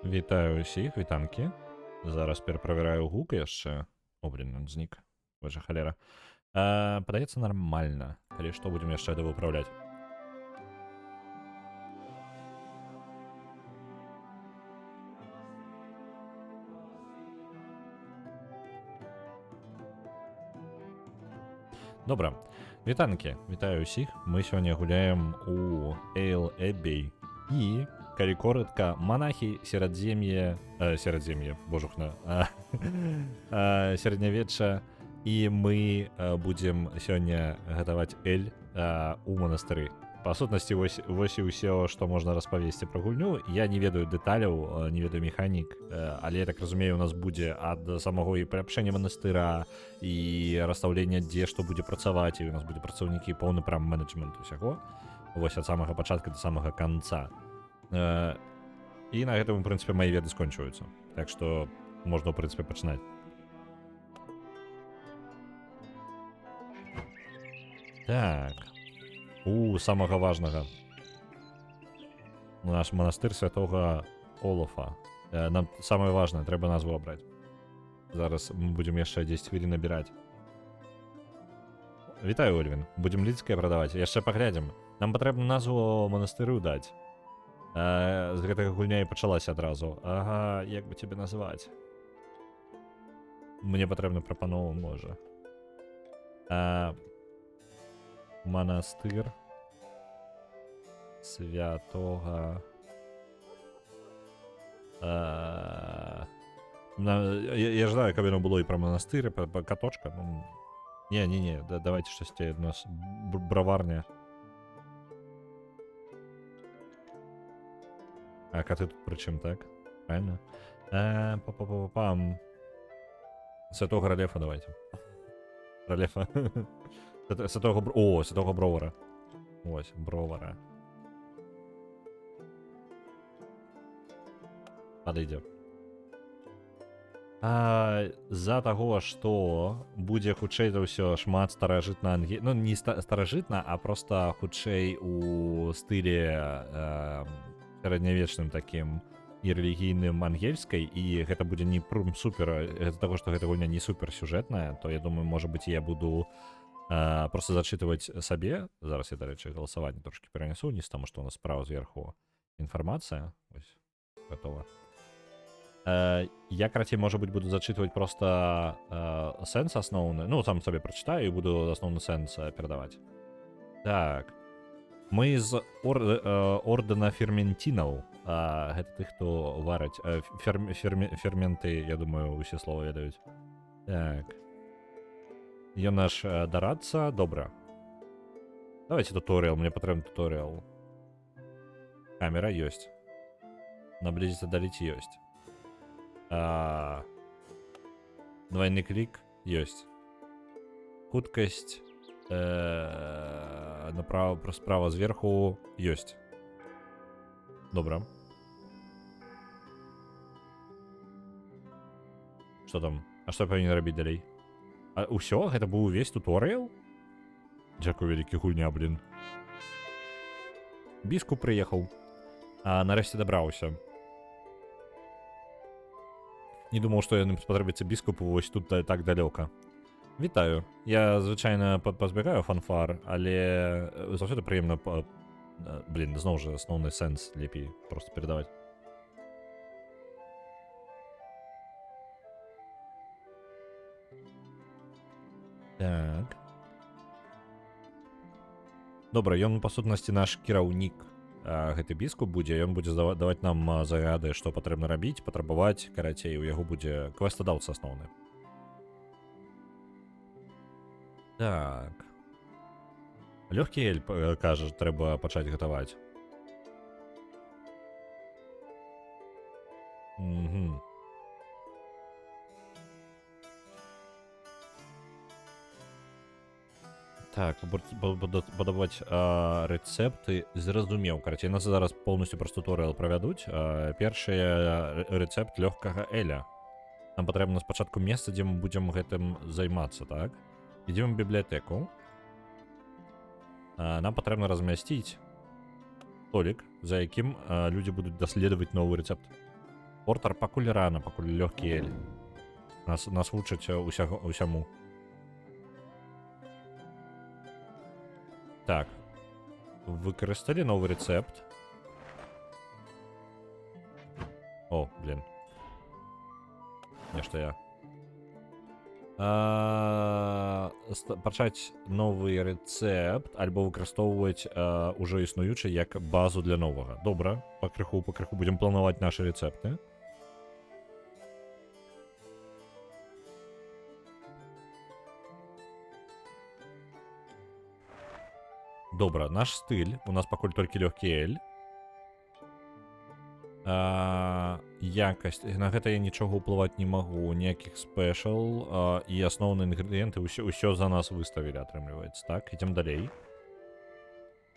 Вітаю усіх, вітанки. Зараз перепровіряю гук яшчэ. О, блин, он знік. Боже, холера. Падаецца нормально. Калі што, будем яшчэ это выправлять. Добра. Вітанки, вітаю усіх. Мы сёння гуляем у Эйл Эббей. І, калі коротка, монахи серадзем'е... серадзем'е, божухна. Сярэднявечча. І мы будзем сёння гатаваць эль у манастыры. Па сутнасці, вось і ўсё, што можна распавесці пра гульню. Я не ведаю дэталяў, не ведаю механік, але я так разумею, у нас будзе ад самого і прыапшэння манастыра, і расстаўлення, дзе што будзе працаваць, і у нас будзе працаўнікі, поўны прям менеджмент усяго. Вось ад самага пачатка да самага канца. І на гэтым, у прынцыпе, мае веды скончваюцца. Так што можна, у прынцыпе, пачынаць. Так. Самага важнага. Наш манастыр святога Олафа. Нам самае важнае, трэба назву абраць. Зараз мы будзем яшчэ 10 хвілін набіраць. Вітаю, Ольвін. Будзем лідскае прадаваць. Яшчэ паглядзім. Нам патрэбна назву манастыру даць. З гэтага гульня і пачалася адразу. Ага, як бы цябе назваць? Мне патрэбна прапанова, можа. Манастыр святога... Я знаю, каб яно было і пра манастыр, пра каточка. Не, давайте штосьці у нас браварня. А каты тут пры чым, так? Правильно? Па-па-па-пам. Святога Ралефа давайте. Ралефа. Святого Бровара. Ось, Бровара. Падыдзе. З-за таго, што будзе хутчэй за ўсё шмат старажытна ангельскай, ну не старажытна, а проста хутчэй у стылі сярэднявечным такім і рэлігійным ангельскай, і гэта будзе не супер, з-за таго, што гэта гульня не супер сюжэтная, то я думаю, можа быць, я буду просто зачитывать сабе. Зараз я, дарэчы, галасаванне трошки перанесу униз, таму што у нас справа зверху інфармацыя. Ось, готова. Я, карацей, можа быць, буду зачитывать просто сэнс асноўны. Ну, сам сабе прачытаю і буду асноўны сэнс перадаваць. Так. Мы з ордэна ферментінаў. Гэта тых, хто вараць. Ферменты, я думаю, усе слова ведаюць. Так. Ён наш дарадца, добра. Давайте туториал, мне патрэбны туториал. Камера ёсць. Наблизиться, далить ёсць. Двойны клик ёсць. Хуткасць направо, справа, зверху ёсць. Добра. Што там? А што я павінен рабіць далей? Усё, гэта быў увесь туторыял? Дзякую, вялікі гульня, блин. Біскуп прыехаў. Нарэшце дабраўся. Не думаў, што яны спатрэбіцца біскупу вось тут так далёка. Вітаю. Я, звычайна, пазбягаю фанфар, але заўсёды прыемна... Блин, зноў жа асноўны сэнс лепей проста перадаваць. Так. Добра, ён, па сутнасці, наш кіраўнік. Гэты біскуп будзе, ён будзе даваць нам загады, што патрэбна рабіць, патрабаваць, карацей, у яго будзе квестадаўца асноўны. Так. Лёгкі эль, кажа, трэба пачаць гатаваць. Угу. Так, падаваць рэцэпты, зразумеў. Карацей, нас зараз полностью праз туторыял правядуць. Першы рэцэпт лёгкага эля. Нам патрэбна спачатку месца, дзе мы будзем гэтым займацца, так? Ідзем у бібліятэку. Нам патрэбна размясціць столик, за якім людзі будуць даследаваць новы рэцэпт. Портер пакуль рано, пакуль лёгкі эль. Нас вучаць усяму. Так. Выкарысталі новы рэцэпт. О, блин. Нешта я. Пачаць новы рэцэпт альбо выкарыстоўваць ужо існуючы як базу для новага. Добра, пакрыху будзем планаваць нашы рэцэпты. Добра, наш стыль, у нас пакуль толькі лёгкі эль. Якасць, на гэта я нічога ўплываць не магу, ніякіх спешл, і асноўныя інгрэдыенты ўсё за нас выставілі, атрымліваецца, так? Ідзем далей.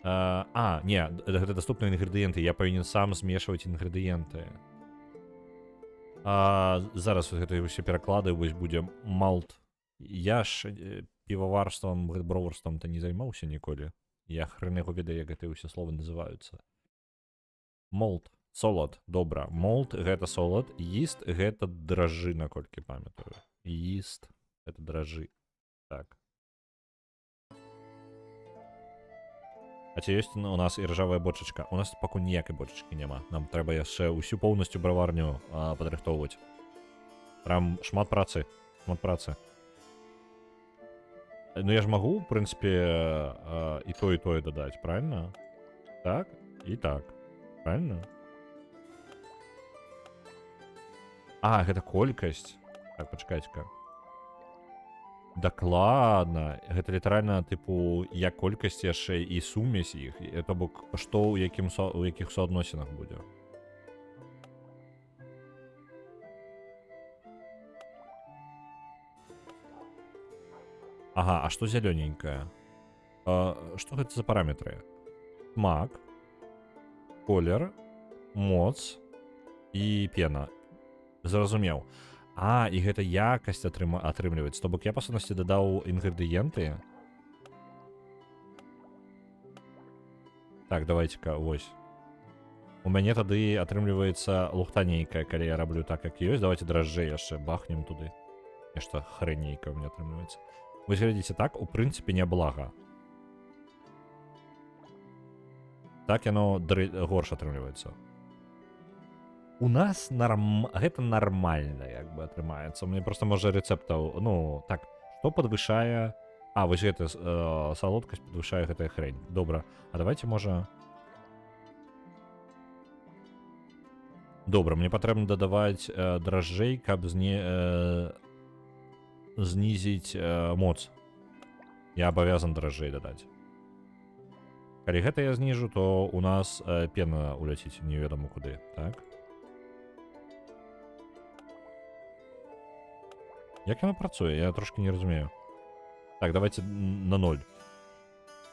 Не, гэта даступныя інгрэдыенты, я павінен сам змешваць інгрэдыенты. Зараз гэта ўсе пераклады, вось будзе малт. Я ж піваварствам, броварствам-то не займаўся ніколі. Я хрен яго ведаю, як гэтыя ўсе словы называюцца. Молт. Солод, добра. Молт гэта солод, іст гэта дражы, наколькі памятаю. Іст гэта дражы. Так. А ці ёсць у нас і ржавая бочачка? У нас пакуль ніякай бочачкі няма. Нам трэба яшчэ ўсю поўнасцю браварню падрыхтоўваць. Прям шмат працы. Шмат працы. Ну я ж магу, в прынцыпе, і тое дадаць, правильно? Так і так. Правильно? Гэта колькасць. Так, пачакайце-ка. Дакладна. Гэта літаральна, тыпу, як колькасць яшчэ і сумесь іх. То бок, што ў якіх суадносінах будзе. А што зялёненькае? Што гэта за параметры? Смак, колер, моц і пена. Зразумеў. І гэта якасць атрымліваецца. То бок я, па сутнасці, дадаў інгрэдыенты. Так, давайте-ка, вось. У мяне тады атрымліваецца лухта нейкая, калі я раблю так, як ёсць. Давайте дражджэй яшчэ бахнем туды. Нешта хрэнейкае у мяне атрымліваецца. Вось глядзіце, так, у прынцыпе, няблага. Так яно горш атрымліваецца. У нас гэта нармальна, як бы, атрымаецца. Мне проста, можа, рэцэптаў, ну, так, што падвышае... вось гэта салодкасць падвышае гэтая хрень. Добра. Давайте, можа... Добра, мне патрэбна дадаваць дражджэй, каб знізіць моц. Я абавязан дражджэй дадаць. Калі гэта я зніжу, то у нас пена уляціць неведома куды, так? Як яно працуе? Я трошки не разумею. Так, давайте на 0.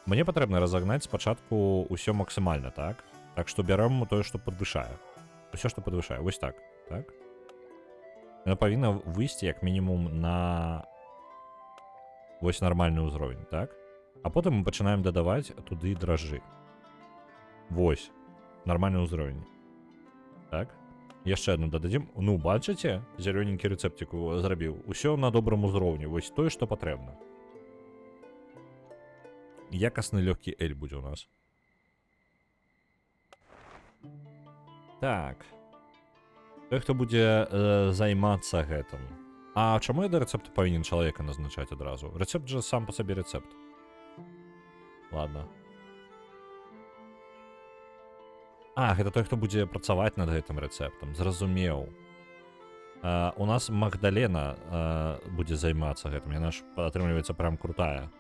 Мне патрэбна разагнаць спачатку ўсё максімальна, так? Так што бярем тое, што падвышае. Усё, што падвышае. Вось так. Так? Яно павінна выйсці як мінімум на вось нармальны ўзровень, так? А потым мы пачынаем дадаваць туды дражджы. Вось. Нармальны ўзровень. Так? Яшчэ адну дададзім. Ну, бачыце? Зялёненькі рэцэптик зрабіў. Усё на добрым узроўні. Вось тое, што патрэбна. Якасны лёгкі эль будзе ў нас. Так. Той, хто будзе займацца гэтым. А чаму я да рэцэпту павінен чалавека назначаць адразу? Рэцэпт жа сам па сабе рэцэпт. Ладно. Гэта той, хто будзе працаваць над гэтым рэцэптам. Зразумеў. У нас Магдалена будзе займацца гэтым. Яна ж атрымліваецца прям крутая.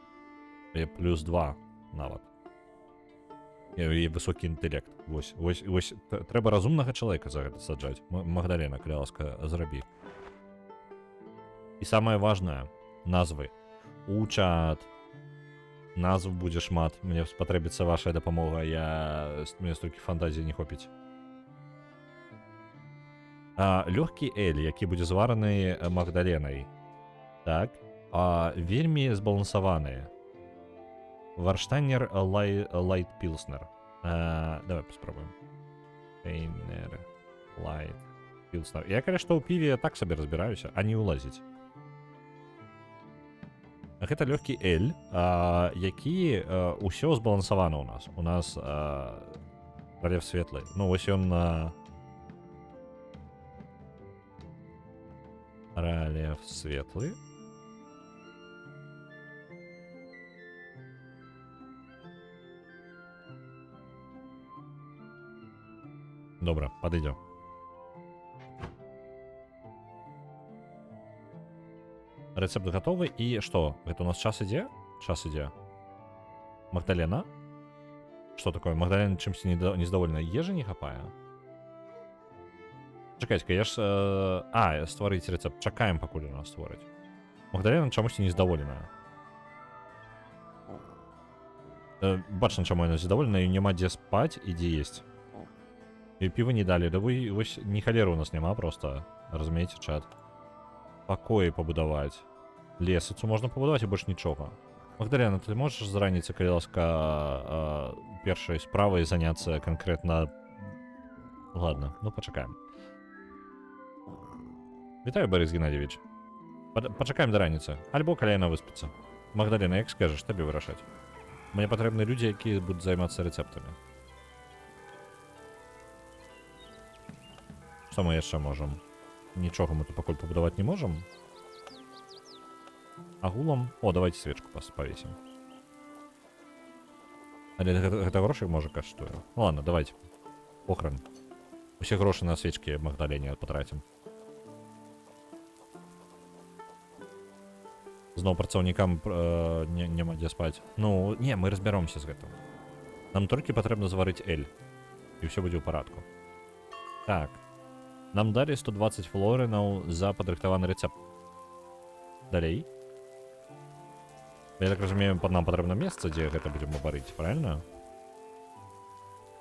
Плюс 2 нават. І высокі інтэлект. Вось трэба разумнага чалавека за гэта саджаць. Магдалена, калі ласка, зрабі. І самае важнае, назвы. У чат. Назв будзе шмат. Мне спатрэбіцца ваша дапамога. Мне столькі фантазіі не хопіць. Лёгкі эль, які будзе звараны Магдаленай. Так. Вельмі збалансаваны. Варштайнер Лайт Пілснер. Давай паспробуем. Варштайнер Лайт Пілснер. Я, конечно, у піве так собі разбираюся, а не улазіць. Гэта лёгкі эль, які ўсё збалансавана ў нас. У нас рэльеф светлы. Ну, вось ён рэльеф светлы. Добра, падыдзе. Рэцэпт гатовы. І што? Гэта у нас час ідзе? Час ідзе. Магдалена? Што такое? Магдалена чымсьці незадаволена? Ежы не хапае? Чакайце-ка, я ж... стварыць рэцэпт. Чакаем, пакуль у нас створыць. Магдалена чамусьці незадаволеная. Бачна, чаму яна незадаволена, і няма дзе спаць і дзе есць. І піва не далі. Да вы, вось, ні халеры у нас няма просто. Разумееце, чат? Пакоі пабудаваць. Лесыцу можна пабудаваць і больш нічога. Магдалена, ты можаш з раніцы, калі ласка, першай справай заняцца канкрэтна... Ладно, ну пачакаем. Вітаю, Борис Геннадьевич. Пачакаем да раніцы. Альбо калі яна выспіцца. Магдалена, як скажаш, табе вырашаць. Мне патрэбны людзі, якія будуць займацца рэцэптамі. Што мы яшчэ можам? Нічога мы тут пакуль пабудаваць не можам. Агулам... О, давайте свечку павесім. Але гэта грошай можа каштуе. Ладно, давайте. Похран. Усе грошы на свечкі Магдалене патрацім. Зноў працаўнікам няма дзе спаць. Ну, не, мы разбяромся з гэтым. Нам толькі патрэбна зварыць эль. І ўсё будзе ў парадку. Так. Нам далі 120 флоринаў за падрыхтаваны рэцэпт. Далей. Я так разумею, нам патрэбна месца, дзе гэта будзем варыць, правильно?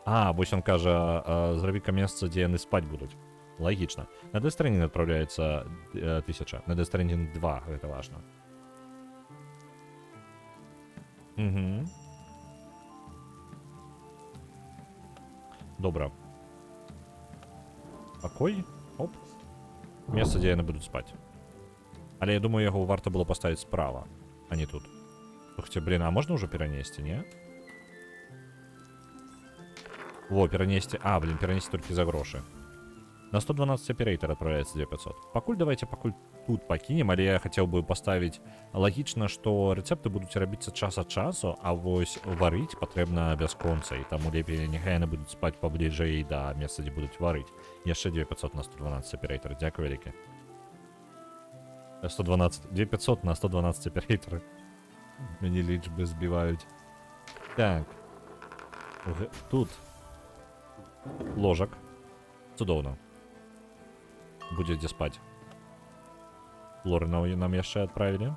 Вось он кажа, зрабі-ка месца, дзе яны спаць будуць. Лагічна. На Death Stranding адпраўляецца 1000. На Death Stranding 2, гэта важна. Угу. Добра. Пакой. Оп. Месца, дзе яны будуць спаць. Але я думаю, яго варта было паставіць справа, а не тут. Слухайте, блин, а можна ўжо перанесці, не? Во, перанесці... блин, перанесці толькі за грошы. На 112 оперейтор отправляется 2500. Пакуль давайте тут пакінем, але я хацеў бы паставіць лагічна, што рэцэпты будуць рабіцца час ад часу, а вось варыць патрэбна бясконца, і таму лепей няхай яны будуць спаць пабліжэй да месца, дзе будуць варыць. Яшчэ 2500 на 112 оперейтор. Дзякуй вялікі. 2500 на 112 оперейтор. Мяне лічбы збіваюць. Так. Тут ложак. Цудоўна. Будзе дзе спаць. Флоринаў нам яшчэ адправілі.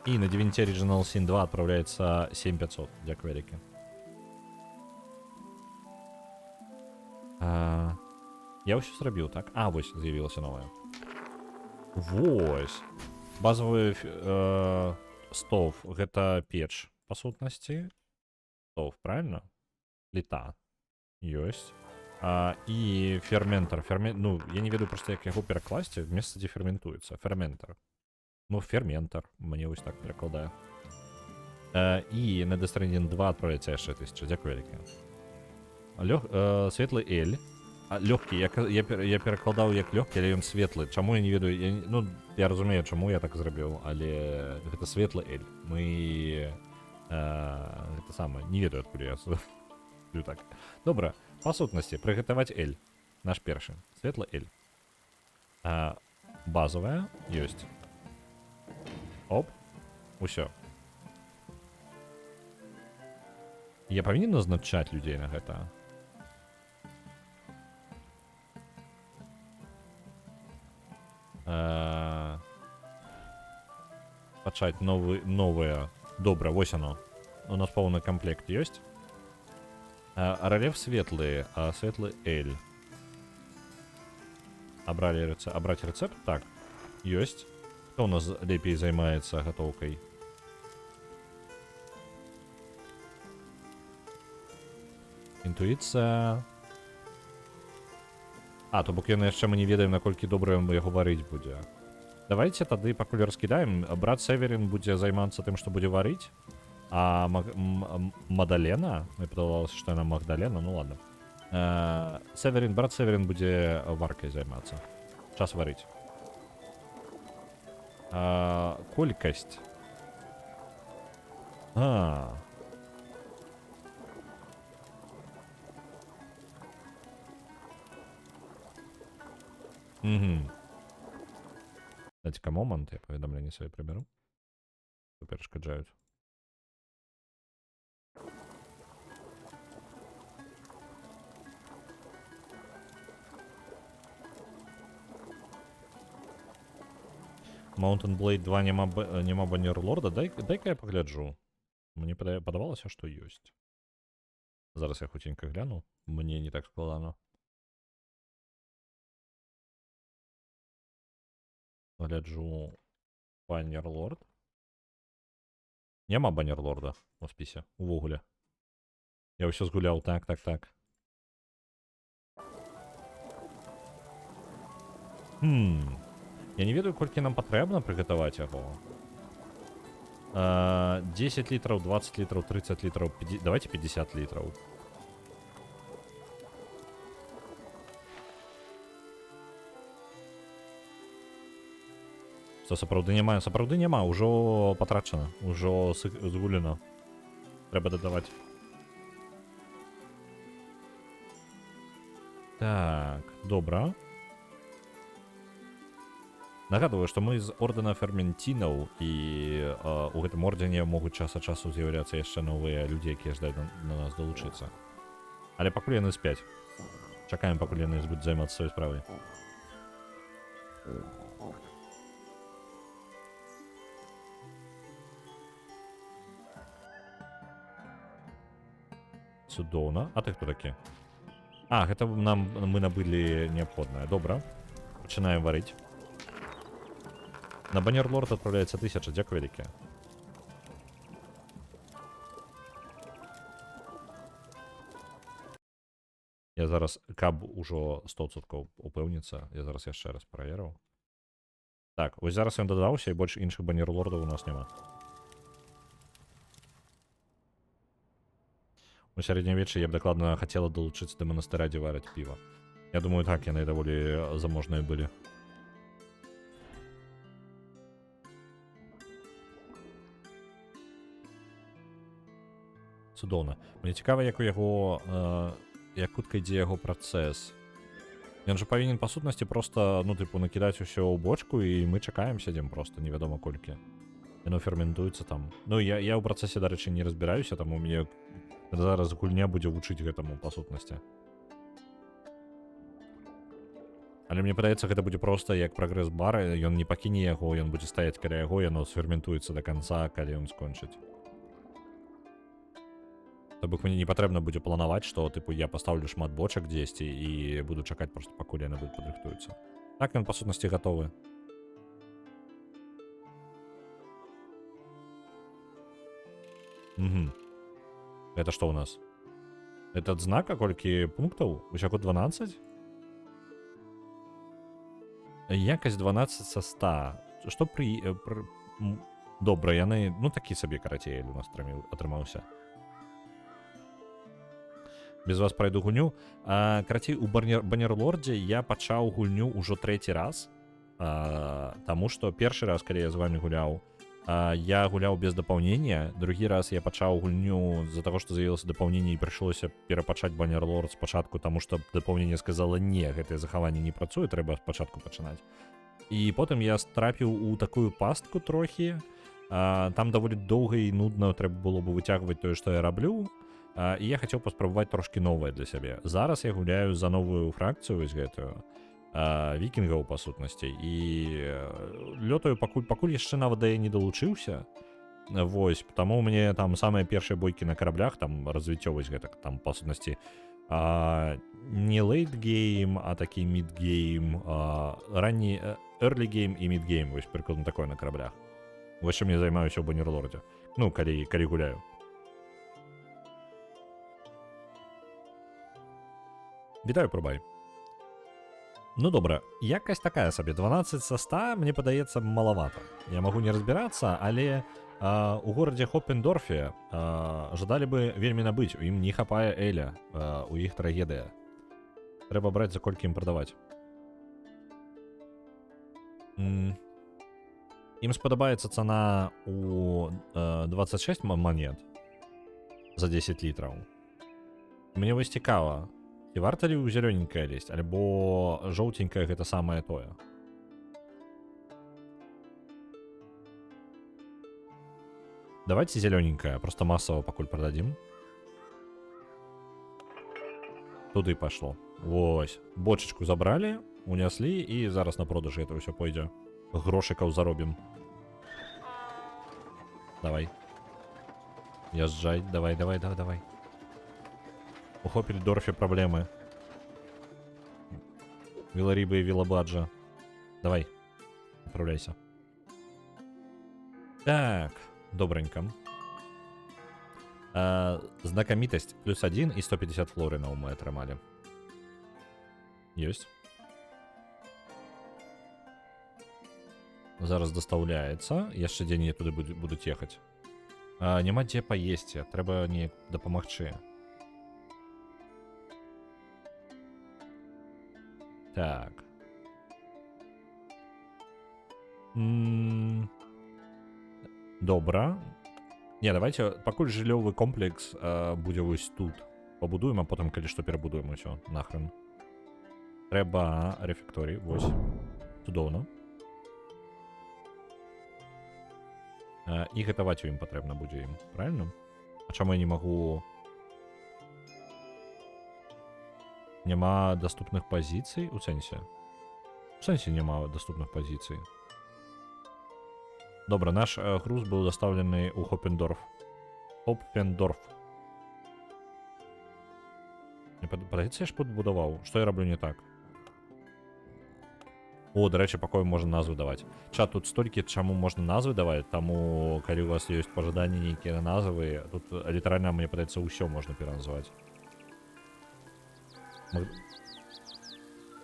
І на 9 Original Sin 2 адпраўляецца 7500. Дзякуй вялікі. Я ўсё зрабіў, так? Вось з'явілася новая. Вось. Базовый стов. Гэта печ, па сутнасці. Стов, правильно? Плита. Ёсць. І ферментар. Ну, я не ведаю просто, як яго перакласці. Месца, дзе ферментуецца. Ферментар. Ну, ферментар. Мне вось так перакладае. І на Death Stranding 2 адправляецца яшчэ 1000. Дзякуй вялікі. Светлы эль. Лёгкі. Я перакладаў як лёгкі, але ён светлы. Чаму я не ведаю? Ну, я разумею, чаму я так зрабіў, але гэта светлы эль. Мы... Гэта самае. Не ведаю, адкуль я зроблю так. Добра. Па сутнасці, прыгатаваць эль. Наш першы. Светлы эль. Базовая ёсць. Оп. Усё. Я павінен назначаць людзей на гэта? Пачаць новыя. Добра, вось оно. У нас поўны комплект ёсць. Рэльеф светлы, светлы эль. Абраць рэцэпт? Так, ёсць. Хто у нас лепей займаецца гатоўкай? Інтуіцыя. А, то бок яны яшчэ мы не ведаем, наколькі добра яго варыць будзе. Давайте тады пакуль раскідаем. Брат Северин будзе займацца тым, што будзе варыць. А Мадалена? Мне падавалася, што яна Магдалена, ну ладно. Северин, брат Северин будзе варкай займацца. Час варыць. Колькасць. Дайте-ка момент, я паведамленне свае прыбяру. Перашкаджаюць. Mountain Blade 2 няма Баннерлорда? Дай-ка я пагляджу. Мне падавалася, што ёсць. Зараз я хуценька гляну. Мне не так складана. Гляджу Баннерлорд. Няма Баннерлорда у спісе, увогуле. Я ўсё згуляў, так. Я не ведаю, колькі нам патрэбна прыгатаваць яго. 10 літраў, 20 літраў, 30 літраў, давайте 50 літраў. Што сапраўды няма? Сапраўды няма, ужо патрачана, ужо згулена. Трэба дадаваць. Так, добра. Нагадываю, што мы з ордэна ферментінаў і у гэтым ордзене могуць час ад часу з'яўляцца яшчэ новыя людзі, якія ждаюць на нас далучыцца. Але пакуль яны спяць. Чакаем, пакуль яны будуць займацца сваёй справай. Цудоўна. А ты хто такі? А, гэта мы набылі неабходнае. Добра. Пачынаем варыць. На Баннерлорд адпраўляецца 1000, дзякуй вялікія. Я зараз, каб ужо 100% упэўніцца, я зараз яшчэ раз праверыў. Так, вось зараз ён дадаўся, і больш іншых Баннерлордаў у нас няма. У сярэднявеччы я б дакладна хацела далучыцца да манастыра, дзе вараць піва. Я думаю, так, яны даволі заможныя былі. Цудоўна. Мне цікава, як у яго, як хутка ідзе яго працэс. Ён жа павінен, па сутнасці, проста, ну, тыпу, накідаць усё ў бочку, і мы чакаем, сядзем проста, невядома колькі. Яно ферментуецца там. Ну, я ў працэсе, дарэчы, не разбіраюся, таму мне зараз гульня будзе вучыць гэтаму, па сутнасці. Але мне падаецца, гэта будзе проста як прагрэс-бар, ён не пакіне яго, ён будзе стаяць каля яго, яно сферментуецца да канца, калі ён скончыць. То бок мне не патрэбна будзе планаваць, што тыпу я пастаўлю шмат бочак дзесьці і буду чакаць проста, пакуль яны будуць падрыхтуюцца. Так ён па сутнасці гатовы. Это што ў нас? Это адзнака, колькі пунктаў? Усяго 12? Якасць 12 са 100. Што добра, яны, ну такі сабе карацей у нас атрымаўся. Без вас пройду гульню. Карацей, у Баннерлордзе я пачаў гульню ўжо 3-й раз. Таму што першы раз, калі я з вами гуляў, я гуляў без дапаўнення. Другі раз я пачаў гульню з-за таго, што з'явілася дапаўненне і прыйшлося перапачаць Баннерлорд спачатку, таму што дапаўненне сказала, не, гэтае захаванне не працуе, трэба спачатку пачынаць. І потым я трапіў у такую пастку трохі. Там даволі доўга і нудна трэба было бы выцягваць тое, што я раблю. І я хацеў паспрабаваць трошкі новае для сябе. Зараз я гуляю за новую фракцыю, вось гэтую, вікінгаў, па сутнасці, і лётаю, пакуль яшчэ нават да я не далучыўся. Вось, таму у мяне там самыя першыя бойкі на караблях, там развіццё вось гэтак, там, па сутнасці, не лейт-гейм, а такі мід-гейм, ранні early-гейм і мід-гейм, вось прыкладна такое на караблях. Вось чым я займаюся ў Баннерлордзе. Ну, калі гуляю. Вітаю, Пробай. Ну добра, якасць такая сабе 12 са 100 мне падаецца малавата. Я магу не разбірацца, але у горадзе Хоппендорфе жадалі бы вельмі набыць, у ім не хапае эля, у іх трагедыя. Трэба браць, за колькі ім прадаваць. Ім спадабаецца цана у 26 монет за 10 літраў. Мне вось цікава, ці варта ли ў зялёненькае лезть, альбо жоўтенькае гэта самае тое. Давайте зялёненькае, просто масава пакуль прададзім. Туды пашло. Вось, бочачку забралі, уняслі, і зараз на продажы это ўсё пойдзе. Грошыкаў заробім. Давай. Язджай, давай. У Хоппендорфе праблемы. Віларыбы і Вілабаджа. Давай, отправляйся. Так, добренько. Знакамітасць +1 і 150 флоринаў мы атрымалі. Ёсць. Зараз дастаўляецца. Яшчэ дзень я туды будуць ехаць. Няма дзе паесці, трэба неяк дапамагчы. Так. Добра. Не, давайте, пакуль жыллёвы комплекс будзе вось тут. Пабудуем, а потым, калі што, перабудуем усё нахрен. Трэба рэфекторій, вось. Цудоўна. І гатаваць у ім патрэбна будзе ім, правильно? А чаму я не магу... Няма доступных пазіцый у сэнсе? У сэнсе няма доступных пазіцый. Добра, наш груз быў дастаўлены ў Хоппендорф. Хоппендорф. Мне падаецца, я ж падбудаваў. Што я раблю не так? О, дарэчы, пакой можна назвы даваць. Чат, тут столькі чаму можна назвы даваць, таму, калі у вас ёсць пажаданні нейкія назвы, тут літаральна, мне падаецца, ўсё можна пераназываць.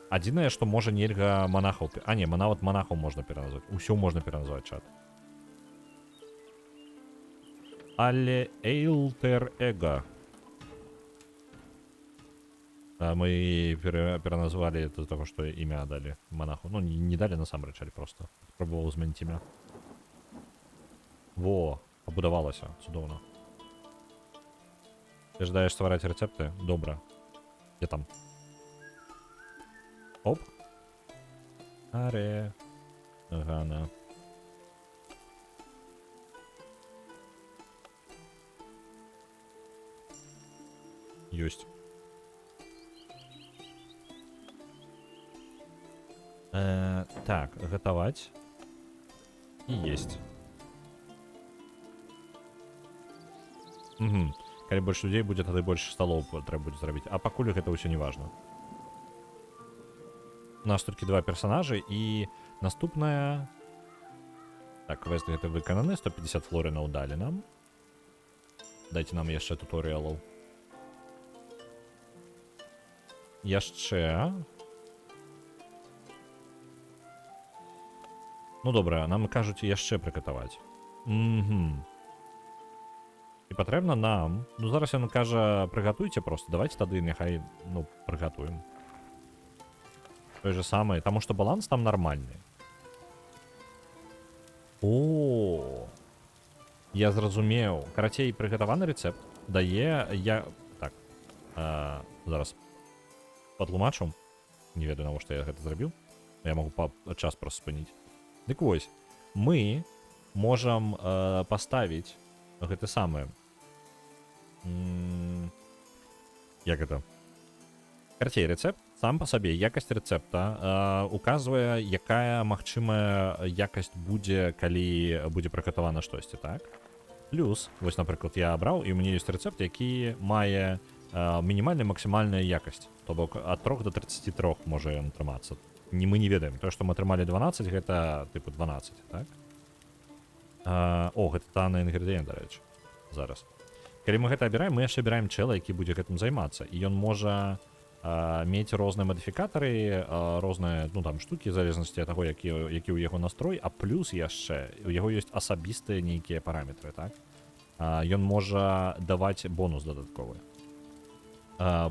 Адзінае, што можа нельга монахаў... А, не, нават монахаў можна пераназваць. Усё можна пераназваць, чат. Але Эйлтер Эго. Мы пераназвалі из-за того, што імя далі монаху. Ну, не далі насамрэч, але просто. Спрабаваў змяніць імя. Во, пабудавалася. Цудоўна. Ты жадаеш ствараць рэцэпты? Добра. Где там? Оп. Аре. Гана. Ёсць. Так, гатаваць. І есть. Угу. Калі больш людзей будзе, тады больш сталоў трэба будзе зрабіць. А пакуль гэта ўсё не важна. У нас толькі 2 персонажы і наступная... Так, квест гэта выкананы, 150 флоринаў далі нам. Дайце нам яшчэ туторыялаў. Яшчэ... Ну добра, нам кажуць яшчэ прыгатаваць. Угу. І патрэбна нам... Ну зараз ён кажа, прыгатуйце просто, давайте тады няхай, ну, прыгатуем. Той же самае, таму што баланс там нармальны. О, я зразумеў. Карацей, прыгатаваны рэцэпт дае... Так, зараз патлумачу. Не ведаю, навошта я гэта зрабіў. Я магу час просто спыніць. Дык вось, мы можам паставіць гэты самы... Як гэта? Карацей, рэцэпт сам па сабе, якасць рэцэпта указвае, якая магчымая якасць будзе, калі будзе прыгатавана штосьці, так? Плюс, вось, напрыклад, я абраў, і ў мяне ёсць рэцэпт, які мае мінімальная максімальная якасць. То бок, ад 3 до 33 можа ён атрымацца. Мы не ведаем. То, што мы атрымалі 12, гэта, тыпу, 12, так? О, гэта танны інгрэдыент, дарэчы. Зараз. Калі мы гэта абіраем, мы яшчэ абіраем чэла, які будзе гэтым займацца. І ён можа мець розныя мадыфікатары, розныя, ну, там, штукі, в залежнасці ад таго, які ў яго настрой, а плюс яшчэ, у яго ёсць асабістыя нейкія параметры, так? Ён можа даваць бонус дадатковы.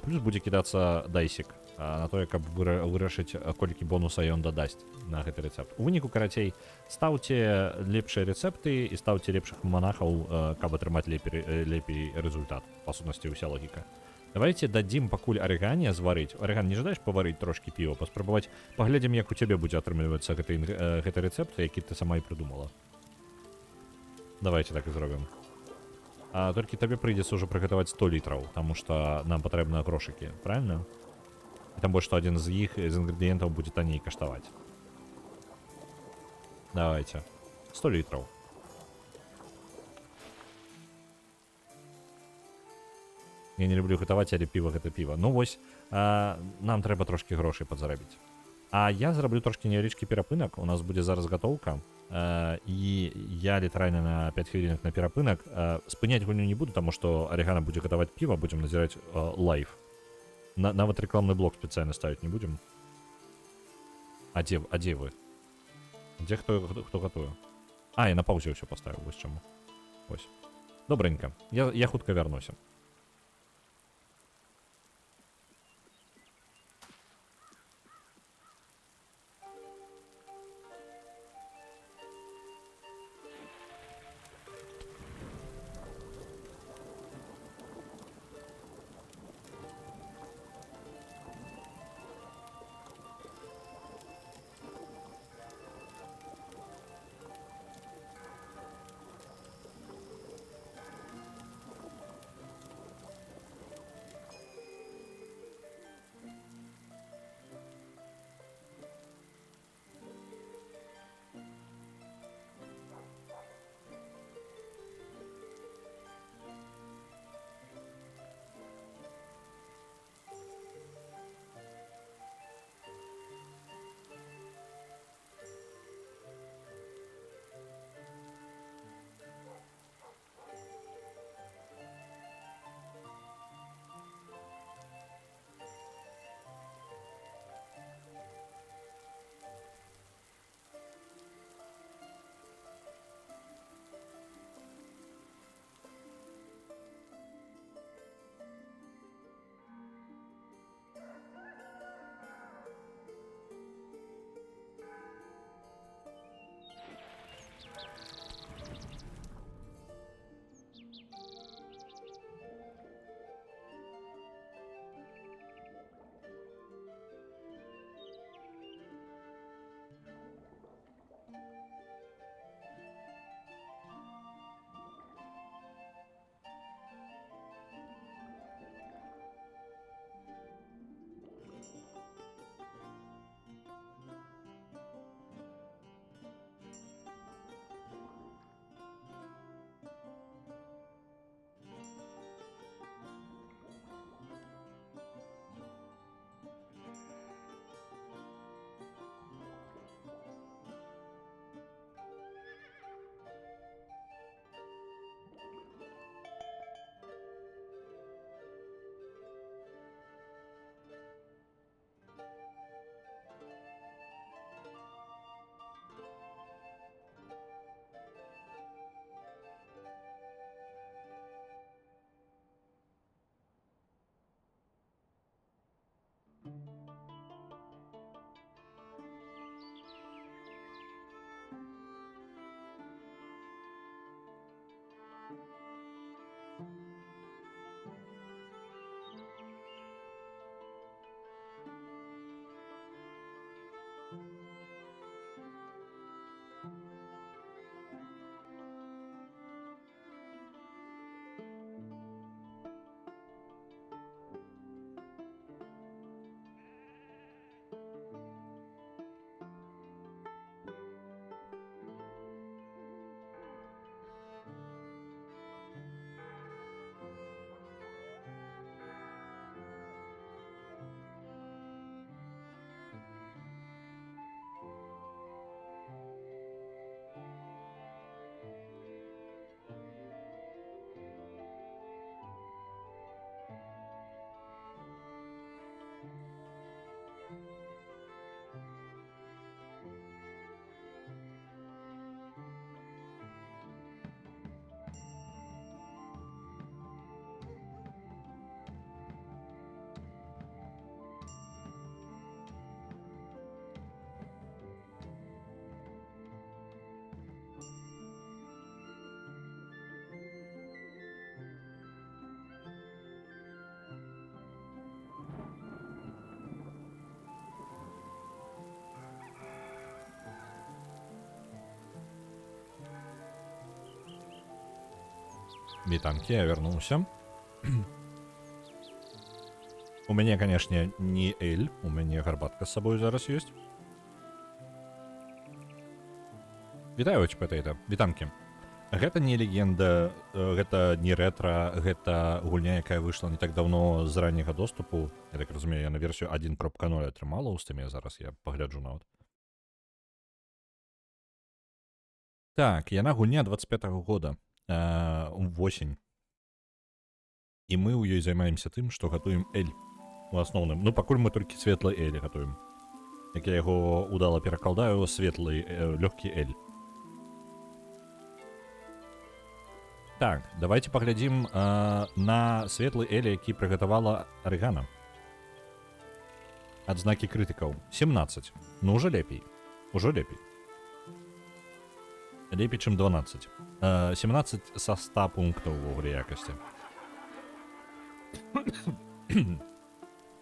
Плюс будзе кідацца дайсік на тое, каб вырашыць, колькі бонуса ён дадасць на гэты рэцэпт. У выніку, карацей, стаўце лепшыя рэцэпты і стаўце лепшых манахаў, каб атрымаць лепей результат. Па сутнасці, ўся логіка. Давайте дадзім пакуль арыгане зварыць. Арыган, не жадаеш паварыць трошкі піва, паспрабаваць, паглядзім, як у цябе будзе атрымлівацца гэты рэцэпт, які ты сама і прыдумала. Давайте так і зробім. Толькі табе прыйдзецца ўжо прыгатаваць 100 літраў, таму што нам патрэбна грошыкі, правильно? І там больш што адзін з іх, з інгрэдыентаў будзе танней каштаваць. Давайте. 100 літраў. Я не люблю гатаваць, але піва гэта піва. Ну вось, нам трэба трошкі грошай падзарабіць. А я зраблю трошкі невялічкі перапынак, у нас будзе зараз гатоўка, і я літаральна на 5 хвілінак на перапынак. Спыняць гульню не буду, таму што арыгана будзе гатаваць піва, будзем назіраць лайв. Нават рэкламны блок спецыяльна ставіць не будзем. А дзе вы? Дзе хто гатуе? Я на паўзе ўсё паставіў, вось чаму. Вось. Добренька, я хутка вярнуся. Вітанкі, я вярнуўся. У мяне, канешне, не эль, у мяне гарбатка з сабою зараз ёсць. Вітаю, Пэтэйта, вітанкі. Гэта не легенда, гэта не рэтра, гэта гульня, якая выйшла не так даўно з ранняга доступу. Я так разумею, я на версію 1.0 атрымала ў Steam, зараз я пагляджу нават. Так, яна гульня 25-го года, восень. І мы ў ёй займаемся тым, што гатуем эль. У асноўным. Ну, пакуль мы толькі светлы эль гатуем. Як я яго удала перакладаю, светлы, лёгкі эль. Так, давайте паглядзім на светлы эль, які прыгатавала Арыгана. Адзнакі крытыкаў. 17. Ну, уже лепей. Ужо лепей. Лепей, чым 12. 17 са 100 пунктаў у гры якасці.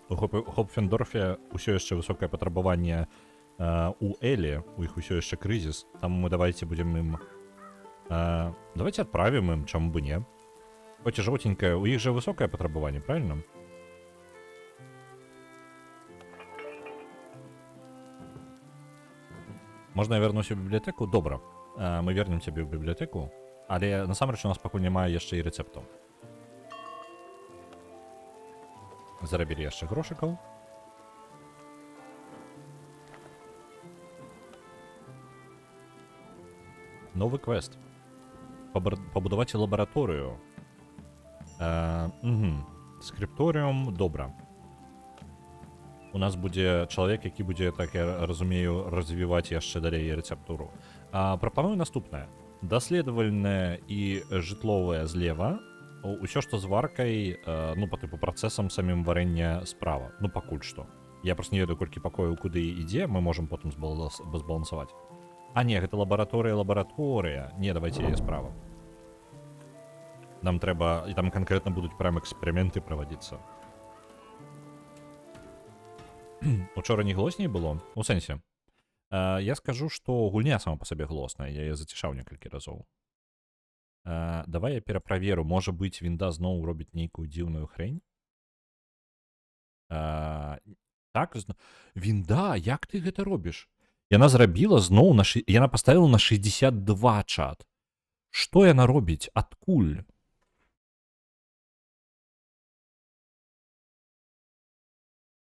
У Хопфендорфе ўсё яшчэ высокае патрабаванне у Элі, у іх усё яшчэ крызіс. Таму мы давайте будзем ім... Давайте отправим им, чему бы не. Хоть и желтенькое, у них же высокое потребование, правильно? Можно я вернусь в библиотеку? Добро. Мы вернем тебе в библиотеку. Але насамрэч у нас пакуль немає яшчэ і рэцэптаў. Зарабілі яшчэ грошыкаў. Новы квест. Побудувати лабораторію. Скрипторіум, добра. У нас буде чоловік, який буде, так я розумію, розвивати яшчэ далей рецептуру. Прапаную наступнае. Даследавальнае і жытловае злева. Усё, што з варкай, ну, по типу працэсам самім варэння справа. Ну, пакуль што. Я просто не ведаю, колькі пакояў куды ідзе, мы можам потым збалансаваць. А, не, гэта лабараторыя. Не, давайте яе справа. Нам трэба... І там канкрэтна будуць прям эксперыменты правадзіцца. Учора не глосней было? У сэнсе. Я скажу, што гульня сама па сабе глосная. Я яе зацішаў некалькі разоў. Давай я пераправеру. Можа быць, вінда зноў робіць нейкую дзіўную хрень? Так? Вінда, як ты гэта робіш? Яна зрабіла зноў, яна паставіла на 62 чат. Што яна робіць? Адкуль?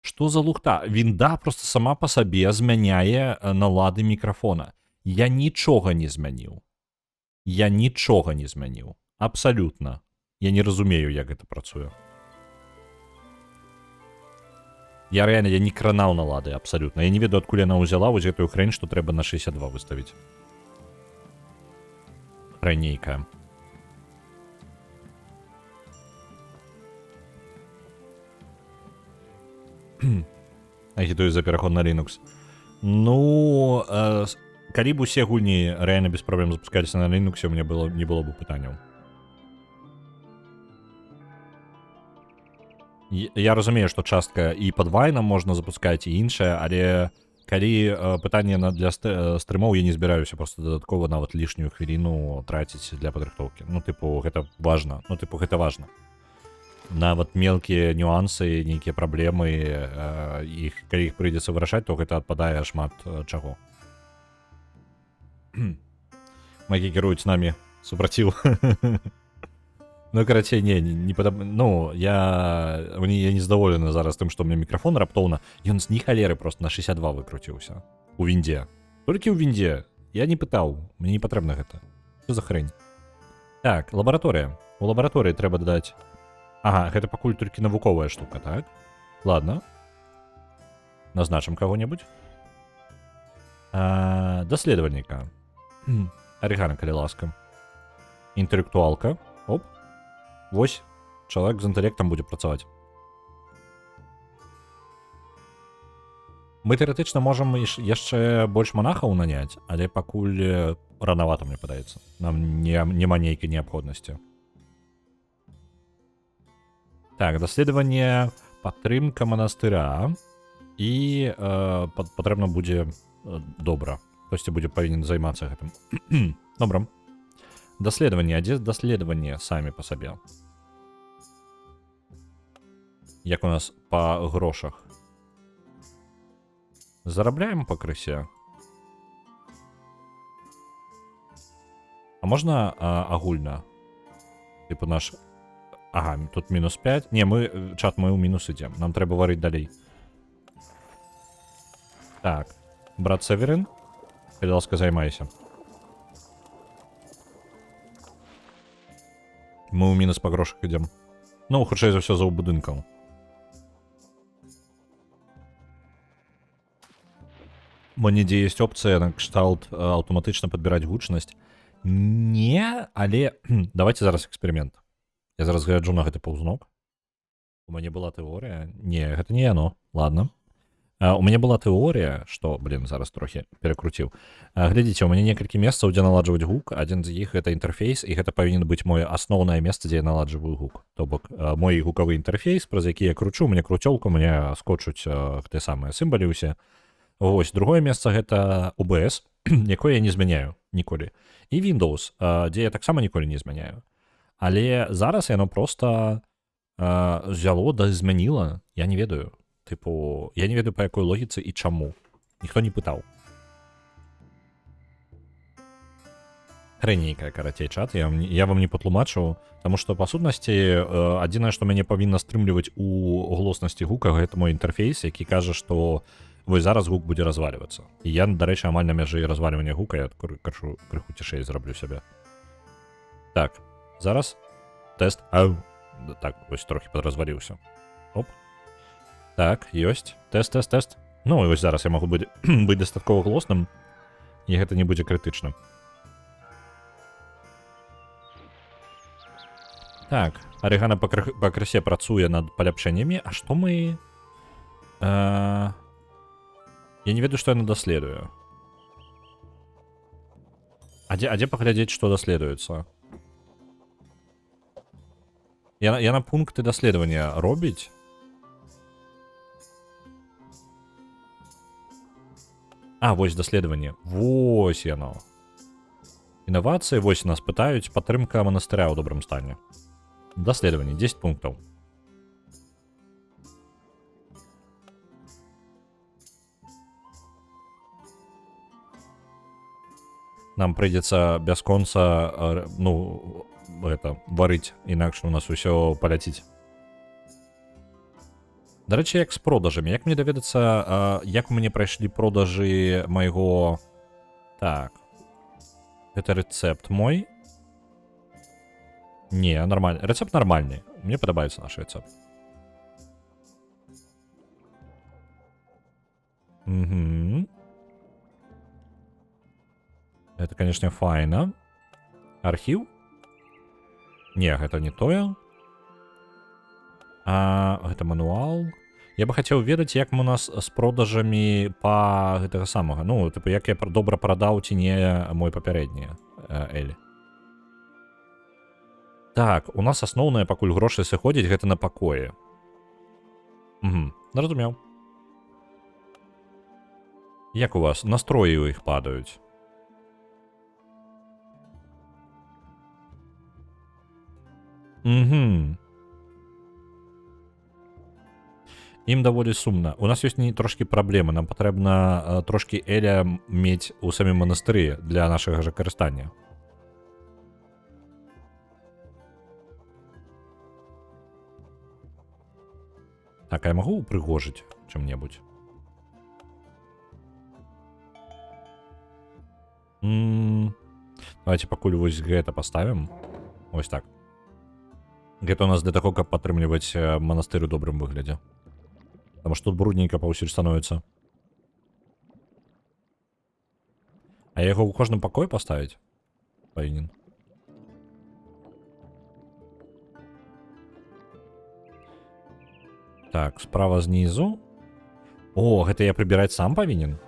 Што за лухта? Вінда просто сама па сабе змяняе налады мікрафона. Я нічога не змяніў. Я нічога не змяніў. Абсалютна. Я не разумею, як гэта працуе. Я реально, я не кранаў налады, абсолютно. Я не ведаю, адкуль яна ўзяла вось гэтую хрень, што трэба на 62 выставіць. Хрэнейкая. Агітую за пераход на Linux. Ну, калі б усе гульні реально без праблем запускаліся на Linux, у меня не было бы пытанняў. Я разумею, што частка і пад Вайнам можна запускаць і іншае, але калі пытанне для стрымоў, я не збіраюся просто дадаткова нават лішнюю хвіліну траціць для падрыхтоўкі. Ну, тыпу, гэта важна. Ну, тыпу, гэта важна. Нават мелкія нюансы, нейкія праблемы, калі іх прыйдзецца вырашаць, то гэта адпадае шмат чаго. Магі кіруюць намі супраціў. Ну, карацей, ну, я не задаволены зараз тым, што у меня мікрафон раптоўна, ён з ні халеры просто на 62 выкруціўся. У віндзе. Толькі ў віндзе. Я не пытаў, мне не патрэбна гэта. Што за хрень? Так, лабараторыя. У лабараторыі трэба дадаць... Ага, гэта пакуль толькі навуковая штука, так? Ладно. Назначым каго-небудзь. Даследавальніка. Арыгана, калі ласка. Інтэлектуалка. Оп. Вось, чалавек з інтэлектам будзе працаваць. Мы тэоретычна можам яшчэ больш манахаў наняць, але пакуль ранавата, мне падаецца. Нам няма нейкай неабходнасці. Так, даследаванне, падтрымка манастыра і патрэбна будзе добра. Хтосьці будзе павінен займацца гэтым. Добра. Даследаванне, а дзе даследаванне самі па сабе? Як у нас па грошах? Зарабляем пакрысе? А можна агульна? Типу наш... Ага, тут мінус 5. Не, мы, чат, мы ў мінус ідзем. Нам трэба варыць далей. Так. Брат Северин, калі ласка, займайся. Мы ў мінус па грошах ідзем. Ну, хутчэй за ўсё за будынкам. Бо нідзе ёсць опцыя на кшталт аўтаматычна падбіраць гучнасць. Не, але... Давайте зараз эксперимент. Я зараз гляджу на гэты паўзнок. У мяне была тэорыя. Не, гэта не яно. Ладно. У мяне была тэорія, што, зараз трохі перакруціў. Глядзіце, у мяне некалькі месцаў, дзе наладжваць гук. Адзін з іх гэта інтэрфейс, і гэта павінен быць мое асноўнае месца, дзе я наладжваю гук. То бок, мой гукавы інтэрфейс, праз які я кручу, мне круцёлку, мне скочуць гэтыя самыя сімбалі ўсе. Вось, другое месца гэта OBS, якое я не змяняю ніколі. І Windows, дзе я таксама ніколі не змяняю. Але зараз яно проста взяло да змяніла, я не ведаю. Типу, я не ведаю, па якой логіцы і чаму. Ніхто не пытаў. Хрэнейкая, карацей, чат, я вам не патлумачу, таму што, па сутнасці, адзінае, што мяне павінна стрымліваць у голоснасці гука, гэта мой інтэрфейс, які кажа, што вось зараз гук будзе развалівацца. І я, дарэчы, амаль на мяжы развалівання гука, я крыху цішэй зраблю сябе. Так, зараз тэст. Так, вось трохі падразваліўся. Оп. Так, ёсць. Тэст. Ну, і вось зараз я магу быць дастаткова голосным, і гэта не будзе крытычна. Так, арыгана пакрысе працуе над паляпшэннямі, а што мы... Я не ведаю, што яна даследуе. А дзе паглядзець, што даследуецца? Яна пункты даследавання робіць? А, вось даследаванне. Вось яно. Інавацыі, вось нас пытаюць, падтрымка манастыря ў добрым стане. Даследаванне, 10 пунктаў. Нам прыйдзецца бясконца, варыць, інакш у нас усё паляціць. Дарэчы, як з продажамі, як мне даведацца, як мне прайшлі продажы майго... Так. Гэта рэцэпт мой? Не, нормальны. Рэцэпт нармальны. Мне падабаецца наш рэцэпт. Угу. Это, конечно, файна. Архіў? Не, гэта не тое. Гэта мануал. Я бы хацеў ведаць, як у нас з продажамі па гэтага самага. Ну, типу, як я добра прадаў ці не мой папярэдні Эль. Так, у нас асноўнае, пакуль грошы сыходзіць, гэта на пакоі. Угу, зразумеў. Як у вас настроі ў іх падаюць? Угу. Ім даволі сумна. У нас ёсць не трошкі праблемы. Нам патрэбна трошкі Эля мець у самім манастыры для нашага жа карыстання. Так, а я магу упрыгожыць чым-небудзь? Давайте пакуль вось гэта паставім. Вось так. Гэта у нас для таго, каб падтрымліваць манастыр у добрым выглядзе. Потому что тут брудненько паўсюль становіцца. А я яго ў кожным пакоі паставіць? Павінен. Так, справа знізу. О, гэта я прыбіраць сам павінен?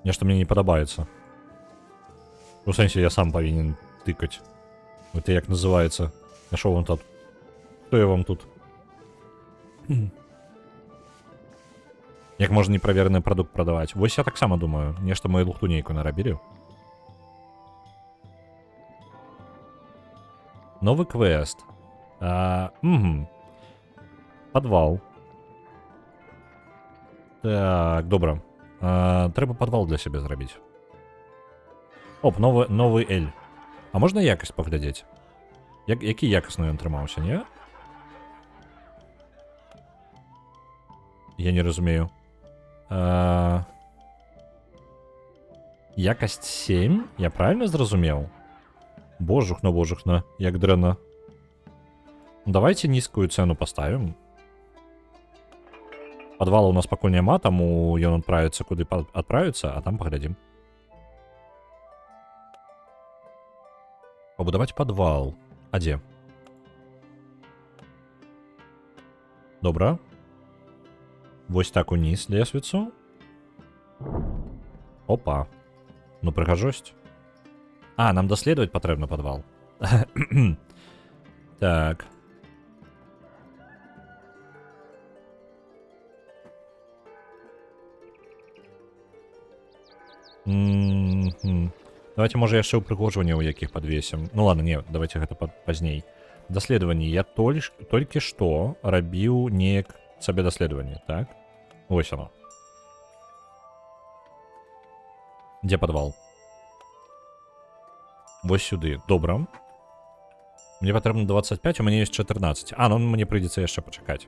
Нешта мне не падабаецца. У сэнсе, я сам павінен тыкаць. Это як называется? А шо вам тут? Что я вам тут? Як можна неправерены прадукт прадаваць? Вось я таксама думаю, нешта мы лухту нейкую нарабілі. Новы квест. Падвал. Так, добра. Трэба падвал для сябе зрабіць. Оп, новы Эль. А можна якасць паглядзець? Які якасны ён трымаўся, не? Я не разумею. Якасць 7? Я правильно зразумеў? Божухна, як дрэнна. Давайте нізкую цену поставім. Падвала у нас пакуль няма, таму ён адправіцца куды адправіцца, а там паглядзім. Пабудаваць падвал. А дзе? Добра. Вось так уніз лесвіцу. Опа. Ну, прыгажосць. А, нам даследаваць патрэбна падвал. Так. Давайте, можа, яшчэ ўпрыгожванне ў якіх падвесім. Ну ладно, не, давайте гэта пазней. Даследаванні. Я толькі што рабіў неяк сабе даследаванне, так? Вось оно. Дзе падвал? Вось сюды. Добра. Мне патрэбна 25, у мяне ёсць 14. А, ну мне прыйдзецца яшчэ пачакаць.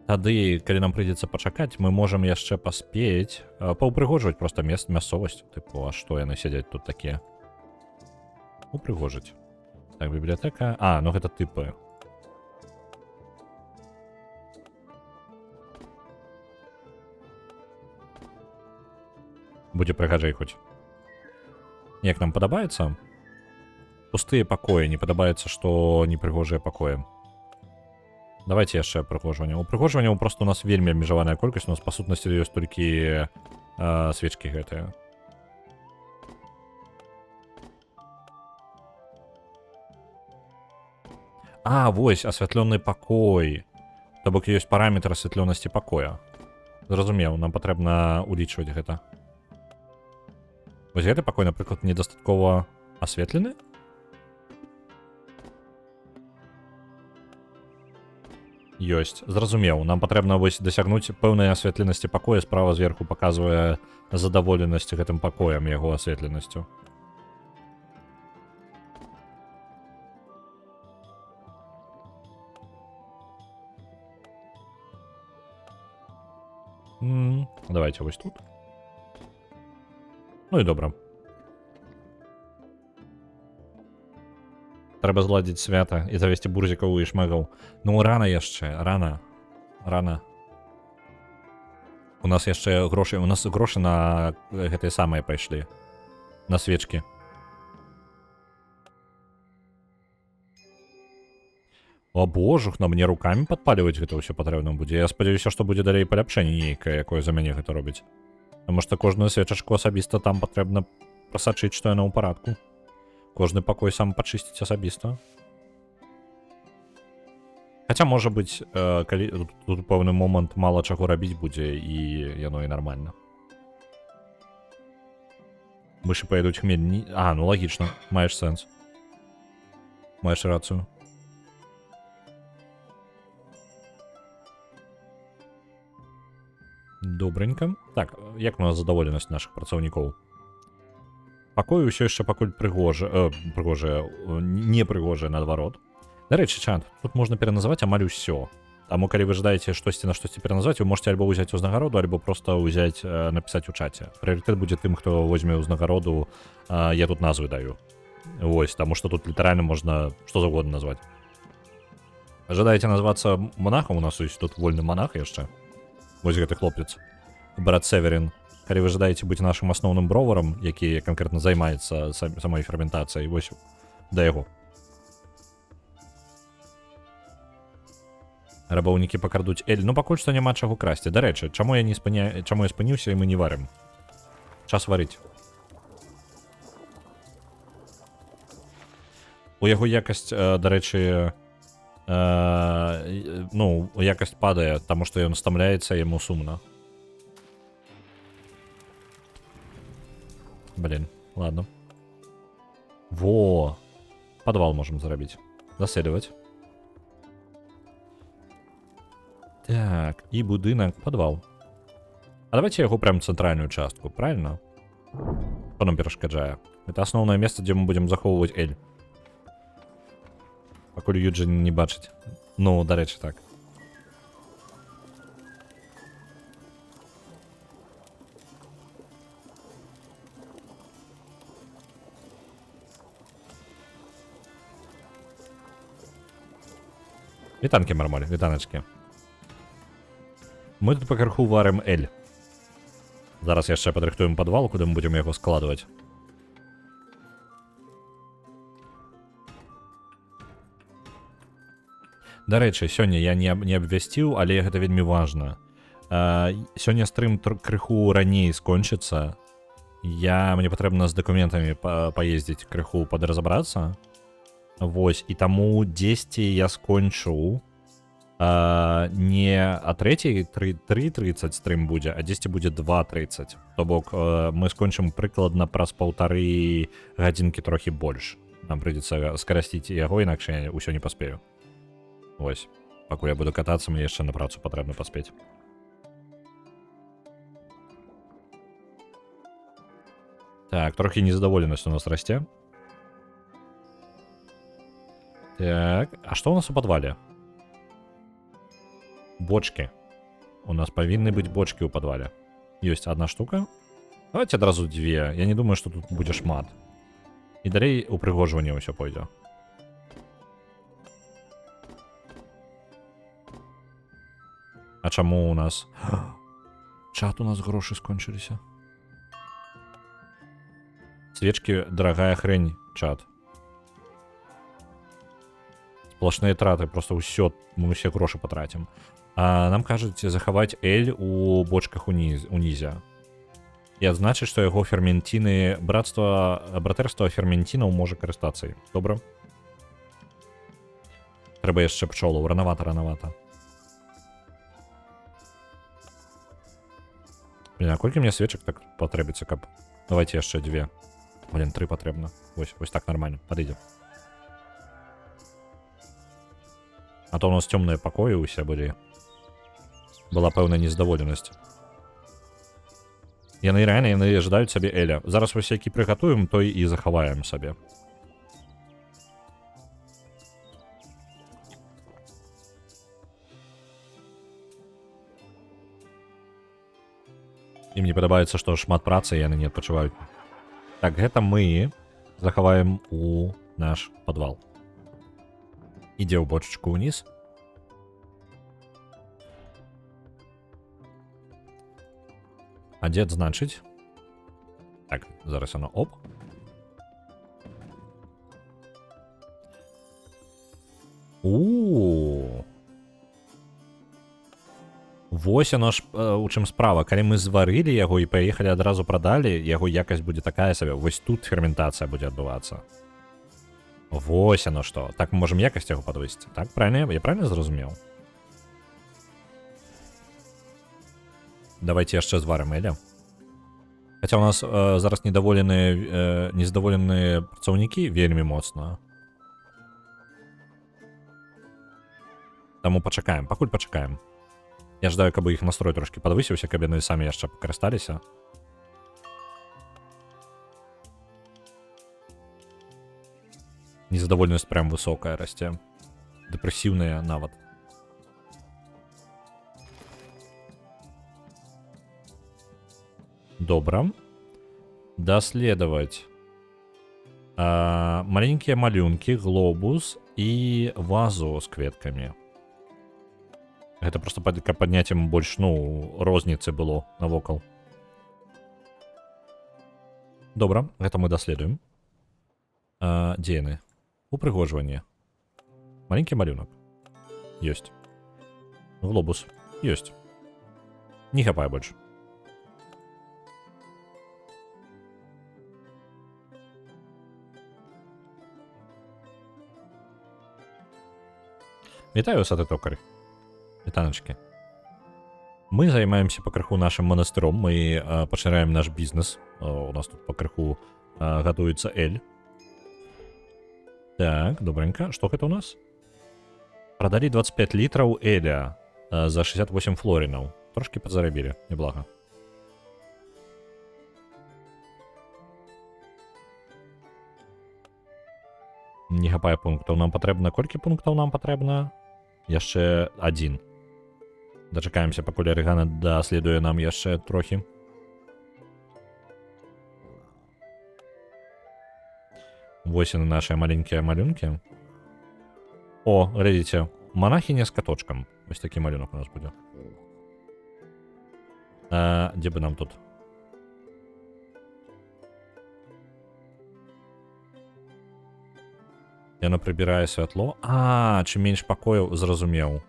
Тады, калі нам прыйдзецца пачакаць, мы можам яшчэ паспець паўпрыгожваць проста мясцовасць. Тыпу, а што яны сядзяць тут такія? Упрыгожыць. Так, бібліятэка. А, ну гэта тыпы. Будзе прыгажэй хоць. Як нам падабаецца? Пустыя пакоі. Не падабаецца, што непрыгожыя пакоі. Давайте яшчэ прыгожванне. Упрыгожванняў просто у нас вельмі абмежаваная колькасць. У нас, па сутнасці, ёсць толькі свечкі гэтыя. А, вось, асвятлённы пакой. То бок ёсць параметр асвятлёнасці пакоя. Зразумеў, нам патрэбна улічваць гэта. Вось гэты пакой, напрыклад, недастаткова асветлены? Ёсць, зразумеў. Нам патрэбна вось дасягнуць пэўнай асветленасці пакоя. Справа зверху паказвае задаволенасць гэтым пакоем, яго асветленасцю. Давайте вось тут. Ну і добра. Трэба зладзіць свята і завесці бурзікаў і шмэгаў. Ну, рана яшчэ, рана. У нас яшчэ грошы, на гэтыя самыя пайшлі. На свечкі. О, божух, на мне рукамі падпаліваць гэта ўсё патрэбна будзе. Я спадзяюся, што будзе далей паляпшэнне нейкае, якое за мяне гэта робіць. Таму што кожную свечачку асабіста там патрэбна прасачыць, што яна ў парадку. Кожны пакой сам пачысціць асабіста. Хаця, можа быць, калі тут пэўны момант мала чаго рабіць будзе, і яно і нармальна. Мышы паедуць хмель. А, ну лагічна, маеш сэнс. Маеш рацыю. Добренька. Так, як у нас задаволенасць нашых працаўнікоў? Пакой усё яшчэ пакуль непрыгожае наадварот. Дарэчы, чат, тут можна пераназываць амаль усё. Таму, калі вы жадаеце штосьці на штосьці пераназваць, вы можете альбо ўзяць узнагароду, альбо проста ўзяць, напісаць у чаце. Прыярытэт будзе тым, хто возьме ўзнагароду, я тут назвы даю. Вось, таму што тут літаральна можна што заўгодна назваць. Жадаеце назвацца монахам? У нас ёсць тут вольны монах яшчэ. Вось гэты хлопец, брат Северин. Калі вы жадаеце быць нашым асноўным броварам, які канкрэтна займаецца самой ферментацыяй, вось да яго. Рабоўнікі пакрадуць Эль. Ну, пакуль што няма чаго красці. Дарэчы, чаму я спыніўся і мы не варым? Час варыць. У яго якасць, дарэчы, ну, якасць падае, таму што ён стамляецца, яму сумна. Блин, ладно. Во! Подвал можем заробить. Заселивать. Так, і будинок, подвал. А давайте яго прям центральную частку, правильно? Что нам перашкаджае? Это основное место, где мы будем захоўваць Эль. Пакуль Юджин не бачыць. Ну, дарэчы, так. Вітанки, мармоль, вітаночки. Мы тут пакарху варым Эль. Зараз яшчэ падрыхтуем падвал, куды мы будзем яго складваць. Дарэчы, сёння я не абвясціў, але гэта вельмі важна. Сёння стрым крыху раней скончыцца. Мне патрэбна з дакументамі паездзіць крыху падразабрацца. Вось, і таму дзесьці я скончу не а 3:30 стрым будзе, а дзесьці будзе 2:30. То бок мы скончым прыкладна праз 1,5 гадзінкі трохі больш. Нам прыйдзецца скарасціць яго, інакш я ўсё не паспею. Вось, пакуль я буду катацца, мне яшчэ на працу патрэбна паспець. Так, трохі незадаволенасць у нас расце. Так, а што у нас у падвале? Бочки. У нас павінны быць бочки ў падвале. Ёсць одна штука. Давайте адразу две. Я не думаю, што тут будзе шмат. І далей упрыгожванне ўсё пойдзе. А чаму у нас... Чат у нас грошы скончыліся. Свечки, дорогая хрень, чат. Сплошные траты, просто ўсё, мы ўсе грошы патратім. А нам кажуць захаваць Эль у бочках унізе. І адзначыць, што яго ферменціны, братэрства ферменцінаў можа карыстацца ім. Добра? Трэба яшчэ пчолаў, ранавата. Блин, а колькі мне свечак так патрэбіцца, каб... Давайте яшчэ две. Блин, 3 патрэбна. Вось так нормально, падыдзе. А то у нас цёмныя пакоі ўсе былі. Была пэўная незадаволенасць. Яны жадаюць сабе Эля. Зараз вось які прыгатуем, той і захаваем сабе. Ім не падабаецца, што шмат працы, яны не адпачываюць. Так, гэта мы захаваем у наш падвал. Ідзе ў бочачку ўніз. А дзе адзначыць? Так, зараз оно, оп. Вось оно ж у чым справа. Калі мы зварылі яго і паехалі адразу прадалі, яго якасць будзе такая сабе. Вось тут ферментацыя будзе адбывацца. Вось оно што. Так мы можем якасць яго падвысіць. Так, правильно? Я правильно зразумеў? Давайте яшчэ зварым Эля. Хаця у нас зараз незадаволеныя працаўнікі вельмі моцна. Таму пачакаем, пакуль пачакаем. Я ждаю, каб іх настрой трошки падвысіўся, каб яны самі яшчэ пакарысталіся. Незадаволенасць прям высокая расце. Дэпрэсіўная нават. Добра. Даследаваць. Маленькія малюнкі, глобус і вазу з кветкамі. Гэта просто каб падняць ім больш, розніцы было навокал. Добра, гэта мы даследуем. Дзе яны? Упрыгожванне. Маленькі малюнак. Ёсць. Глобус. Ёсць. Не хапае больш. Вітаю, сады токар. Вітаночки. Мы займаемся пакрыху нашым манастыром, мы пашыраем наш бізнес. У нас тут пакрыху гатуецца эль. Так, добренько. Што гэта ў нас? Продалі 25 літраў эля за 68 флоринаў. Трошки подзарабілі, неблага. Не хапае пунктаў. Нам патрэбна... Колькі пунктаў нам патрэбна? Яшчэ адзін. Дачакаемся, пакуль арыгана даследуе нам яшчэ трохі. Вось яны нашыя маленькія малюнкі. О, глядзіце, монахіня з каточкам. Вось такі малюнак у нас будзе. Дзе бы нам тут? Яна прыбірае святло. Чым менш пакояў, зразумеў.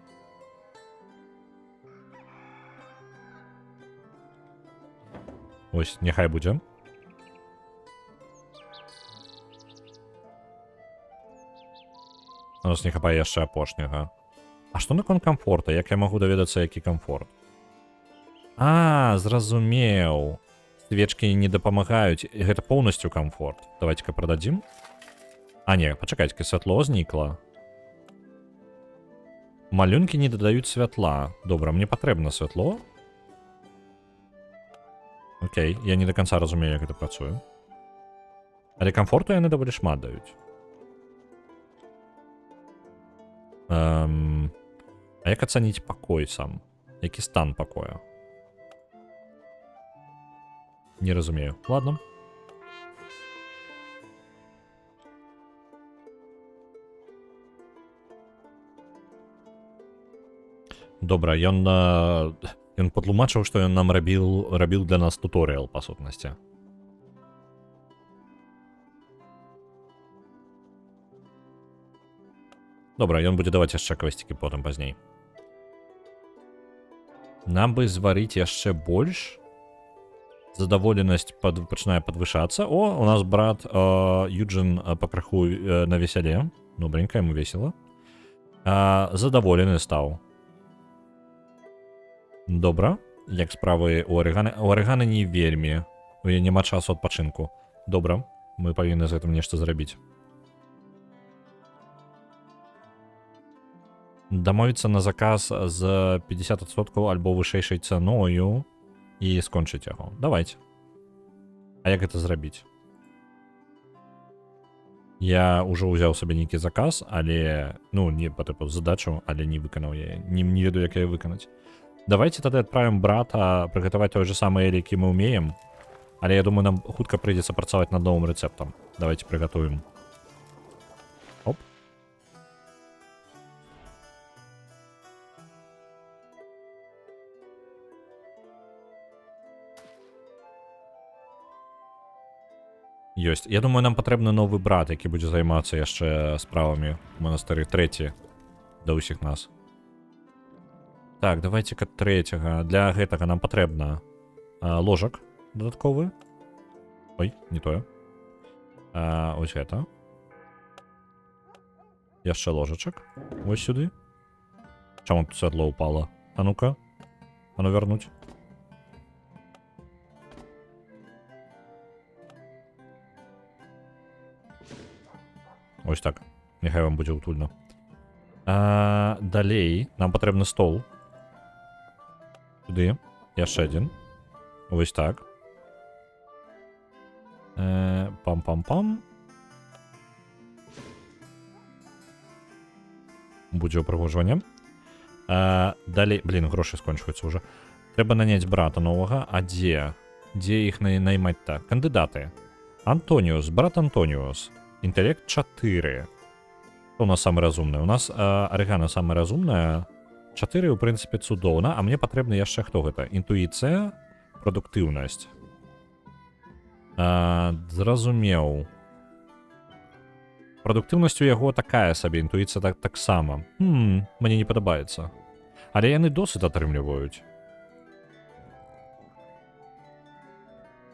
Ось, няхай будзе. У нас не хапае яшчэ апошняга. А што наконт камфорта? Як я магу даведацца, які камфорт? Зразумеў. Свечкі не дапамагаюць. Гэта поўнасцю камфорт. Давайте-ка прададзім. Не, пачакайце-ка, святло знікла. Малюнкі не дадаюць святла. Добра, мне патрэбна святло. Окей, я не до конца разумею, як гэта працуе. Але камфорту яны даволі шмат даюць. А як ацаніць пакой сам? Які стан пакоя? Не разумею. Ладно. Добра, ён патлумачыў, што ён нам рабіў для нас туторыял, па сутнасці. Добра, ён будзе даваць яшчэ квесцікі потым пазней. Нам бы зварыць яшчэ больш. Задаволенасць пачынае падвышацца. О, у нас брат Юджин пакрыху на весяле. Добренька, яму весела. Задаволены стаў. Добра. Як справы у арыганы? У арыганы не вельмі. У яе няма часу адпачынку. Добра. Мы павінны з гэтым нешта зрабіць. Дамовіцца на заказ з 50% альбо вышэйшай цаною і скончыць яго. Давайте. А як гэта зрабіць? Я ўжо ўзяў сабе нейкі заказ, але... Ну, не па тыпу задачу, але не выканаў я. Не ведаю, як яе выканаць. Давайте тады адправім брата прыгатаваць той же самы эль, які мы ўмеем. Але я думаю, нам хутка прыйдзецца працаваць над новым рэцэптам. Давайте прыгатуем. Оп. Ёсць. Я думаю, нам патрэбны новы брат, які будзе займацца яшчэ справамі ў манастыры. Трэці да ўсіх нас. Так, давайте-ка трэцяга. Для гэтага нам патрэбна ложак дадатковы. Ой, не тое. Ось гэта. Яшчэ ложачак. Ось сюды. Чаму тут святло упала? А ну-ка. А ну вярнуць. Ось так. Няхай вам будзе утульна. Далей нам патрэбны стол. Сюды. Яшчэ адзін. Вось так. Пам-пам-пам. Будзе ўпрыгожванне. Далей... Блін, грошы скончваюцца ўжо. Трэба наняць брата новага. А дзе? Дзе іх наймаць так? Кандыдаты. Антоніус, брат Антоніус. Інтэлект 4. Хто у нас самы разумны? У нас арыгана самая разумная. 4, у прынцыпе, цудоўна. А мне патрэбна яшчэ хто гэта? Інтуіцыя, прадуктыўнасць. Зразумеў. Прадуктыўнасць у яго такая сабе, інтуіцыя таксама. Мне не падабаецца. Але яны досыт атрымліваюць.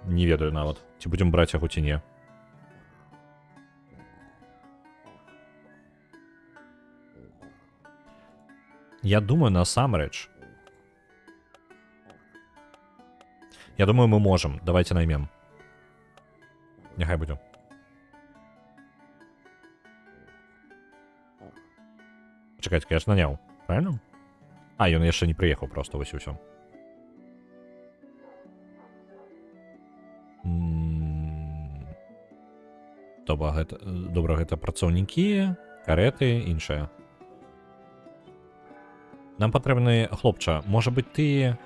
Не ведаю нават, ці будзем браць яго ці не. Я думаю, насамрэч, Я думаю, мы можем. Давайте наймем. Нехай будем. Чекайте, я ж нанял. Правильно? А, ён яшчэ не приехал просто, вось і ўсё. Добра, гэта працаўнікі, кареты, іншае. Нам патрэбны хлопча. Можа быць, ты...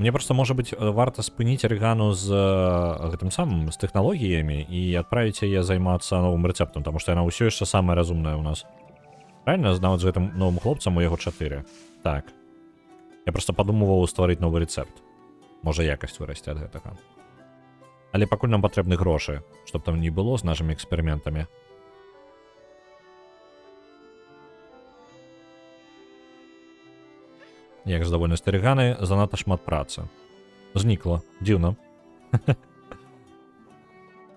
Мне просто, можа быць, варта спыніць Арыгану з гэтым самым, з тэхналогіямі і адправіць яе займацца новым рэцэптам, таму што яна ўсё яшчэ самая разумная ў нас. Правильно? Нават з гэтым новым хлопцам у яго 4. Так. Я просто падумываў стварыць новы рэцэпт. Можа, якасць вырасце ад гэтага. Але пакуль нам патрэбны грошы, чтоб там не было з нашымі эксперыментамі. Як задавольнасць Арыганы, занадта шмат працы. Знікла. Дзіўна.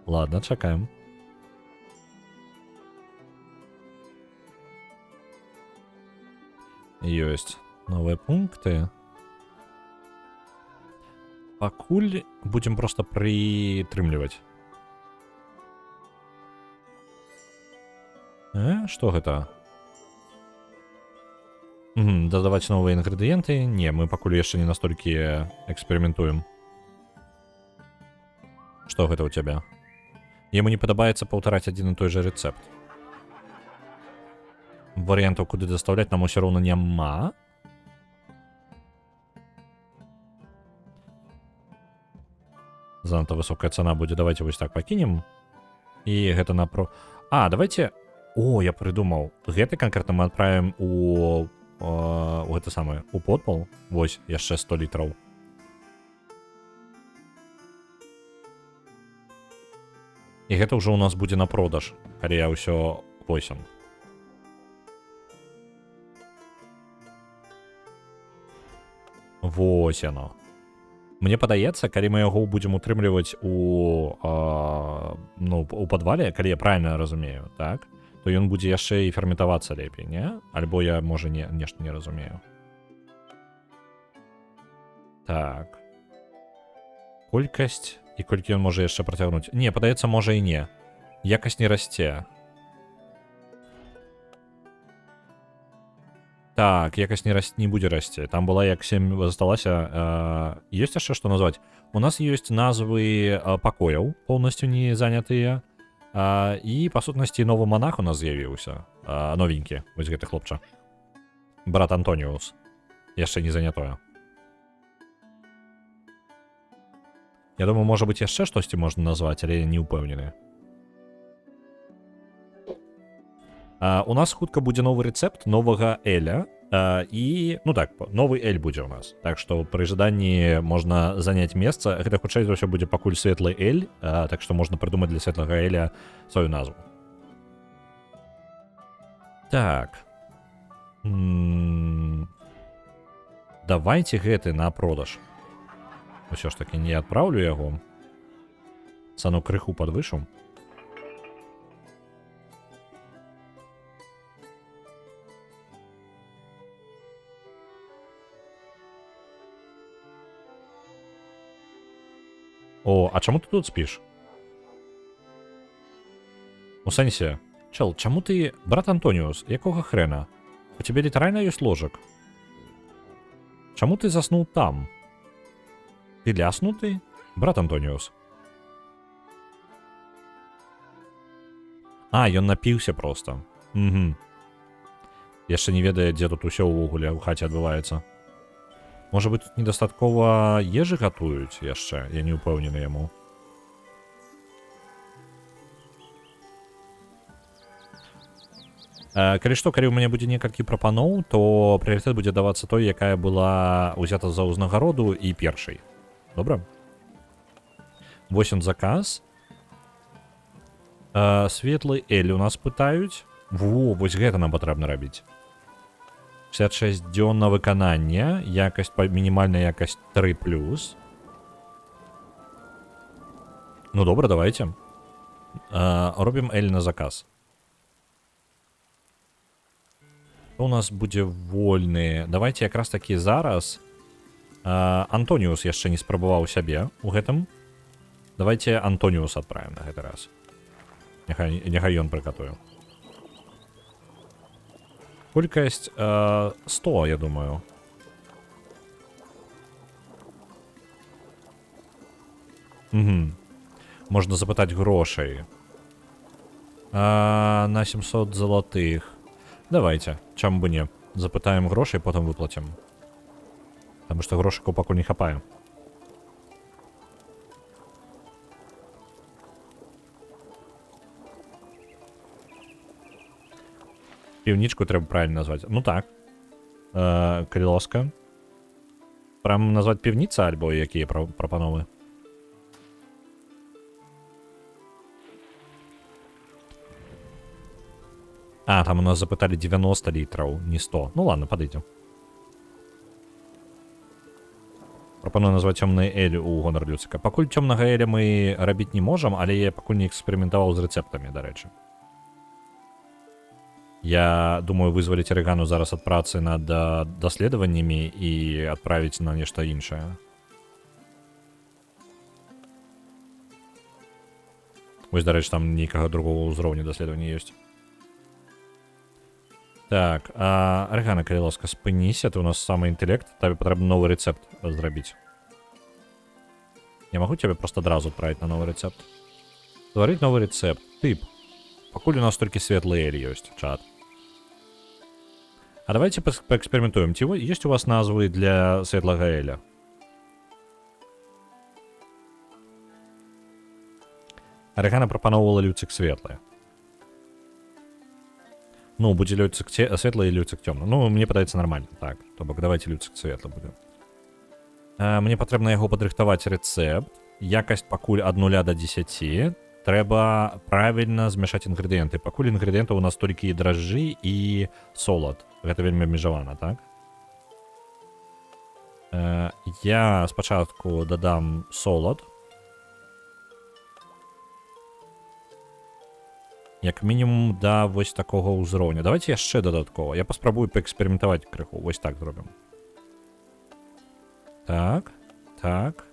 Ладно, чакаем. Ёсць новыя пункты. Пакуль будзем просто прытрымліваць. Што гэта? Дадаваць новыя інгрэдыенты? Не, мы пакуль яшчэ не настолькі эксперыментуем. Што гэта ў цябе? Яму не падабаецца паўтараць адзін і той жа рэцэпт. Варыянтаў, куды дастаўляць, нам усё роўна няма. Занадта высокая цана будзе. Давайте вось так пакінем. І гэта А, давайте... О, я прыдумаў. Гэты канкрэтна мы адправім у гэта самае, у подпал. Вось, яшчэ 100 літраў. І гэта ўжо ў нас будзе на продаж, калі я ўсё восем. Вось яно. Мне падаецца, калі мы яго будзем утрымліваць у падвале, калі я правильно разумею, так, то ён будзе яшчэ і ферментавацца лепей, не? Альбо я, можа, нешта не разумею. Так. Колькасць і колькі ён можа яшчэ працягнуць. Не, падаецца, можа і не. Якасць не расце. Так, якасць не будзе расці. Там была як 7 засталася. Ёсць яшчэ што назваць? У нас ёсць назвы пакояў, поўнасцю не занятыя. І, па сутнасці, новы монах у нас з'явіўся. Новенькі, вось гэты хлопча. Брат Антоніус. Яшчэ не занятое. Я думаю, можа быць, яшчэ штосьці можна назваць, але не ўпэўнены. У нас хутка будзе новы рэцэпт новага эля. І, ну так, новы эль будзе ў нас. Так што пры жаданні можна заняць месца. Гэта хутчэй за ўсё будзе пакуль светлы эль. Так што можна прыдумаць для светлага эля сваю назву. Так. Давайте гэты на продаж. Усё ж таки не адпраўлю яго. Цану крыху падвышу. О, а чаму ты тут спіш? У сэнсе, чел, чаму ты... Брат Антоніус, якога хрена? У тебе літаральна ёсць ложак? Чаму ты заснуў там? Ты ляснуты? Брат Антоніус. А, ён напіўся проста. Угу. Яшчэ не ведае, дзе тут усё ўвогуле ў хаце адбываецца. Можа быць, тут недастаткова ежы гатуюць яшчэ, я не ўпэўнены яму. Калі што, калі ў мяне будзе некалькі прапаноў, то прыярытэт будзе давацца той, якая была ўзята за ўзнагароду і першай. Добра? Вось ён заказ. Светлы эль у нас пытаюць. Во, вось гэта нам патрэбна рабіць. 66 дзён на выкананне, якасць, мінімальная якасць 3+. Ну добра, давайте. Робім эль на заказ. У нас будзе вольны. Давайте якраз такі зараз Антоніус яшчэ не спрабаваў сябе у гэтым. Давайте Антоніус адправім на гэты раз. Няхай ён прыкатуе. Колькасць 100, я думаю. Угу. Можна запытаць грошай. На 700 залатых. Давайте, чаму бы не. Запытаем грошай, потым выплацім. Таму што грошыкаў пакуль не хапае. Піўнічку трэба правильно назваць. Ну так. Калі ласка. Прям назваць півніца, альбо якія прапановы? Там у нас запыталі 90 літраў, не 100. Ну ладно, падыдзем. Прапаную назваць цёмны эль у гонар Люцыка. Пакуль цёмнага эля мы рабіць не можам, але я пакуль не эксперыментаваў з рэцэптамі, дарэчы. Я думаю вызваліць Арэгану зараз ад працы над даследаваннямі і адправіць на нешта іншае. Вось, дарэчы, там нейкага другого ўзроўня даследавання ёсць. Так, Арэгана, калі ласка, спыніся, ты у нас самы інтэлект, табе патрэбна новы рэцэпт зрабіць. Я магу цябе проста адразу адправіць на новы рэцэпт. Стварыць новы рэцэпт. Тып. Пакуль у нас толькі светлы эль ёсць, чат. А давайте паэксперыментуем. Ці ёсць у вас назвы для светлага эля? Арэгана прапаноўвала люцик светлы. Ну, будзе люцик светлы і люцик цёмны. Ну, мне падаецца нармальна. Так, то бок давайте люцик светлы будзе. Мне патрэбна яго падрыхтаваць рэцэпт. Якасць пакуль ад 0 до 10. Трэба правільна змяшаць інгрэдыенты. Пакуль інгрэдыентаў у нас толькі дражджы і солад. Гэта вельмі абмежавана, так? Я спачатку дадам солад. Як мінімум да вось такога ўзроўня. Давайте яшчэ дадаткова. Я паспрабую паэксперыментаваць крыху. Вось так зробім. Так, так.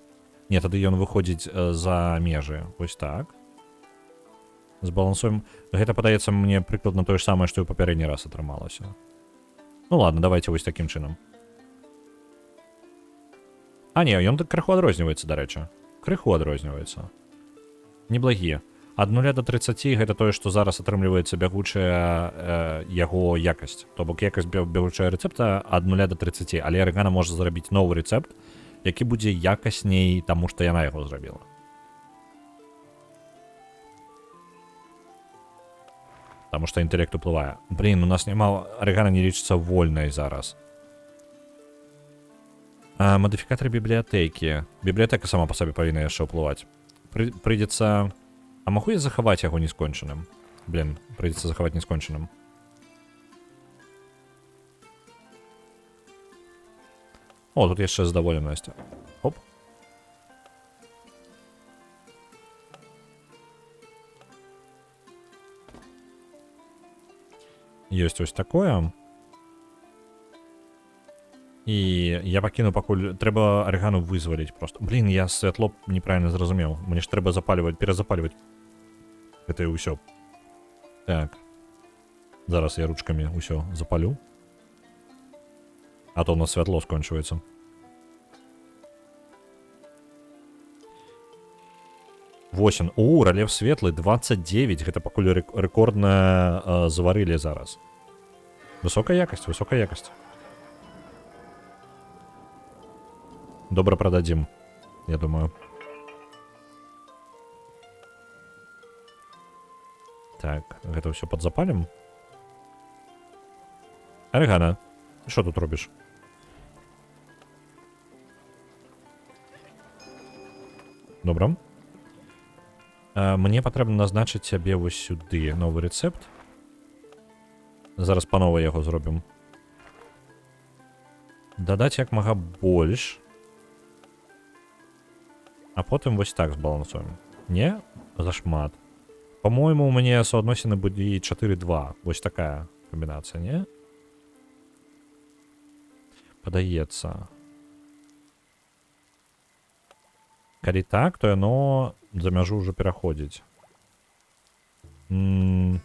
Не, тады ён выходзіць за межы. Вось так. Збалансуем. Гэта падаецца мне прыкладна тое ж самае, што і ў папярэдні раз атрымалася. Ну ладно, давайте вось такім чынам. Не, ён так крыху адрозніваецца, дарэчы. Крыху адрозніваецца. Неблагія. Ад 0 до 30 гэта тое, што зараз атрымліваецца бягучая яго якасць. То бок якасць бягучая рэцэпта ад 0 до 30. Але Арэгана можа зрабіць новы рэцэпт, які будзе якасней таму, што яна яго зрабіла. Таму што інтэлект уплывае. Блін, у нас няма... Арэгана не лічыцца вольнай зараз. Мадыфікатары бібліятэкі. Бібліятэка сама па сабе павінна яшчэ ўплываць. Прыйдзецца... А магу я захаваць яго нескончаным? Блин, придется захаваць нескончаным. О, тут яшчэ задаволенасць. Оп. Ёсць ось такое. І я пакіну пакуль... Трэба Арэгану вызваліць просто. Блин, я святло неправильно зразумеў. Мне ж трэба запальваць, перазапальваць. Гэта і ўсё. Так. Зараз я ручкамі ўсё запалю. А то у нас святло скончваецца. Восемь. Ралев светлы, 29. Гэта пакуль рэкордна заварылі зараз. Высокая якасць, высокая якасць. Добра продадим, я думаю. Так, гэта ўсё подзапалім. Арэгана, што тут робіш? Добра. Мне патрэбна назначыць сябе вось сюды новы рэцэпт. Зараз па новай яго зробім. Дадаць як мага больш. А потым вось так збалансуем. Не? Зашмат. По-моему, у мяне суадносіны будзе 4-2. Вось такая камбінацыя, не? Падаецца. Калі так, то яно за мяжу ўжо пераходзіць. Мне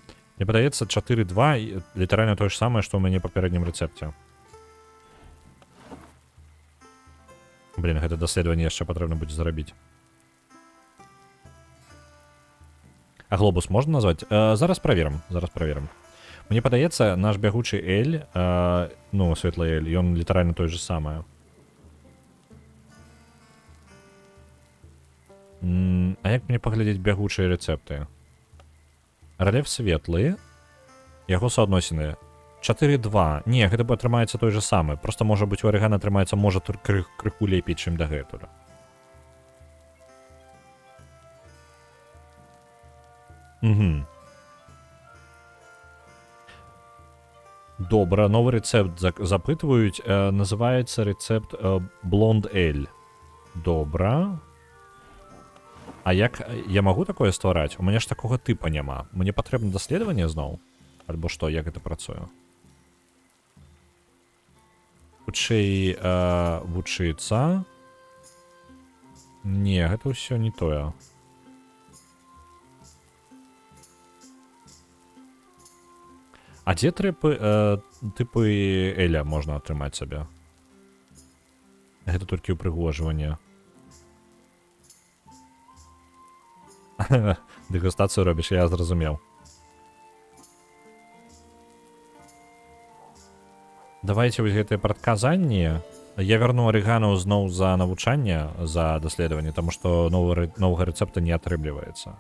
падаецца 4-2 літаральна тое ж самае, што ў мяне папярэднім рэцэпце. Блин, гэта даследаванне яшчэ патрэбна будзе зарабіць. А глобус можна назваць? Зараз праверым, Мне падаецца, наш бягучы эль, ну, светлы эль, ён літаральна тое ж самае. А як мне паглядзець бягучыя рэцэпты? Рэлеф светлы, яго суадносіны 4-2. Не, гэта бы атрымаецца той же самы. Просто можа быць у арэгана атрымаецца можа крыху лепей, чым дагэтуль. Угу. Добра, новы рэцэпт запытваюць. Называецца рэцэпт Блонд Эль. Добра. А як я магу такое ствараць? У мяне ж такога тыпа няма. Мне патрэбна даследаванне зноў? Альбо што, як гэта працуе? Хутчэй вучыцца. Не, гэта ўсё не тое. А дзе тыпы эля можна атрымаць сабе? Гэта толькі ўпрыгожванне. Дэгустацыю робіш, я зразумеў. Давайте вось гэтыя прадказанні. Я вярну арэгану зноў за навучанне, за даследаванне, таму што новага рэцэпта не атрымліваецца.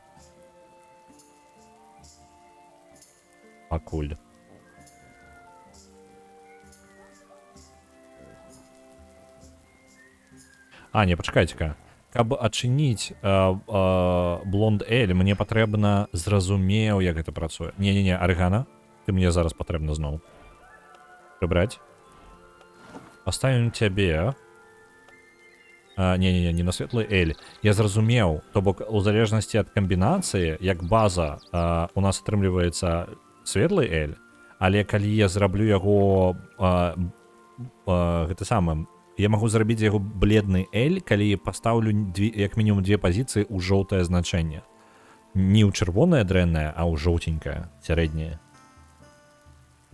Пакуль. А, не, пачакайце-ка. Каб адчыніць Блонд Эль, мне патрэбна зразумеў, як гэта працуе. Не-не-не, арэгана, ты мне зараз патрэбна зноў. Прыбраць. Паставім цябе. Не-не-не, не на светлы Эль. Я зразумеў, то бок у залежнасці ад камбінацыі, як база у нас атрымліваецца светлы Эль, але калі я зраблю яго гэта самым, я магу зрабіць яго бледны Эль, калі пастаўлю як мінімум 2 пазіцыі ў жоўтае значэнне. Не ў чырвонае дрэннае, а ў жоўтенькае, сярэдняе.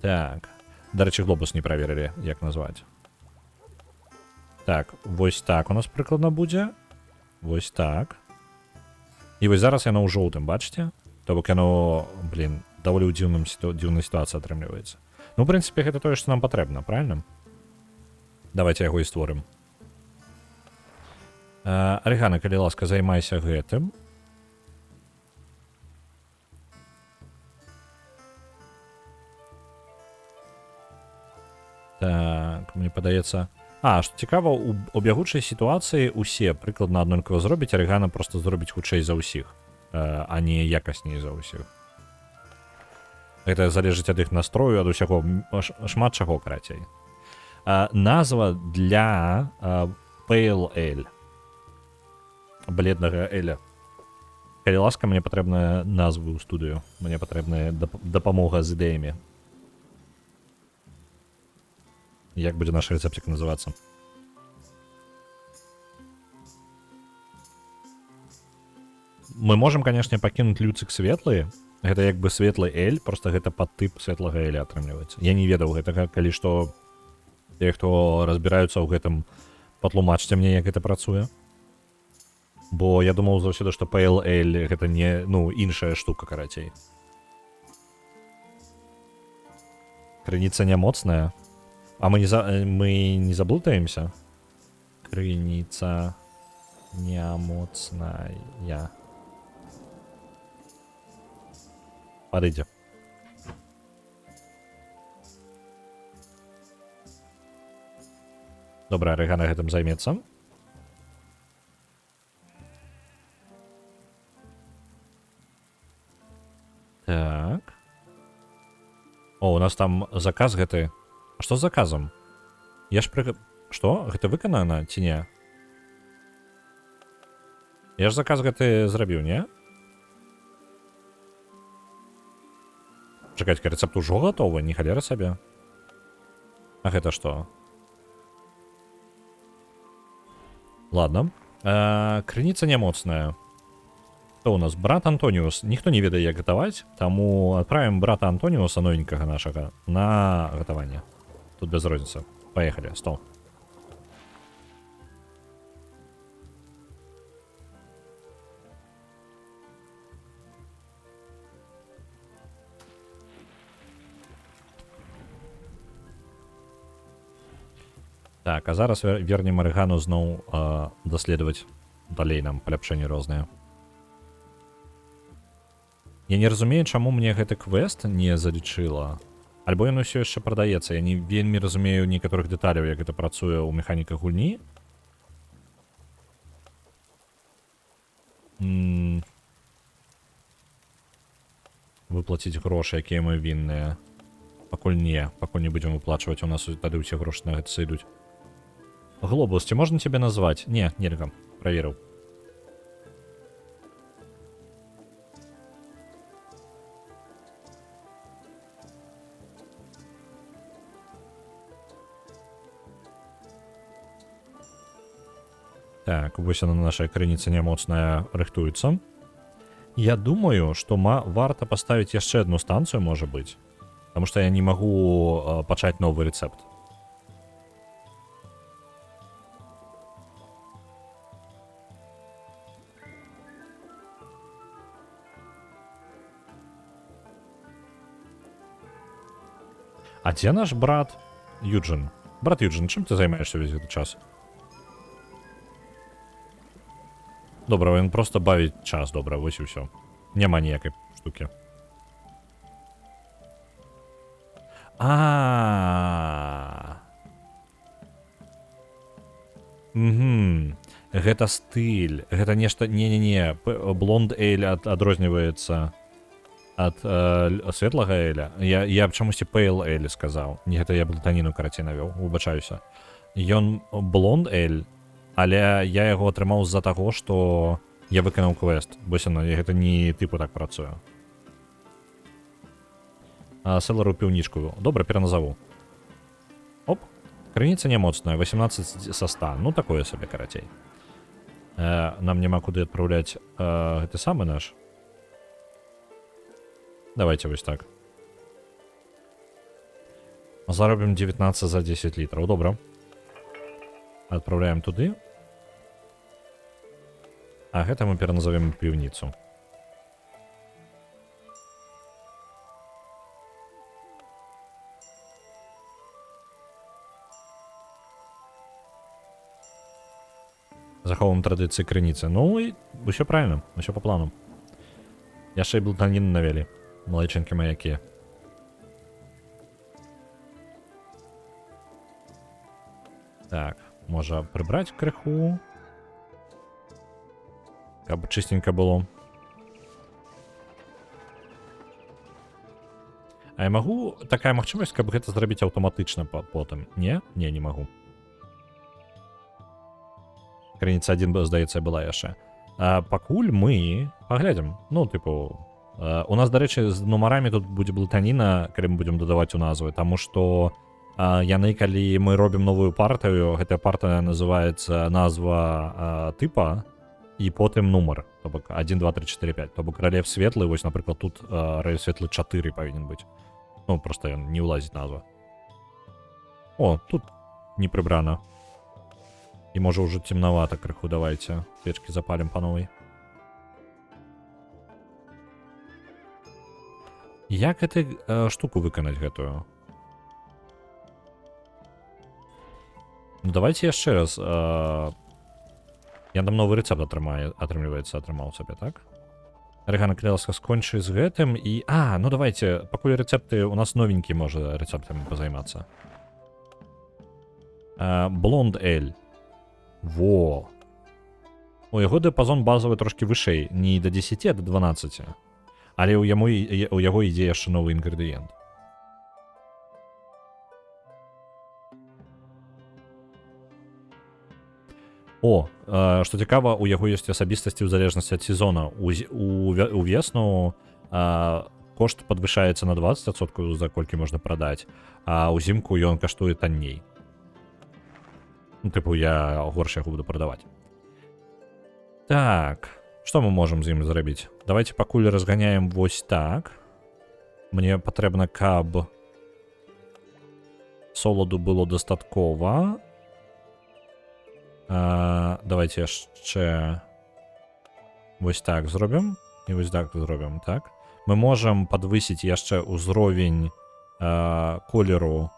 Так. Дарэчы, глобус не праверылі, як назваць. Так, вось так у нас прыкладна будзе. Вось так. І вось зараз яно ў жоўтым, бачыце? То бок яно, блин, даволі ў дзіўнай сітуацыі атрымліваецца. Ну, у прынцыпе, гэта тое, што нам патрэбна, правильно? Давайте яго і створым. Арэгана, калі ласка, займайся гэтым. Так, мне падаецца... што цікава, у бягучай сітуацыі усе прыкладна аднолькава зробіць, арэгана проста зробіць хутчэй за ўсіх, а не якасней за ўсіх. Гэта залежыць ад іх настрою, ад усяго, шмат чаго, карацей. Назва для Pale Ale. Бледнага Эля. Калі ласка, мне патрэбна назву ў студыю. Мне патрэбная дапамога з ідэямі. Як будзе наш рэцэптик называцца? Мы можам, канешне, пакінуць люцык светлы. Гэта як бы светлы Эль, просто гэта падтып светлага Эля атрымліваецца. Я не ведаў гэтага, калі што те, хто разбіраюцца ў гэтым, патлумачце мне, як гэта працуе. Бо я думаў заўсёды, што Pale Ale гэта не, ну, іншая штука, карацей. Крыніца не моцная. А мы не заблытаемся? Крыніца не моцная. Падыдзе. Добра, арэгана гэтым займецца. Так. О, у нас там заказ гэты. А што з заказам? Я ж Што? Гэта выканана ці не? Я ж заказ гэты зрабіў, не? Чакайце, рэцэпт ужо гатовы, не халера сабе. А гэта што? Ладно. Крыніца нямоцная. Хто у нас? Брат Антоніус. Ніхто не ведае, як гатаваць, таму адправім брата Антоніуса, новенькага нашага, на гатаванне. Тут без розніцы. Поехали, стол. Так, а зараз вернем Арыгану зноў даследаваць далей нам паляпшэнні розныя. Я не разумею, чаму мне гэты квест не залічыла. Альбо ён усё яшчэ прадаецца. Я не вельмі разумею некаторых дэталяў, як гэта працуе ў механіках гульні. Выплаціць грошы, якія мы вінныя. Пакуль не будзем выплачваць, у нас тады ўсе грошы на гэта сыдуць. Глобус, ці можна цябе назваць? Не, нельга. Праверыў. Так, вось она, наша крыніца нямоцная, рыхтуецца. Я думаю, што варта паставіць яшчэ одну станцыю, можа быць. Таму што я не магу пачаць новы рэцэпт. А дзе наш брат Юджин? Брат Юджин, чым ты займаешься весь гэты час? Добра, ён просто бавіць час, добра, вось і ўсё. Няма ніякай штукі. Гэта стыль. Гэта нешта... Не-не-не. Блонд Эль адрозніваецца ад светлага Эля. Я чамусьці Пейл Эль сказаў. Не, гэта я блатаніну карацей навёў. Выбачаюся. Ён блонд Эль, але я яго атрымаў з-за таго, што я выканаў квест. Вось яно, гэта не тыпу так працуе. Селару піўнічку. Добра, пераназаву. Оп. Крыніца нямоцная, 18 са 100. Ну, такое сабе, карацей. Нам няма куды адпраўляць гэты самы наш. Давайте вось так. Заробім 19 за 10 літраў. Добра. Адпраўляем туды. А гэта мы пераназовем піўніцу. Заховым традыцыі крыніцы. Ну і ўсё правильно, ўсё по плану. Яшчэ і блатаніну навялі. Малайчынкі маякі. Так, можа прыбраць крыху. Каб чыстенька было. А я магу... Такая магчымасць, каб гэта зрабіць аўтаматычна потым. Не? Не, не магу. Крыніца 1, здаецца, была яшчэ. Пакуль мы паглядзім. Ну, тыпу... У нас, дарэчы, з нумарамі тут будзе блатаніна, калі мы будзем дадаваць у назвы, таму што яны, калі мы робім новую партыю, гэтая партыя называецца назва тыпа і потым нумар. То бок 1, 2, 3, 4, 5. То бок рэльеф светлы, вось, напрыклад, тут рэльеф светлы 4 павінен быць. Ну, проста ён не ўлазіць назва. О, тут не прыбрана. І можа ўжо цемнавата крыху, давайте. Свечкі запалім па новай. Як гэту штуку выканаць гэтую? Ну, давайте яшчэ раз. Я там новы рэцэпт атрымліваецца, атрымаў сабе, так? Арыгана, калі ласка, скончы з гэтым і... ну давайте, пакуль рэцэпты... У нас новенькі можа рэцэптамі пазаймацца. Блонд Эль. Во. У яго дыяпазон базавы трошкі вышэй. Не да 10, а да 12. Але у яго ідзе яшчэ новы інгрэдыент. О, што цікава, у яго ёсць асабістасці ў залежнасці ад сезона. У весну кошт падвышаецца на 20%, за колькі можна прадаць, а ўзімку ён каштуе танней. Ну, тыпу, я горш яго буду прадаваць. Так, што мы можам з ім зрабіць? Давайте пакуль разганяем вось так. Мне патрэбна, каб соладу было дастаткова. Давайте яшчэ вось так зробім. І вось так зробім, так? Мы можам падвысіць яшчэ ўзровень колеру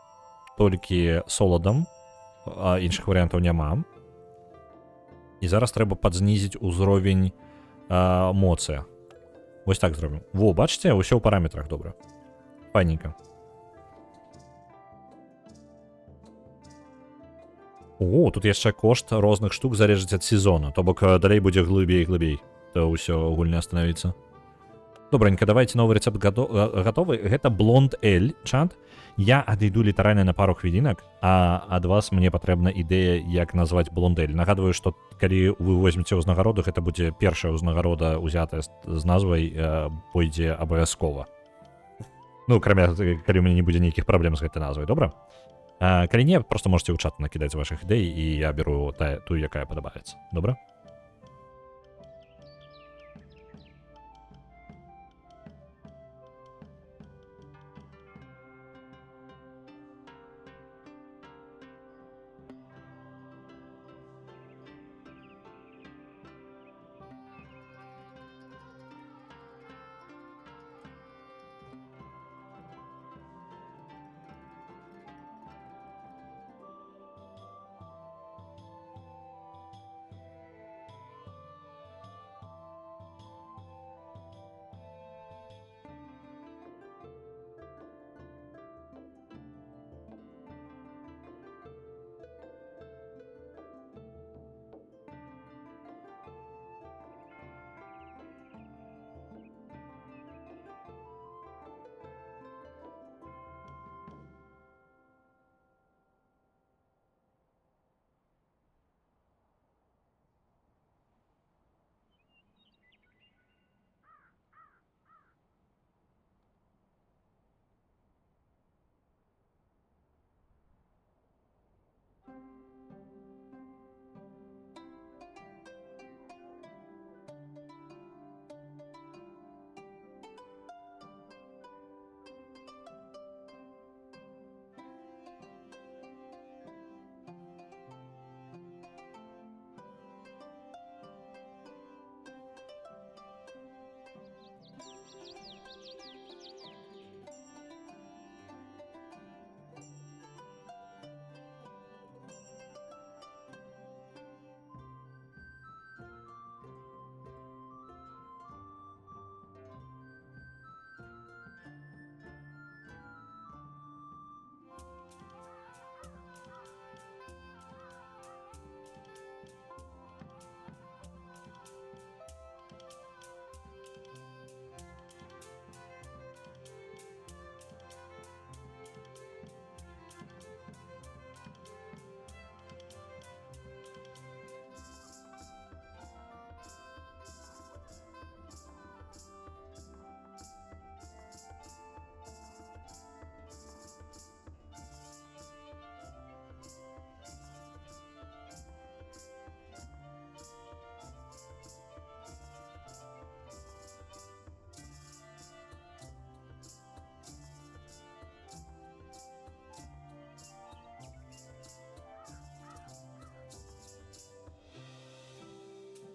толькі соладам. Іншых варыянтаў няма. І зараз трэба падзнізіць узровень моцы. Вось так зробім. Во, бачыце, ўсё ў параметрах добра. Файненька. О, тут яшчэ кошт розных штук залежыць ад сезона. То бок далей будзе глыбей і глыбей. То ўсё гульня становіцца. Добранька, давайте новы рэцэпт гатовы. Гэта блонд эль, чат. Я адыйду літаральна на пару хвілінак, а ад вас мне патрэбна ідэя, як назваць блонд эль. Нагадваю, што калі вы возьмеце ўзнагароду, гэта будзе першая ўзнагарода ўзятая з назвай, пойдзе абавязкова. Ну, акрамя, калі ў мяне не будзе нейкіх праблем з гэтай назвай, добра? Калі не, просто можете ў чат накідаць вашых ідэй, і я беру тую, якая падабаецца. Добра?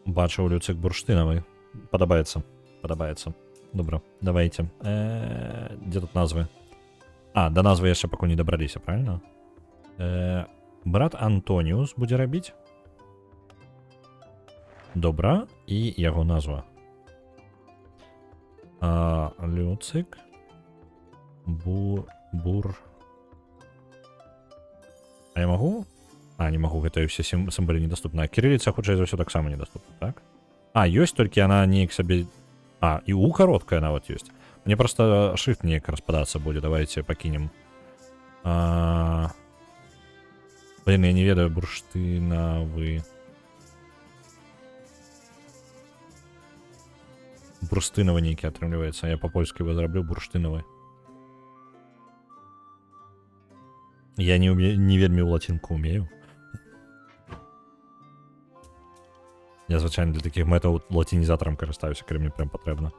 Бачу люцик бурштиновий. Подобається. Подобається. Добре, давайте. Де тут назви? До назви ще поки не добралися, правильно? Брат Антоніус буде робити. Добре. І його назва. Люцик. Бур. А я могу? Не могу, гэта все сімволі недоступны. А кириллица, хутчэй за ўсё, таксама недоступна, так? Ёсць, толькі яна неяк сабе... І У кароткая нават ёсць. Мне просто шрифт неяк распадацца будзе, давайте пакінем. Блин, я не ведаю, бурштынавы. Бурштынавы нейкі атрымліваецца. Я па-польску его зраблю, бурштынавы. Я не вельмі ў лацінку умею. Я, звичайно, для таких методів латинізатором користаюся, коли мені прям потрібно.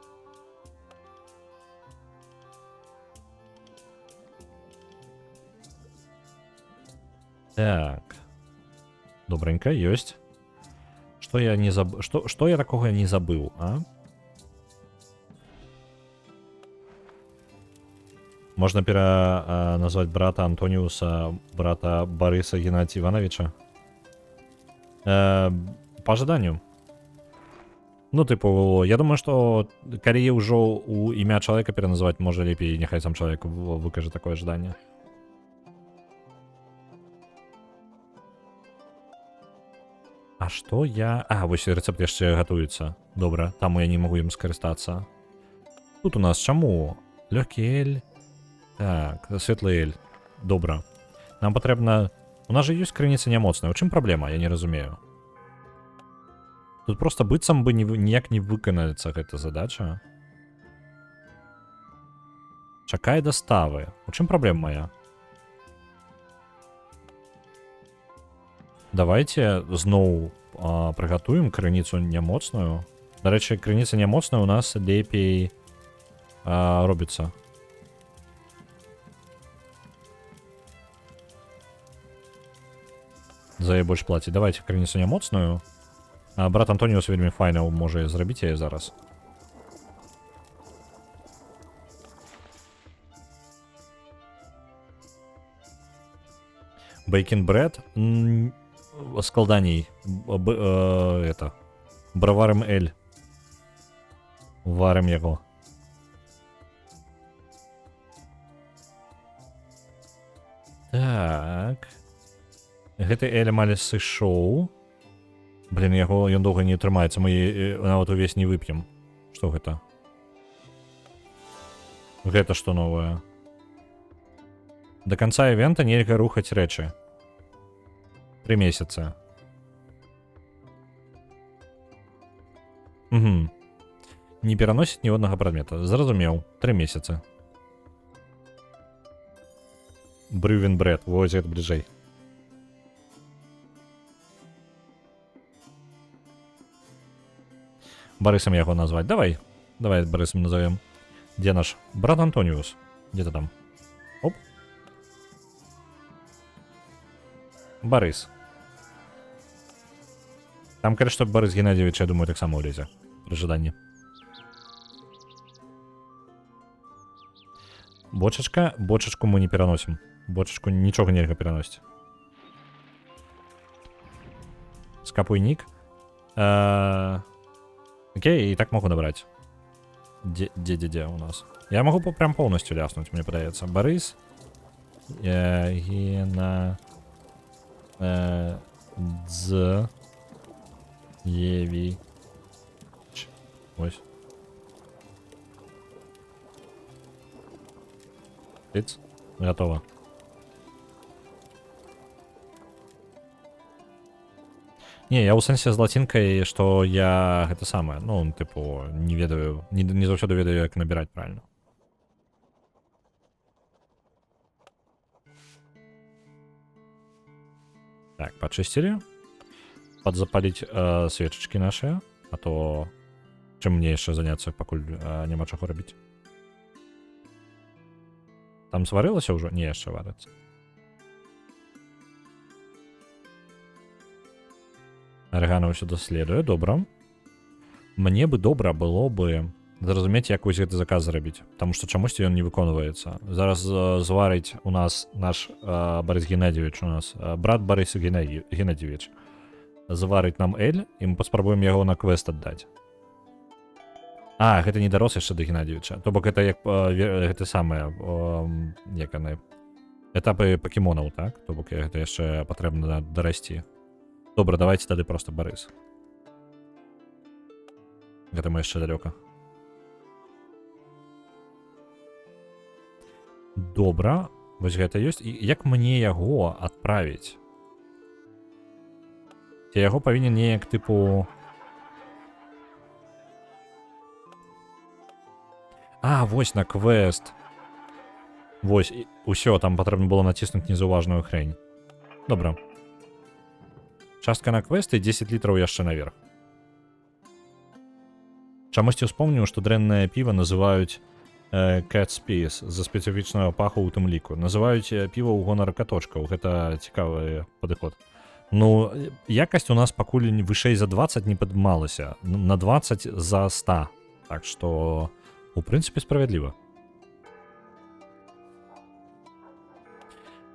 Так. Добренько, есть. Что я не забыл? Что я такого не забыл, а? Можно назвать брата Антониуса, брата Бориса Геннадия Ивановича? По ожиданию. Ну, типу, я думаю, что коли уже у имя человека переназывать, может лепей, нехай сам человек выкажет такое ожидание. А что я... А, вось рецепт яшчэ готуецца. Добра, там я не могу им скарыстацца. Тут у нас чаму? Лёгкі эль. Так, светлы эль. Добра. Нам патрэбна... У нас же ёсць крыніца нямоцная. У чым праблема? Я не разумею. Тут просто быццам бы ніяк не выканаецца гэта задача. Чакай доставы. У чым праблема моя? Давайте зноў прыгатуем крыніцу нямоцную. Дарэчы, крыніца нямоцная у нас лепей робіцца. За яе больш плаціць. Давайте крыніцу нямоцную. Брат Антоніус вельмі файна можа зрабіць яе зараз. Бейкін бред. Складаней. Это. Браварым эль. Варым яго. Так. Гэты эль амаль сышоў. Блин, ён доўга не трымаецца. Мы нават увесь не вып'ем. Што гэта? Гэта што новае? До конца івента нельга рухаць рэчы. 3 месяца. Угу. Не пераносіць ніводнага прадмета. Зразумеў. 3 месяца. Брювен бред. Вось гэта бліжэй. Борисом яго назвать. Давай Борисом назовем. Где наш брат Антониус? Где ты там? Оп. Борис. Там, конечно, Борис Геннадьевич, я думаю, так само улезе. При ожидании. Бочечка. Бочечку мы не переносим. Бочечку ничего нельзя переносить. Скапуй ник. Окей, и так могу набрать. Где у нас? Я могу прям полностью ляснуть, мне подается. Борис. Гена. Евич. Ось. Тыц. Готово. Не, я у сэнсе з лацінкай, што я гэта самае, ну, тыпу, не ведаю, не заўсёды ведаю, як набіраць правильно. Так, пачысцілі. Падзапаліць свечачкі нашыя, а то чым мне яшчэ заняцца, пакуль няма чаго рабіць. Там сварылася ўжо? Не, яшчэ варыцца. Аргана ўсё даследуе, добра. Мне бы добра было бы зразумець, як вось гэты заказ зрабіць, таму што чамусьці ён не выконваецца. Зараз зварыць у нас наш Борис Геннадьевич, у нас брат Борис Геннадьевич. Зварыць нам эль, і мы паспрабуем яго на квест аддаць. А, гэта не дарос яшчэ да Геннадьевича. То бок гэта як гэта самае, як яны, этапы пакемонаў, так? То бок гэта яшчэ патрэбна дарасці. Добра, давайте тады просто Борис. Гэта мы яшчэ далёка. Добра, вось гэта ёсць. І як мне яго адправіць? Ці яго павінен неяк тыпу... А, вось на квест. Вось, усё, там патрэбна было націснуць незаўважную хрень. Добра. Частка на квест і 10 літраў яшчэ наверх. Чамусьці ўспомніў, што дрэннае піва называюць cat space за спецыфічнага паху ў тым ліку. Называюць піва ў гонар каточкаў. Гэта цікавы падыход. Ну, якасць у нас пакуль вышэй за 20 не падмалася. На 20 за 100. Так што, у прынцыпе, справядліва.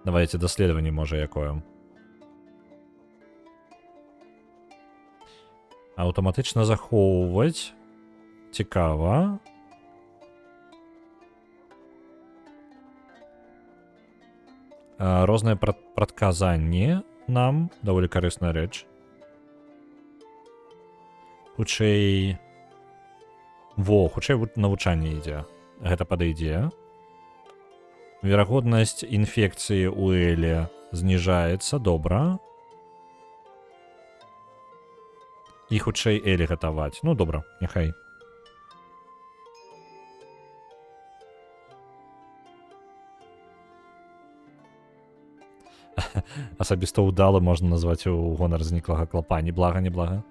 Давайте даследаванне, можа, якое. Аўтаматычна захоўваць. Цікава. Розныя прадказанні нам. Даволі карысная рэч. Хутчэй... Хутчэй навучанне ідзе. Гэта падыдзе. Верагоднасць інфекцыі ў эле зніжаецца. Добра. І хутчэй эле гатаваць. Ну, добра, няхай. Асабіста ўдала можна назваць у гонар зніклага клапа. Не блага, не блага.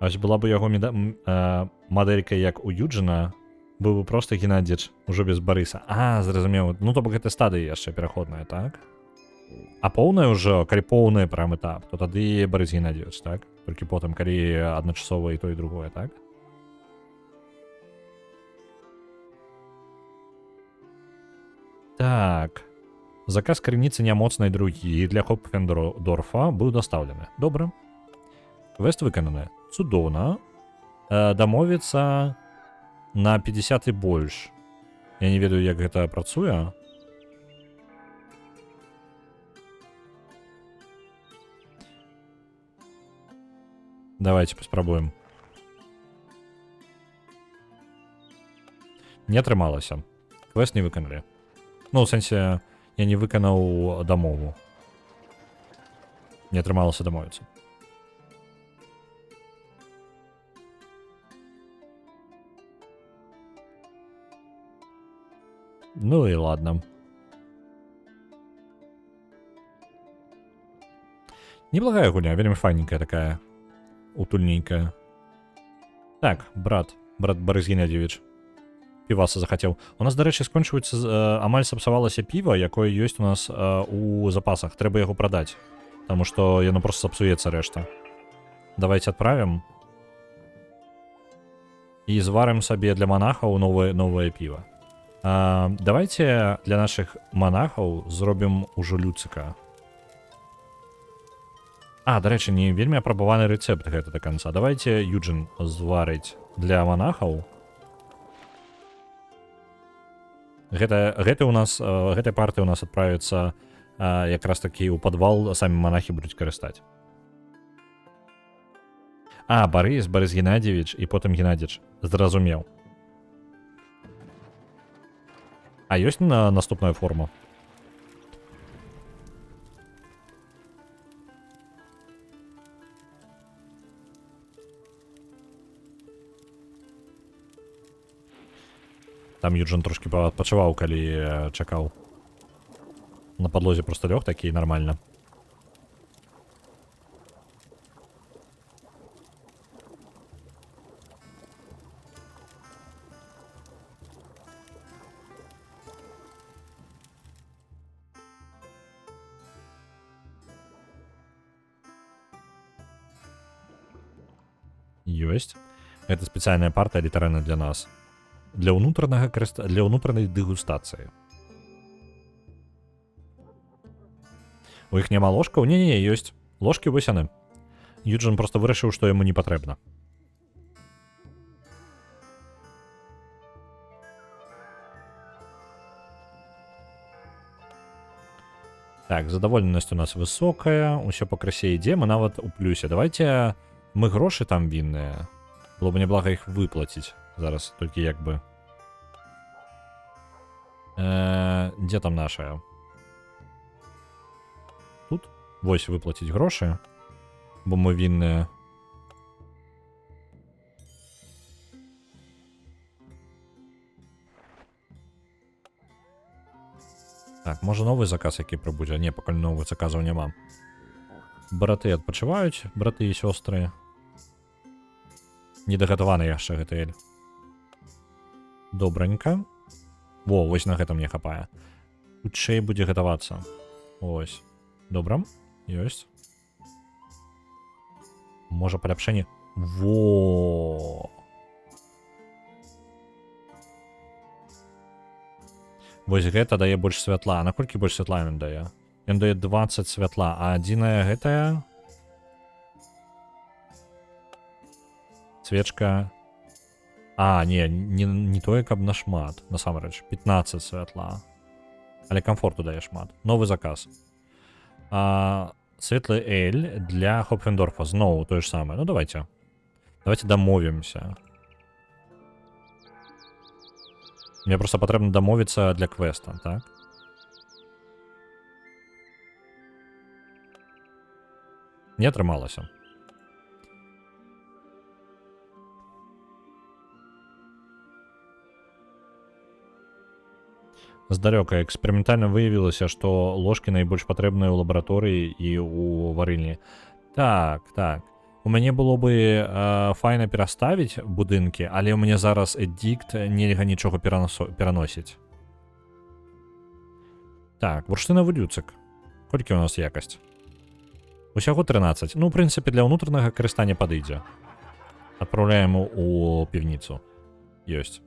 Ось была бы яго мадэлька як у Юджина, быў бы проста Геннадзіч, ужо без Барыса. Зразумеў. Ну, то бок гэта стадыя яшчэ пераходная, так? А поўная ўжо, калі поўная прям этап, то тады Барыс Геннадзевич, так? Толькі потым, калі адначасова і то, і другое, так? Так. Заказ крыніцы нямоцнай другі для Хопфендорфа быў дастаўлены. Добра. Квест выкананы. Цудоўна. Дамовіцца на 50 і больш. Я не ведаю, як гэта працуе. Давайте паспрабуем. Не атрымалася. Квест не выканалі. Ну, у сэнсе, я не выканаў дамову. Не атрымалася дамовіцца. Ну і ладно. Неблагая гуня, вельмі файненькая такая. Утульненькая. Так, брат Барыс Геннадзевич. Піваса захацеў. У нас, дарэчы, скончваецца, амаль сапсавалася піва, якое ёсць у нас у запасах. Трэба яго прадаць. Таму што яно проста сапсуецца рэшта. Давайте адправім. І зварым сабе для манахаў новае піва. Давайте для нашых манахаў зробім ужо люцыка. Дарэчы, не вельмі апрабаваны рэцэпт гэта да канца. Давайте Юджин зварыць для манахаў. Гэтай партыі у нас адправіцца якраз такі ў падвал, самі манахі будуць карыстаць. Барыс Геннадзевич і потым Геннадзіч. Зразумеў. Ёсць наступная форма? Там Юджин трошки пачаваў, калі чакаў. На падлозе проста лёг такі нармальна. Ёсць. Гэта спецыяльная партыя літаральна для нас. Для ўнутранай дэгустацыі. У іх няма ложкаў? Не, ёсць. Ложкі вось яны. Юджин проста вырашыў, што яму не патрэбна. Так, задаволенасць у нас высокая, усё пакрысе ідзе, мы нават у плюсе. Давайте мы грошы там вінныя. Было б няблага іх выплаціць. Зараз толькі як бы. Дзе там нашая? Тут? Вось выплаціць грошы, бо мы вінныя. Так, можа новы заказ які прыбудзе? Не, пакуль новых заказаў няма. Браты адпачываюць, браты і сёстры. Недагатаваны яшчэ гэты эль. Добранька. Во, вось на гэта мне хапае. Хутчэй будзе гатавацца. Ось. Добра. Ёсць. Можа паляпшэнне. Во. Вось гэта дае больш святла. А наколькі больш святла ён дае? Ён дае 20 святла, а адзіная гэтая свечка. А, не тое, каб нашмат. Насамрэч, 15 святла. Але камфорту дае шмат. Новы заказ. Светлы эль для Хопфендорфа. Зноў тое ж самае. Ну, давайте. Давайте дамовімся. Мне просто патрэбна дамовіцца для квеста, так? Не атрымалася. Здалёка эксперыментальна выявілася, што ложкі найбольш патрэбныя ў лабараторыі і ў варыльні. Так. У мяне было бы файна пераставіць будынкі, але ў мяне зараз эдикт, нельга нічога пераносіць. Так, бурштынавы люцык. Колькі у нас якасць? Усяго 13. Ну, у прынцыпе, для ўнутранага карыстання падыдзе. Адпраўляем у півніцу. Ёсць.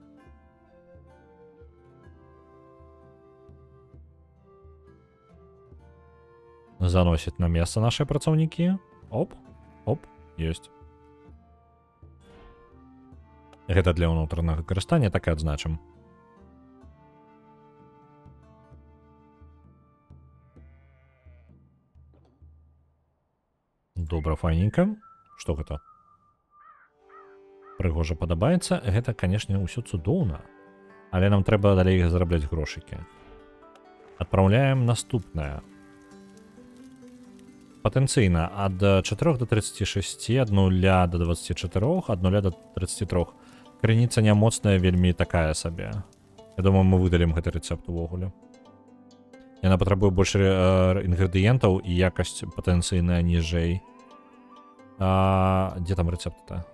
Заносіць на месца нашыя працаўнікі. Оп. Ёсць. Гэта для ўнутранага карыстання, так і адзначым. Добра, файненька. Што гэта? Прыгожа падабаецца. Гэта, канешне, ўсё цудоўна. Але нам трэба далей зарабляць грошыкі. Адпраўляем наступнае. Патэнцыйна ад 4 до 36, ад 0 до 24, ад 0 до 33. Крыніца нямоцная, вельмі такая сабе. Я думаю, мы выдалім гэты рэцэпт увогуле. Яна патрабуе больш інгрэдыентаў і якасць патэнцыйная ніжэй. Дзе там рэцэпт-то?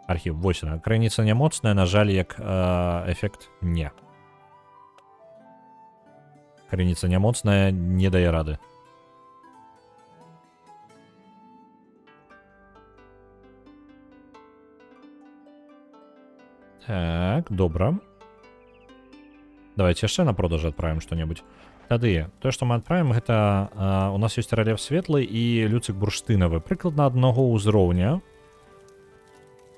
Архів, вось яна. Крыніца нямоцная, на жаль, як эфект не. Крыніца нямоцная, не дае рады. Так, добра. Давайте яшчэ на продажы адправім што-небудзь. Тады, тое, што мы адправім, гэта у нас ёсць рэльеф светлы і люцык бурштынавы. Прыкладна аднаго ўзроўня.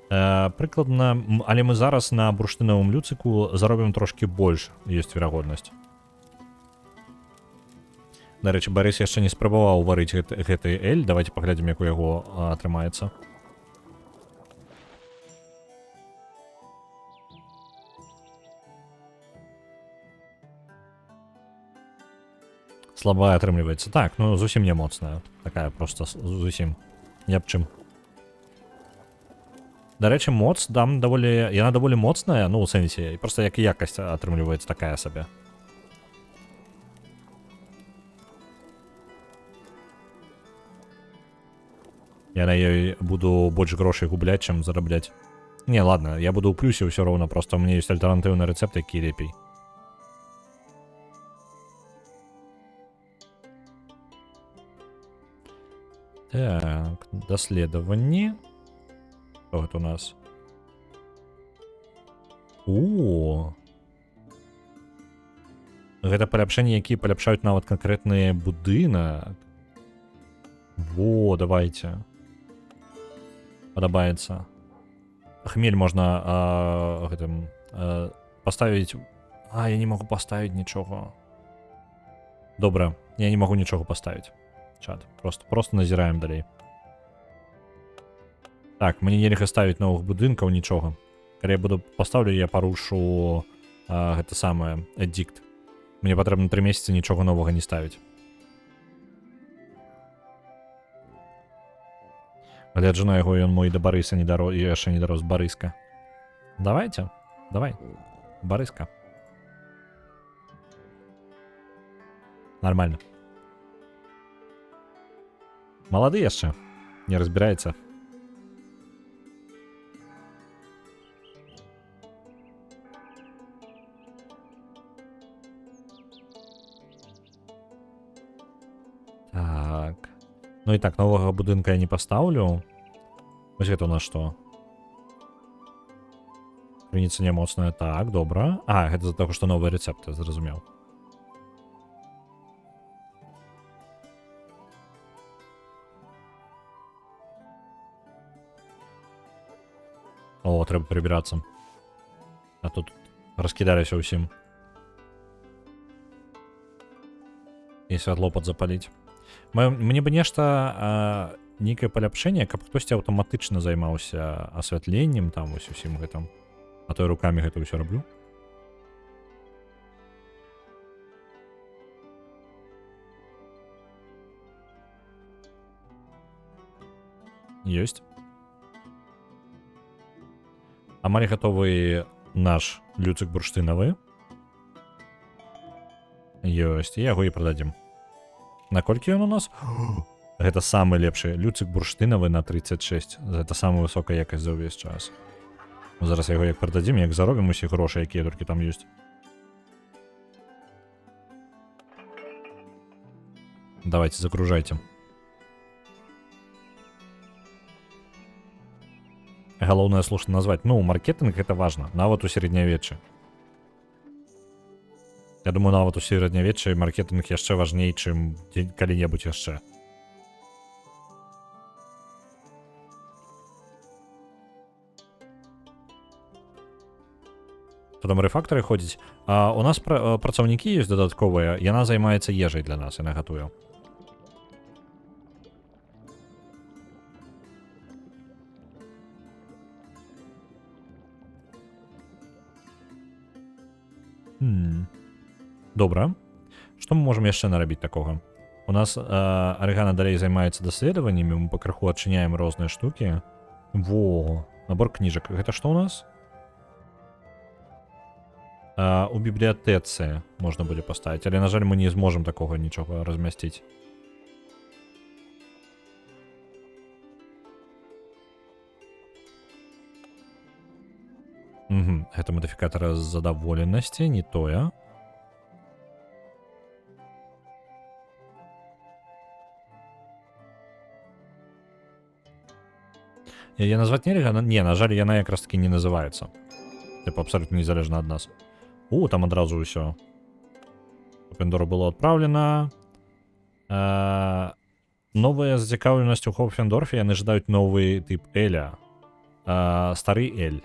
Прыкладна, але мы зараз на бурштынавым люцыку заробім трошкі больш, ёсць верагоднасць. Дарэчы, Барыс яшчэ не спрабаваў варыць гэты эль. Давайте паглядзім, як у яго атрымаецца. Слабая атрымліваецца. Так, ну зусім не моцная. Такая просто зусім не аб чым. Дарэчы, моц дам даволі... Яна даволі моцная, ну, у сэнсе, просто як і якасць атрымліваецца такая сабе. Я на ёй буду больш грошай губляць, чым зарабляць. Не, ладно, я буду ў плюсе ўсё роўна, просто у меня ёсць альтэрнатыўны рэцэпт, які лепей. Так, даследаванні. Што гэта у нас? Гэта паляпшэнні, якія паляпшаюць нават канкрэтны будынак. Во, давайте. Падабаецца. Хмель можна гэтым паставіць. Я не магу паставіць нічога. Добра, я не магу нічога паставіць. Чат, просто назіраем далей. Так, мне нельга ставіць новых будынкаў, нічога. Калі я буду пастаўлю, я парушу гэта самае эдикт. Мне патрэбна 3 месяцы нічога новага не ставіць. Гляджу на яго, ён мой да Барыса не дарос, яшчэ не дарос Барыска. Давайте, давай, Барыска. Нормально. Малады яшчэ. Не разбіраецца. Так. Ну і так, новага будынка я не пастаўлю. Вось гэта у нас што? Крыніца не моцная. Так, добра. А, гэта з-за таго, што новыя рэцэпты, зразумеў. О, трэба прыбірацца. А тут раскідаліся ўсім. І святло падзапаліць. Мне бы нешта, нейкае паляпшэнне, каб хтосьці аўтаматычна займаўся асвятленнем, там вось усім гэтым. А то я рукамі гэта ўсё раблю. Ёсць. Амаль гатовы наш люцик бурштынавы. Ёсць, і яго і прададзім. Наколькі ён у нас? Гэта самы лепшы люцик бурштынавы на 36. Гэта самая высокая якасць за ўвесь час. Зараз яго як прададзім, як заробім усе грошы, якія толькі там ёсць. Давайте, загружайте. Галоўнае слушна назваць. Ну, маркетинг гэта важна, нават у сярэднявеччы. Я думаю, нават у сярэднявеччы маркетинг яшчэ важней, чым калі-небудзь яшчэ. Хто там рэфактары ходзіць? У нас працаўнікі ёсць дадатковыя, яна займаецца ежай для нас, яна гатуе. Добра. Што мы можам яшчэ нарабіць такога? У нас арэгана далей займаецца даследаваннямі, мы пакрыху адчыняем розныя штукі. Во, набор кніжак. Гэта што ў нас? У бібліятэцы можна будзе паставіць, але, на жаль, мы не зможам такога нічога размясціць. Гэта мадыфікатар задаволенасці, не тое. Яе назваць нельга? Не, на жаль, яна якраз таки не называецца. Типа абсолютно незалежна ад нас. Там адразу ўсё. Пендору было адпраўлена. Новая зацікаўленасць у Хофендорфе, яны жадаюць новы тип Эля. Стары Эль.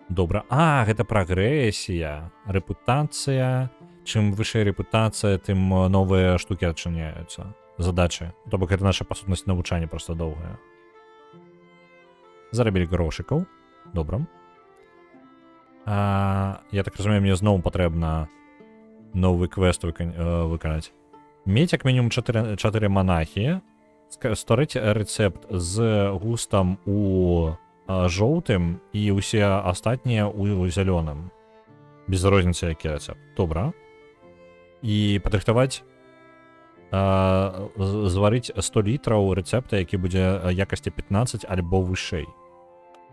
Добра. Гэта прагрэсія. Рэпутацыя. Чым вышэй рэпутацыя, тым новыя штукі адчыняюцца. Задачы. То бок гэта наша пасутнасць навучання проста доўгая. Зарабілі грошыкаў. Добра. Я так разумею, мне зноў патрэбна новы квест выканаць. Мець як мінімум 4 манахі. Стварыць рэцэпт з густам у жоўтым і ўсе астатнія у зялёным. Без розніцы які рэцэпт. Добра. І падрыхтаваць зварыць 100 літраў рэцэпта, які будзе якасці 15 альбо вышэй.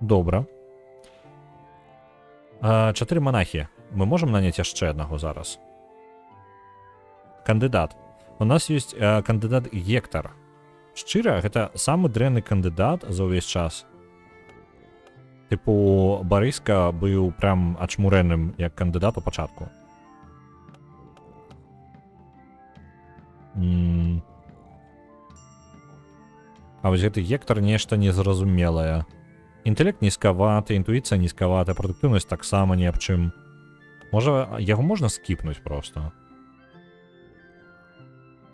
Добра. 4 манахі. Мы можам наняць яшчэ аднаго зараз. Кандыдат. У нас ёсць кандыдат Гектар. Шчыра, гэта самы дрэнны кандыдат за ўвесь час. Тыпу, Барыска быў прям ачмурэнным як кандыдат у пачатку. А вось гэты Гектар нешта незразумелае. Інтэлект нізкаваты, інтуіцыя нізкавата, прадуктыўнасць таксама ні аб чым. Можа, яго можна скіпнуць проста?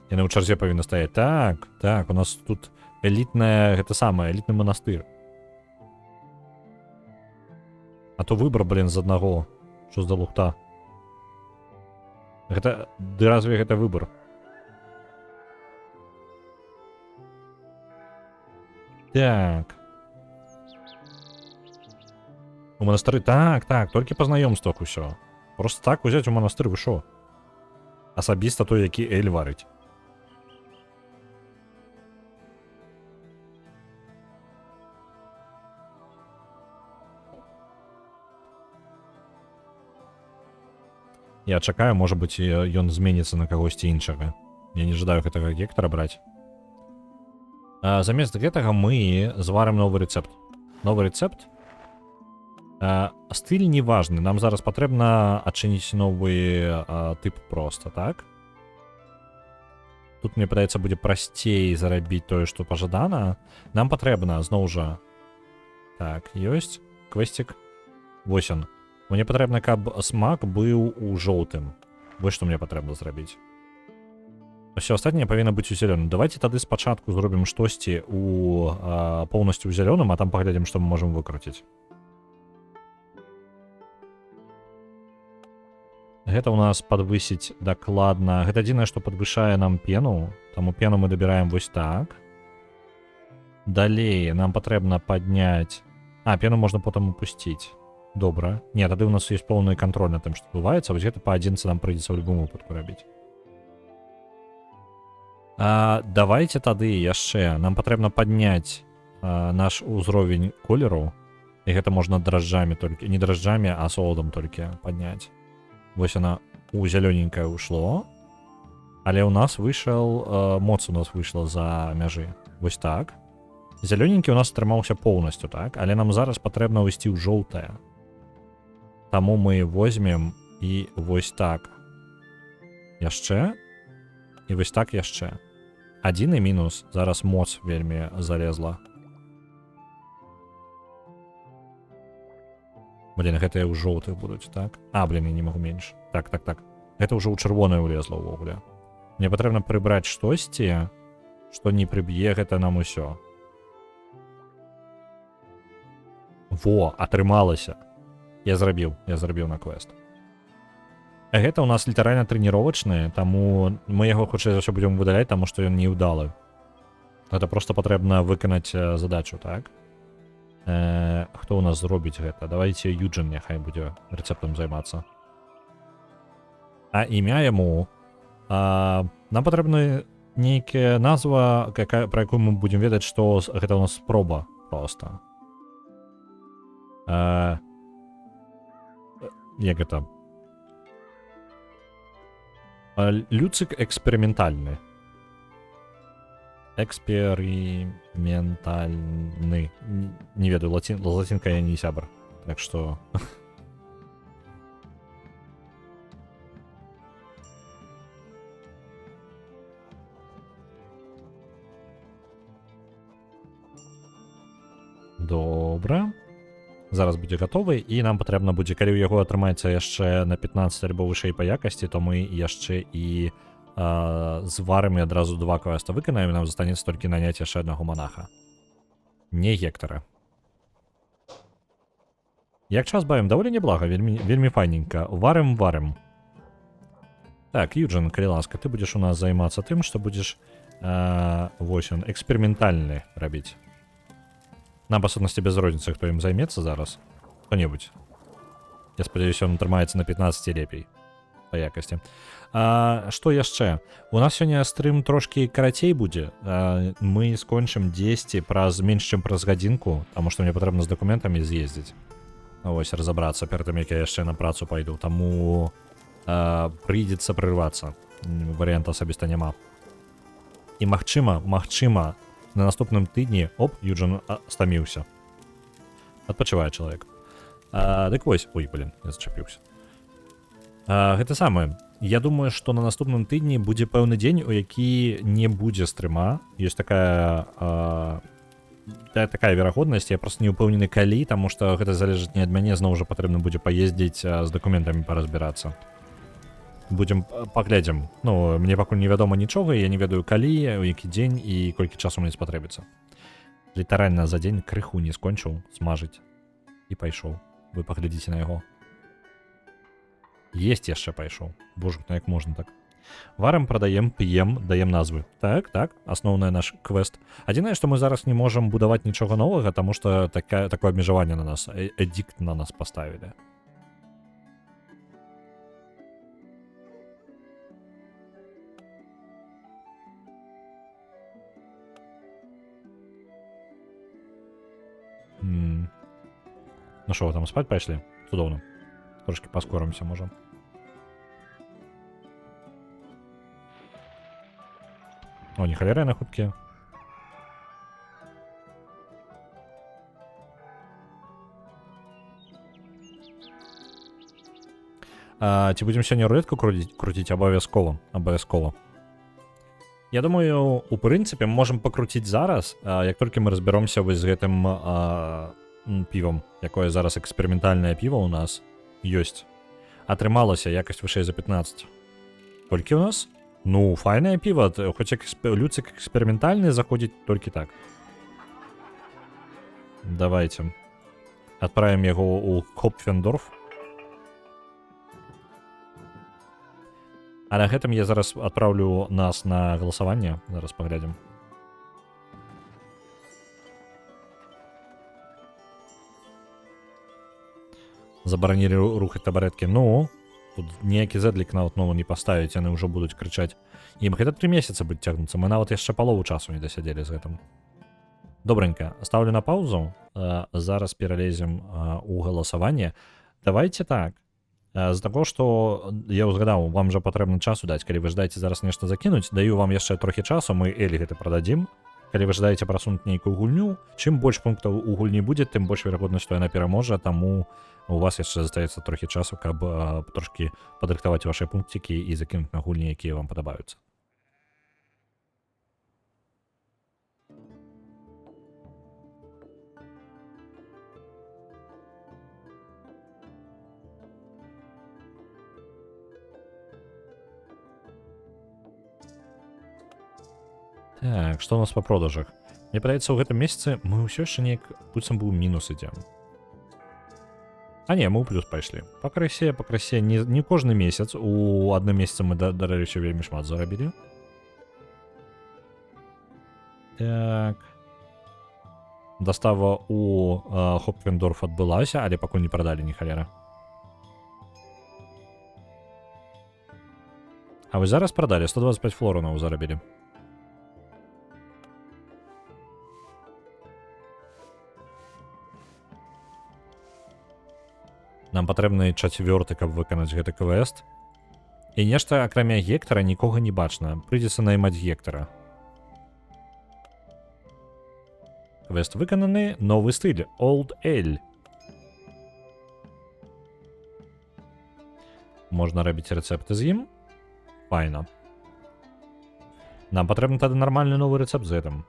Яны ў чарзе павінны стаяць. Так, у нас тут элітная, гэта самае, элітны манастыр. А то выбор, з аднаго. Што за лухта? Гэта, разве гэта выбор? Так. У манастыры, так, толькі па знаёмствах усё. Просто так узяць у манастыр, вы шо? Асабіста той, які эль варыць. Я чакаю, можа быць, ён зменіцца на кагосьці іншага. Я не жадаю гэтага гектара браць. Замест гэтага мы зварым новы рэцэпт. Новы рэцэпт. Стыль не важны. Нам зараз патрэбна адчыніць новы тып проста, так? Тут, мне падаецца, будзе прасцей зарабіць тое, што пажадана. Нам патрэбна, зноў жа. Так, ёсць. Квесцік. Вось ён. Мне патрэбна, каб смак быў у жоўтым. Вось што мне патрэбна зрабіць. Усё астатняе павінна быць у зялёным. Давайте тады спачатку зробім штосьці поўнасцю ў зялёным, а там паглядзім, што мы можам выкруціць. Гэта ў нас падвысіць дакладна. Гэта адзінае, што падвышае нам пену. Таму пену мы дабіраем вось так. Далей нам патрэбна падняць... пену можна потым упусціць. Добра. Не, тады у нас ёсць поўны кантроль на тым, што адбываецца. Вось гэта па адзінцы нам прыйдзецца ў любым выпадку рабіць. Давайте тады яшчэ. Нам патрэбна падняць наш узровень колеру. І гэта можна дражджамі толькі. Не дражджамі, а соладам толькі падняць. Вось яна у зялёненькае ўшло. Але ў нас выйшаў... моц у нас выйшла за мяжы. Вось так. Зялёненькі у нас атрымаўся поўнасцю, так? Але нам зараз патрэбна ўйсці ў жоўтае. Таму мы возьмем і вось так. Яшчэ. І вось так яшчэ. Адзіны мінус. Зараз моц вельмі залезла. Блін, гэтыя ў жоўтых будуць, так? Блін, я не магу менш. Так. Гэта ўжо ў чырвонае ўлезла ўвогуле. Мне патрэбна прыбраць штосьці, што не прыб'е гэта нам усё. Во, атрымалася. Я зрабіў на квест. Гэта ў нас літаральна трэніровачны, таму мы яго хутчэй за ўсё будзем выдаляць, таму што ён неўдалы. Гэта проста патрэбна выканаць задачу, так? Хто ў нас зробіць гэта? Давайте Юджин няхай будзе рэцэптам займацца. Імя яму... нам патрэбна нейкая назва, пра якую мы будзем ведаць, што гэта ў нас спроба проста. Як гэта? Люцик эксперыментальны. Эксперыментальны. Не ведаю, лацінка я не сябр. Так што... Добра. Зараз будзе гатовы, і нам патрэбна будзе, калі ў яго атрымаецца яшчэ на 15 альбо вышэй па якасці, то мы яшчэ і зварым і адразу 2 квеста выканаем, і нам застанецца толькі наняць яшчэ аднаго монаха. Не гектара. Як час бавім, даволі неблага, вельмі файненька. Варым. Так, Юджин, калі ласка, ты будзеш у нас займацца тым, што будзеш вось ён, эксперыментальны рабіць. Нам, па сутнасці, без розніцы, хто ім займецца зараз. Хто-небудзь. Я спадзяюся, ён атрымаецца на 15 лепей. Па якасці. Што яшчэ? У нас сёння стрым трошкі карацей будзе. Мы скончым 10 менш чым праз гадзінку, таму што мне патрэбна з дакументамі з'ездзіць. Вось, разабрацца перад тым, як я яшчэ на працу пайду. Таму прыйдзецца прырвацца. Варыянта асабіста няма. І магчыма, на наступным тыдні, Юджин стаміўся. Адпачывае чалавек. Дык вось, я зачапіўся. Гэта самае. Я думаю, што на наступным тыдні будзе пэўны дзень, у які не будзе стрыма. Ёсць такая верагоднасць, я проста не ўпэўнены калі, таму што гэта залежыць не ад мяне, зноў жа патрэбна будзе паездзіць з дакументамі паразбірацца. Будзем паглядзім. Мне пакуль невядома нічога, я не ведаю калі, у які дзень і колькі часу мне спатрэбіцца. Літаральна за дзень крыху не скончыў смажыць і пайшоў. Вы паглядзіце на яго. Есть яшчэ пайшоў. Боже, як можна так. Варым, прадаем, п'ем, даем назвы. Так, асноўны наш квест. Адзінае, што мы зараз не можам будаваць нічога новага, таму што такое абмежаванне на нас, эдикт на нас паставілі. Ну що, ви там спать пайшлі? Цудоўна. Трошки паскоримся, може. О, не халера на хуткі. Ці будзем сёння рулетку круціць? Абавязкова. Абавязкова. Я думаю, у прынцыпе, можам пакруціць зараз, як толькі мы разберомся вось з гэтым півам, якое зараз эксперыментальнае піва у нас ёсць. Атрымалася якасць вышэй за 15. Колькі у нас? Ну, файнае піва, хоць люцик эксперыментальны заходзіць толькі так. Давайте. Адправім яго ў Хопфендорф. А на гэтым я зараз адпраўлю нас на галасаванне. Зараз паглядзім. Забаранілі рухаць табарэткі. Ну, тут ніякі зэдлік нават новы не паставіць, яны ўжо будуць крычаць. Ім гэта 3 месяцы будуць цягнуцца. Мы нават яшчэ палову часу не дасядзелі з гэтым. Добренька, ставлю на паузу. Зараз пералезем у галасаванне. Давайте так. З-за таго, што я ўзгадаў, вам жа патрэбна часу даць. Калі вы жадаеце зараз нешта закінуць, даю вам яшчэ трохі часу, мы Эль гэта прададзім. Калі вы жадаеце прасунуць нейкую гульню, чым больш пунктаў у гульні будзе, тым больш верагоднасць, што яна пераможа, таму у вас яшчэ застаецца трохі часу, каб трошкі падрыхтаваць вашыя пункцікі і закінуць на гульні, якія вам падабаюцца. Так, што у нас па продажах? Мне падаецца, ў гэтым месяцы мы ўсё яшчэ неяк быццам бы ў мінус ідзем. А не, мы ў плюс пайшлі. Пакрысе, не кожны месяц. У адным месяцы мы, дарэчы, вельмі шмат зарабілі. Так. Дастава у Хопфендорф адбылася, але пакуль не прадалі ні халера. А вы зараз прадалі? 125 флорунаў зарабілі. Нам патрэбны 4, каб выканаць гэты квест. І нешта, акрамя Гектара, нікога не бачна. Прыйдзецца наймаць Гектара. Квест выкананы. Новы стыль. Old Ale. Можна рабіць рэцэпты з ім. Файна. Нам патрэбны тады нармальны новы рэцэпт з гэтым.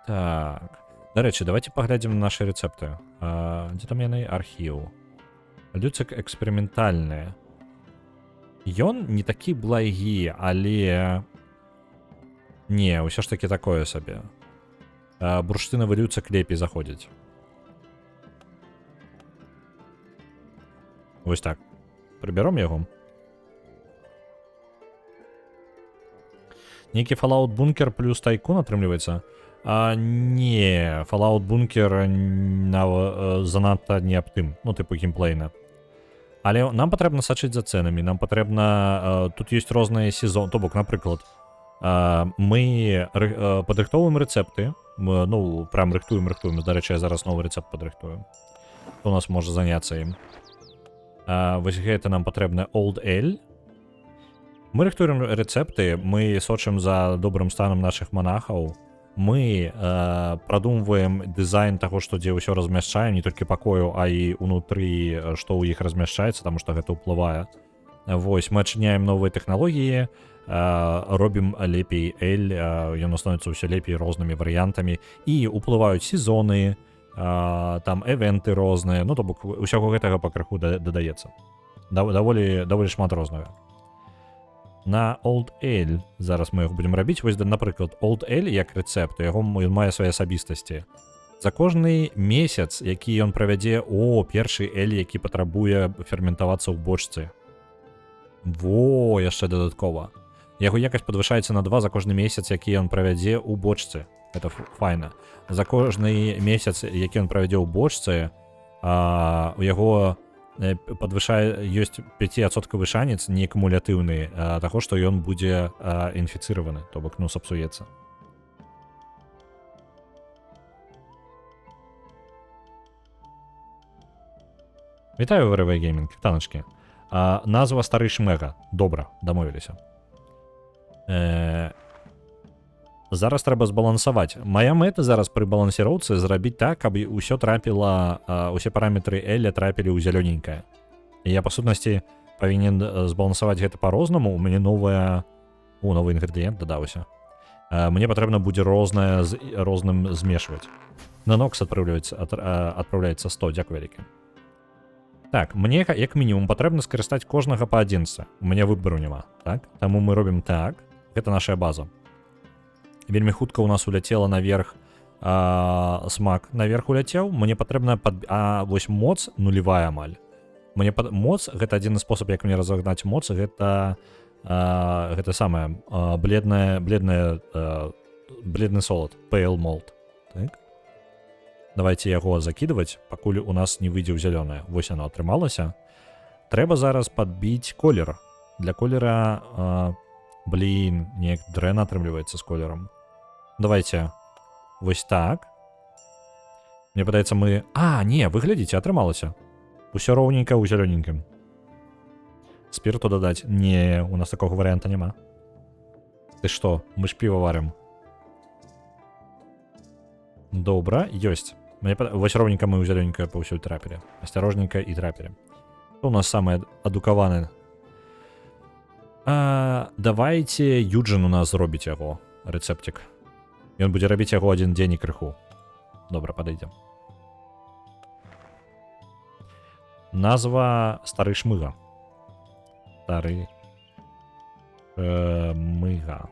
Так. Дарэчы, давайте паглядзім на нашы рэцэпты. Дзе там яны? Архіў. Люцик эксперыментальны. Ён не такі благі, але... Не, ўсё ж таки такое сабе. Бурштынавы люцик лепей заходзіць. Вось так. Прыбяром яго. Нейкі Fallout Bunker плюс Тайкун атрымліваецца. Не, Fallout Bunker занадта не аб тым, ну, типу геймплейна. Але нам патрэбна сачыць за цэнамі, нам патрэбна... Тут ёсць розныя сезоны, то бок, напрыклад, мы падрыхтоўваем рэцэпты, ну, прям рыхтуем, дарэчы, я зараз новы рэцэпт падрыхтую. Хто у нас можа заняцца ім? Вось гэта нам патрэбна Old Ale. Мы рыхтуем рэцэпты, мы сочым за добрым станам нашых манахаў. Мы прадумваем дызайн таго, што дзе ўсё размяшчаем, не толькі пакою, а і ўнутры, што ў іх размяшчаецца, таму што гэта ўплывае. Вось, мы адчыняем новыя тэхналогіі, робім лепей эль, ён становіцца ўсё лепей рознымі варыянтамі, і ўплываюць сезоны, там эвенты розныя, ну, то бок усяго гэтага пакрыху дадаецца. Даволі шмат рознага. На Old Ale зараз мы яго будзем рабіць. Вось, напрыклад, Old Ale як рэцэпт, ён мае свае асабістасці. За кожны месяц, які ён правядзе першы эль, які патрабуе ферментавацца ў бочцы. Во, яшчэ дадаткова. Яго якасць падвышаецца на 2 за кожны месяц, які ён правядзе ў бочцы. Это файна. За кожны месяц, які ён правядзе ў бочцы, у яго ёсць 5% шанец не кумулятыўны таго, што ён будзе інфіцыраваны, то бок, ну, сапсуецца. Вітаю, ВРВ Геймінг, таночки. Назва Старий Шмега. Добре, домовилися. Зараз треба збалансувати. Моя мета зараз при балансіроўцы зрабіць так, каб усё трапіла, усе параметры Эля трапілі ў зялёненькае. Я, па сутнасці, павінен збалансаваць гэта па-рознаму. У мяне новы інгрэдыент дадаўся. Мне патрэбна будзе рознае з розным змешваць. На Нокс адпраўляецца 100, дзякуй вялікі. Так, мне як мінімум патрэбна скарыстаць кожнага паадзінца. У мяне выбару няма, так? Таму мы робім так. Гэта наша база. Вельмі хутка у нас уляцела наверх смак. Наверх уляцеў. Мне патрэбна вось моц нулевая амаль. Моц, гэта адзіны спосаб, як мне разагнаць моц, гэта самае бледны солод, pale mold. Так? Давайте яго закидывать, пакуль у нас не выйдзе ў зялёнае. Вось оно атрымалася. Трэба зараз падбіць колер. Для колера, неяк дрэн атрымліваецца з колерам. Давайте вось так. Мне падаецца мы... не, вы глядзіце, атрымалася. Усё роўненька ў зялёненькім. Спірту дадаць? Не, у нас такога варыянта няма. Ты што, мы ж піва варым. Добра, ёсць. Вось роўненька мы ў зялёненькае паўсюль трапілі. Асцярожненька і трапілі. Што у нас самае адукаваны? Давайте Юджин у нас зробіць яго. Рэцэптик. Ён будзе рабіць яго адзін дзень і крыху. Добра, падыдзем. Назва Стары Шмыга. Стары Шмыга.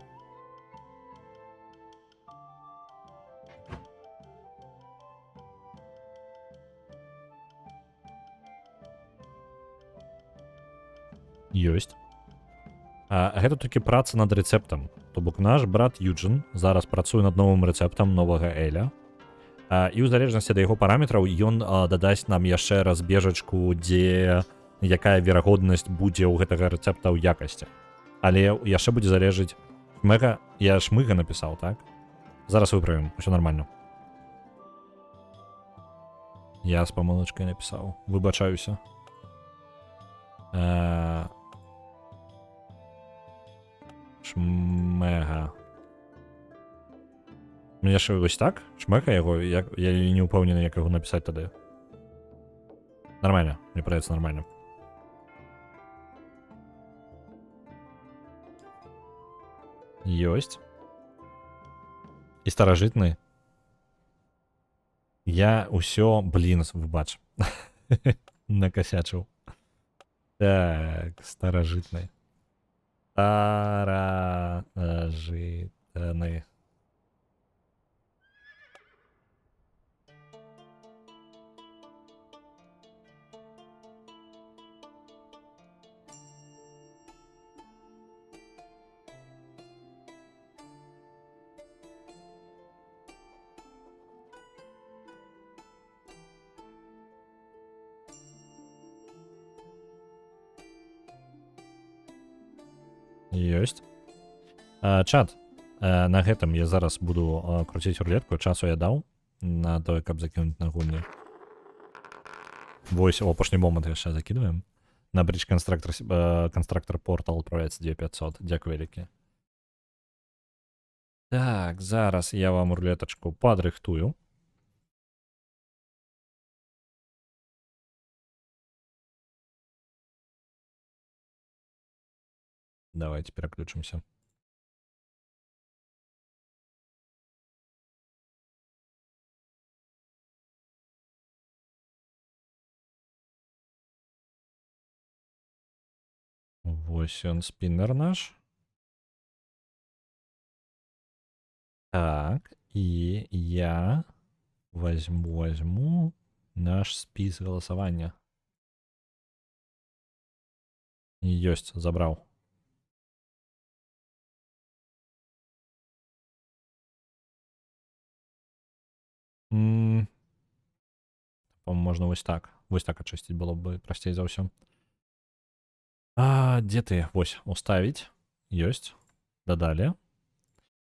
Ёсць. Гэта толькі праца над рэцэптам. То бок наш брат Юджин зараз працуе над новым рэцэптам новага Эля. І ў залежнасці ад яго параметраў ён дадасць нам яшчэ разбежачку, дзе якая верагоднасць будзе ў гэтага рэцэпта ў якасці. Але яшчэ будзе залежыць... Я Шмыга напісаў, так? Зараз выправім, усё нормально. Я з памылачкай напісаў. Выбачаюся. Шмега. Мне ж вось так? Шмега яго? Я не ўпэўнены, як яго напісаць тады. Нормально, мне падаецца нормально. Ёсць. І старажытны. Я ўсё, выбач. Накасячыў. Так, старажытны. Старажытны. Ёсць. Чат. На гэтым я зараз буду круціць рулетку. Часу я даў на тое, каб закінуць на гульні. Вось у апошні момант яшчэ закидываем. На Bridge Constructor Portal адправляецца 2500. Дзякуй вялікі. Так, зараз я вам рулетачку падрыхтую. Давайте переключимся. Вось он, спиннер наш. Так, и я возьму наш спис голосования. Ёсть, забрал. По-моему, можно вось так. Вось так очистить было бы простей за все. Где ты? Вось, уставить. Ёсть. Додали.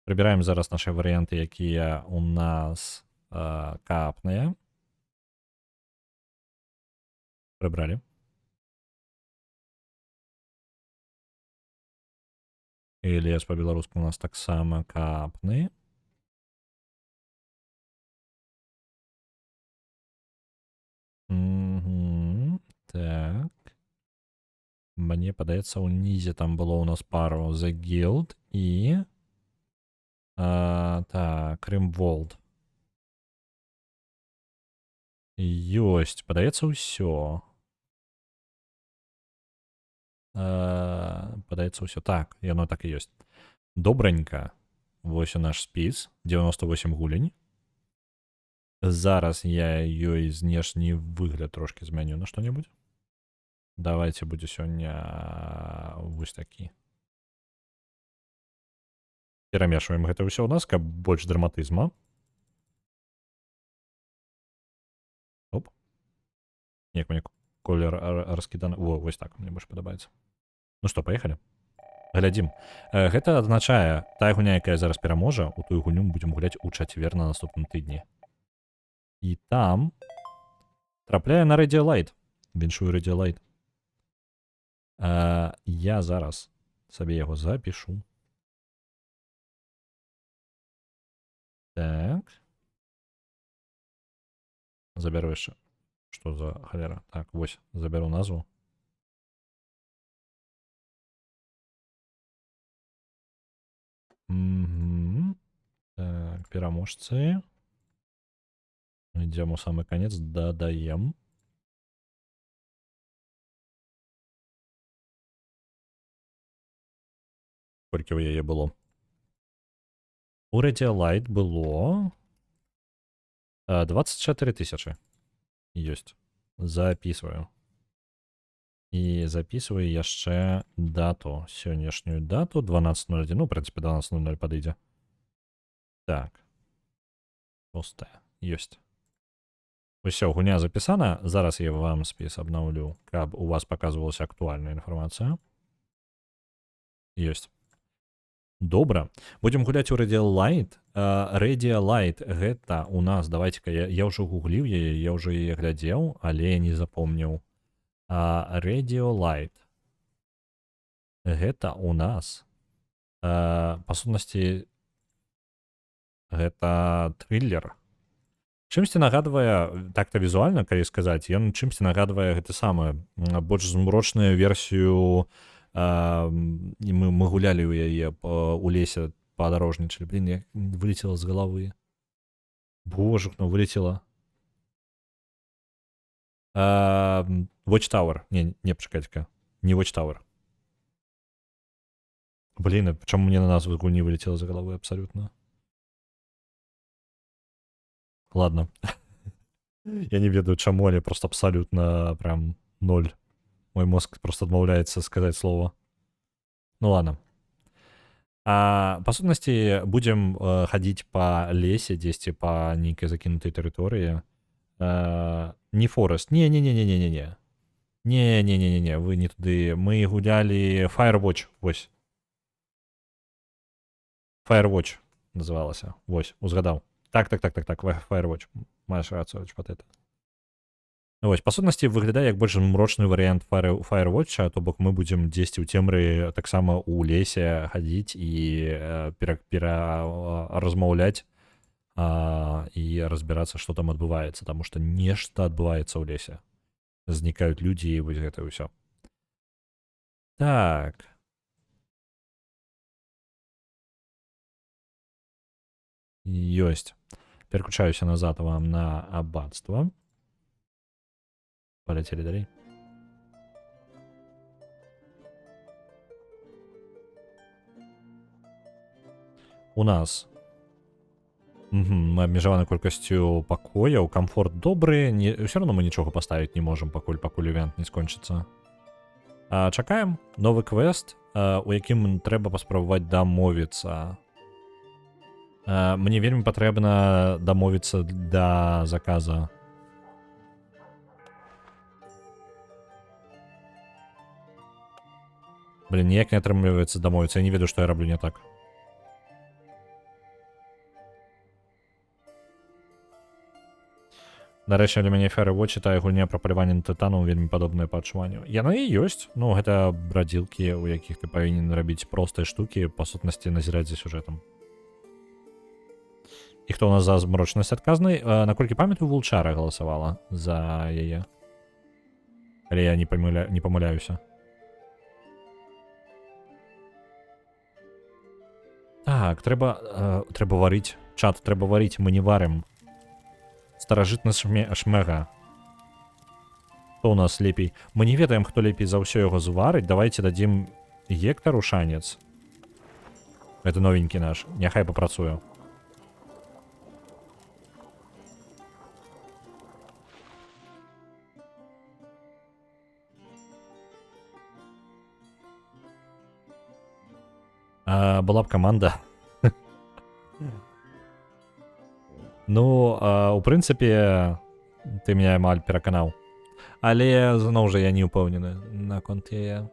Прибираем зараз наши варианты, якія у нас капныя. Прибрали. І лес по-беларуску у нас таксама капны. Угу. Так. Мне падаецца, унізе там было у нас пару The Guild і... так, Римворld. Ёсць, падаецца ўсё. Падаецца ўсё. Так, яно так і ёсць. Добранька. Вось і наш спіс. 98 гулень. Зараз я ёй знешні выгляд трошки змяню на што-небудзь. Давайте будзе сёння вось такі. Перамешваем гэта ўсё ў нас, каб больш драматызма. Оп. Як мне колер раскіданы. О, вось так, мне больш падабаецца. Ну што, паехалі? Глядзім. Гэта азначае, тая гульня, якая зараз пераможа, у тую гульню мы будзем гуляць у чацвер на наступным тыдні. І там трапляе на Radiolight. Віншую Radiolight. Я зараз сабе яго запишу. Так. Забяру яшчэ. Што за халера? Так, вось, забяру назву. Так, пераможцы. Ідзем у самы канец, дадаем. Колькі ў яе было? У Radiolight было 24 000. Ёсць. Записываю. І записываю яшчэ дату. Сённяшнюю дату 12.01. Ну, в принципе, 12.00 падыдзе. Так. Пустая. Ёсць. Усё, гуня запісана. Зараз я вам спіс абнаўлю, каб у вас показывалась актуальная інфармацыя. Ёсць. Добра. Будем гуляць у Radiolight. Radiolight гэта у нас, давайте-ка, я ўжо гугліў яе, я ўжо яе глядзеў, але не запомніў. Radiolight. Гэта у нас, па сутнасці, гэта триллер. Чымсьці нагадвае, так-то візуальна, калі сказаць, ён чымсьці нагадвае гэта самае, больш змрочную версію. Мы гулялі ў яе у лесе, падарожнічалі. Блин, я вылетела з галавы. Боже, ну вылетела. Watchtower. Не, пачакайце-ка. Не Watchtower. Блин, чаму мне на назву гульні вылетела з галавы абсалютна? Ладно. Я не ведаю чаму, але просто абсалютна прям 0. Мой мозг просто адмаўляецца сказаць слова. Ну ладно. Па сутнасці, будзем хадзіць па лесе, дзесьці па нейкай закінутай тэрыторыі. Не Форест. Не-не-не-не-не-не. Не-не-не-не-не, вы не туды. Мы гулялі Firewatch, вось. Firewatch называлася. Вось, узгадаў. Так, Firewatch. Маеш рацыю, вот это. Вось, па сутнасці, выглядае як больш мрочны варыянт Firewatch, то бок мы будзем дзесьці ў цемры таксама ў лесе хадзіць і размаўляць і разбірацца, што там адбываецца, таму што нешта адбываецца ў лесе. Знікаюць людзі і вось гэта ўсё. Так. Ёсць. Пераключаюся назад вам на аббатства. Полетели далей. У нас мы абмежаваны колькасцю пакояў, камфорт добры, ўсё равно мы нічога паставіць не можам, пакуль івент не скончыцца. Чакаем новы квест, у якім трэба паспрабаваць дамовіцца. Мне вельмі патрэбна дамовіцца да заказа. Блин, ніяк не атрымліваецца дамовіцца, я не ведаю, што я раблю не так. Нарэшце, для мяне Fairy Watch чытае гульня пра паляванне на тытанаў вельмі падобнае па адчуванню. Яны і ёсць. Ну, гэта брадзілкі, у якіх ты павінен рабіць простыя штукі, па сутнасці назіраць за сюжэтам. І хто у нас за змрочнасць адказнай? Наколькі памятаю, Вулчара галасавала за яе. Але я не памыляюся. Так, трэба варыць. Чат, трэба варыць, мы не варым. Старажытна шмега. Хто у нас лепей? Мы не ведаем, хто лепей за ўсё яго зварыць. Давайте дадзім Гектару шанец. Это новенькі наш. Няхай папрацуе. Была б каманда. Ну, у прынцыпе, ты меня амаль пераканаў. Але, зноў жа, я не ўпэўнены наконт яе.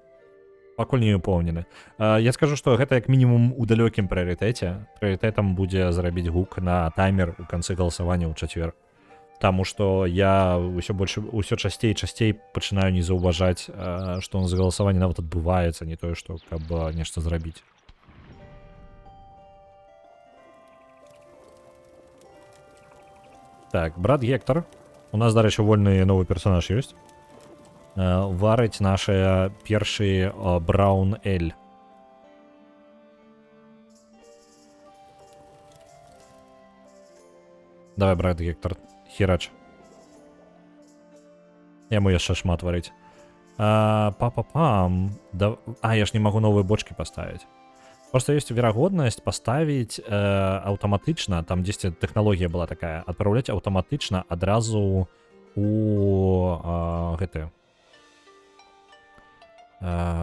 Пакуль не ўпэўнены. Я скажу, што гэта як мінімум у далёкім прыярытэце. Прыярытэтам будзе зрабіць гук на таймер у канцы галасавання ў чацвер. Таму што я ўсё часцей і часцей пачынаю не заўважаць, што у нас галасаванне нават адбываецца, не тое, што каб нешта зрабіць. Так, брат Гектор. У нас, дарэчы, вольны новы персонаж ёсць. Варыць нашы першы Браун Эль. Давай, брат Гектор, херач. Яму яшчэ шмат варыць. Па-па-пам. Я ж не магу новыя бочкі паставіць. Просто ёсць верагоднасць паставіць аўтаматычна, там дзесьці тэхналогія была такая, адпраўляць аўтаматычна адразу у гэты.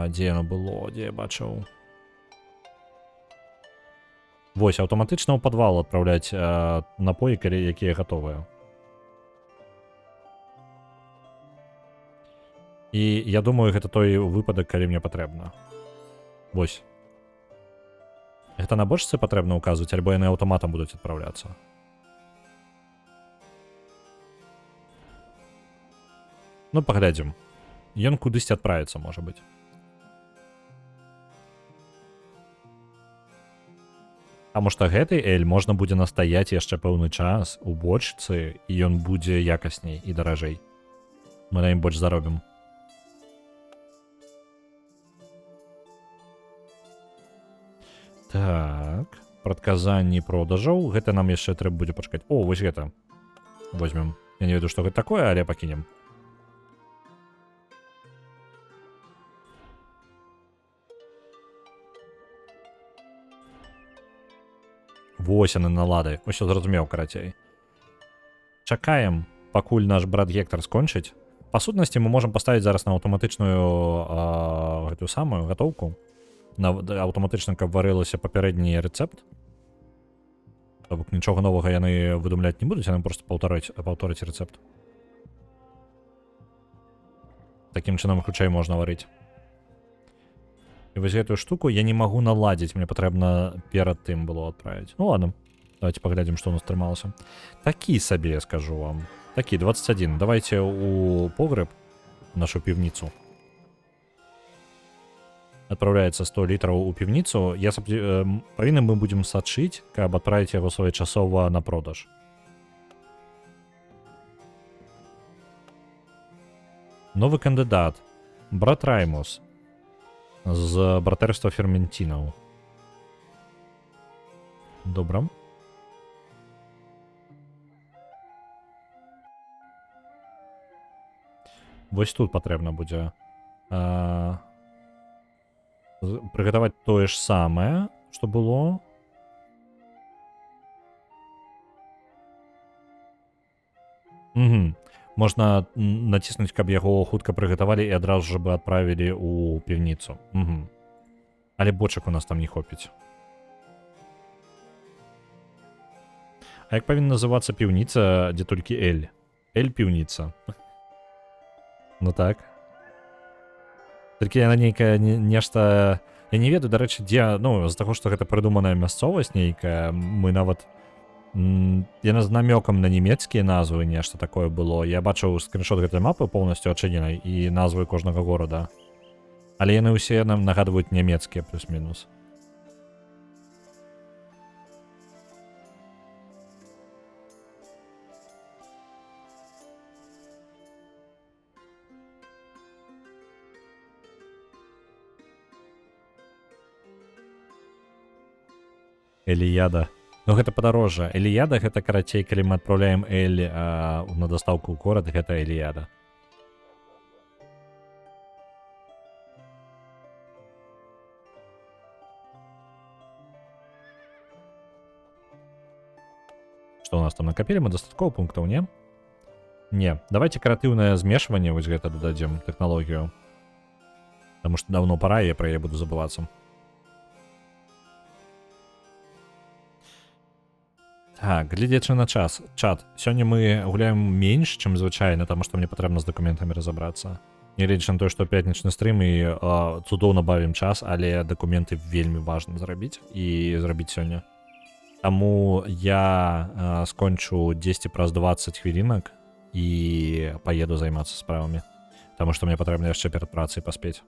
Дзе яно было, дзе я бачыў. Вось, аўтаматычна ў падвал адпраўляць напоі, якія гатовыя. І я думаю, гэта той выпадак, калі мне патрэбна. Вось. Гэта на бочцы патрэбна ўказваць, альбо яны аўтаматам будуць адпраўляцца. Ну, паглядзім. Ён кудысьці адправіцца, можа быць. Таму што гэты эль можна будзе настаяць яшчэ пэўны час у бочцы, і ён будзе якасней і даражэй. Мы на ім больш заробім. Так, прадказанні продажаў. Гэта нам яшчэ трэба будзе пачакаць. О, вось гэта. Возьмем. Я не ведаю, што гэта такое, але пакінем. Вось яны налады. Усё зразумеў, карацей. Чакаем, пакуль наш брат Гектар скончыць. Па сутнасці мы можам паставіць зараз на аўтаматычную гэтую самую гатоўку. Аўтаматычна, каб варылася папярэдні рэцэпт. То бок нічога новага яны выдумляць не будуць, яны проста паўторыць рэцэпт. Такім чынам, хутчэй можна варыць. І вось гэтую штуку я не магу наладзіць, мне патрэбна перад тым было адправіць. Ну ладно, давайте паглядзім, што ў нас атрымалася. Такі сабе, скажу вам. Такі, 21. Давайте у погреб, нашу півніцу. Адпраўляецца 100 літраў у півніцу. Павінны мы будзем сачыць, каб адправіць яго своечасова на продаж. Новы кандыдат. Брат Раймус. З братэрства ферментінаў. Добра. Вось тут патрэбна будзе прыгатаваць тое ж самае, што было. Можна націснуць, каб яго хутка прыгатавалі і адразу ж бы адправілі ў півніцу. Але бочак у нас там не хопіць. А як павінна называцца піўніца, дзе толькі эль? Эль-піўніца. Ну так. Толькі яна нейкая нешта... Я не ведаю, дарэчы, дзе... Ну, з-за таго, што гэта прыдуманая мясцовасць нейкая, мы нават Яна з намёкам на нямецкія назвы, нешта такое было. Я бачыў скриншот гэтай мапы поўнасцю адчыненай і назвы кожнага горада. Але яны ўсе нам нагадваюць нямецкія плюс-мінус. Эліяда. Ну гэта падарожжа. Эліяда гэта карацей, калі мы адпраўляем Эль на дастаўку ў горад, гэта Эліяда. Што у нас там накапілі? Мы дастаткова пунктаў, не? Не. Давайте каратыўнае змешванне вось гэта дададзем тэхналогію. Таму што даўно пара, я пра яе буду забывацца. Так, глядзячы на час. Чат. Сёння мы гуляем менш, чым звычайна, таму што мне патрэбна з дакументамі разабрацца. Нягледзячы на тое, што пятнічны стрым і цудоўна бавім час, але дакументы вельмі важна зрабіць і зрабіць сёння. Таму я скончу 10 праз 20 хвілінак і паеду займацца справамі. Таму што мне патрэбна яшчэ перад працай паспець.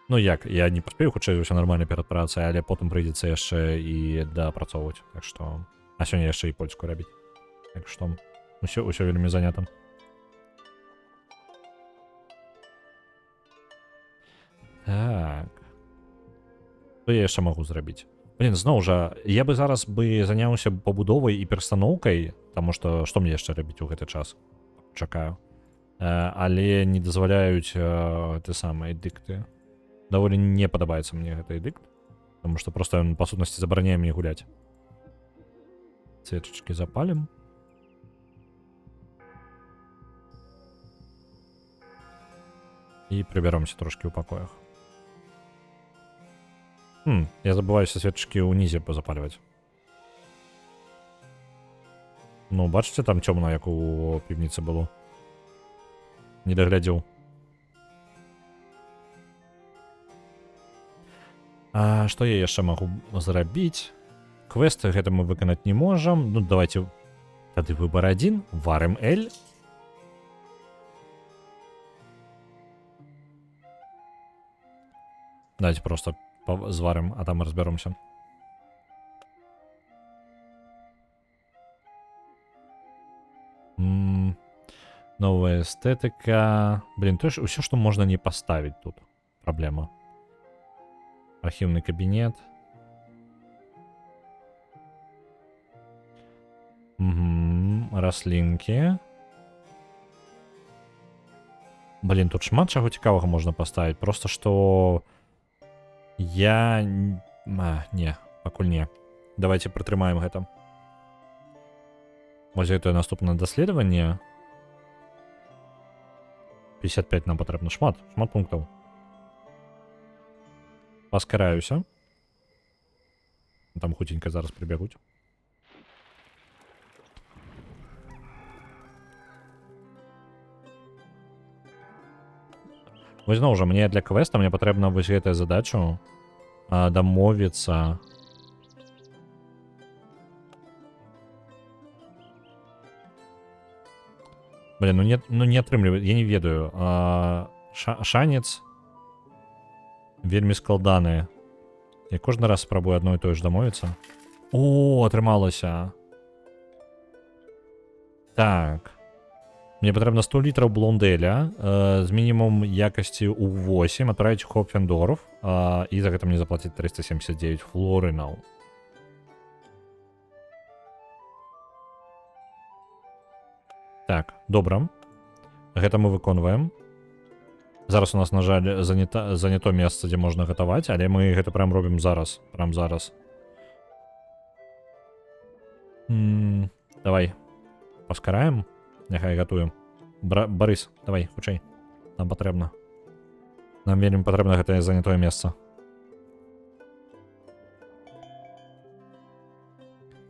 Ну як, я не паспею, хутчэй ўсё нармальна перад працай, але потым прыйдзецца яшчэ і дапрацоўваць. Так што... А сёння яшчэ і польскую рабіць. Так што ўсё вельмі занята. Так. Што я яшчэ магу зрабіць? Блін, зноў жа, я бы зараз заняўся пабудовай і перастаноўкай, таму што мне яшчэ рабіць у гэты час? Чакаю. Але не дазваляюць ты самыя дыкты. Даволі не падабаецца мне гэты эдыкт, потому што проста ён, па сутнасці, забараняе мне гуляць. Свечачкі запалім. І прыбяромся трошкі ў пакоях. Я забываюся свечачкі ўнізе пазапальваць. Ну, бачыце, там цёмна, як у півніцы было. Не даглядзеў. А што я яшчэ магу зрабіць? Квесты гэта мы выканаць не можам. Ну, давайте тады выбар адзін. Варым Эль. Давайте просто зварым, а там разбяромся. Новая эстетыка. Блин, то ж ўсё, што можна не паставіць тут. Праблема. Архивный кабинет. Рослинки. Блин, тут шмат чаго цікавага можна паставіць. Просто што... Я... не, пакуль не. Давайте прытрымаем гэта. Вось гэта наступнае даследаванне. 55 нам патрэбна. Шмат пунктаў. Паскараюся. Там хутенька зараз прыбягуць. Вось зноў жа, мне для квеста мне патрэбна вось гэтую задачу дамовіцца. Блин, ну не атрымліваю, я не ведаю. Шанец вельмі складаны. Я кожны раз спрабую адно і тое ж дамовіцца. О, атрымалася. Так. Мне патрэбна 100 літраў блондэля з мінімум якасці ў 8, адправіць Хопфендорф, і за гэта мне заплаціць 379 флоринаў. Так, добра. Гэта мы выконваем. Зараз у нас, на жаль, занято месца, дзе можна гатаваць, але мы гэта прям робім зараз. Прям зараз. Давай. Паскараем. Няхай гатуем. Барыс, давай, хутчэй. Нам патрэбна. Нам вельмі патрэбна гэтае занятое месца.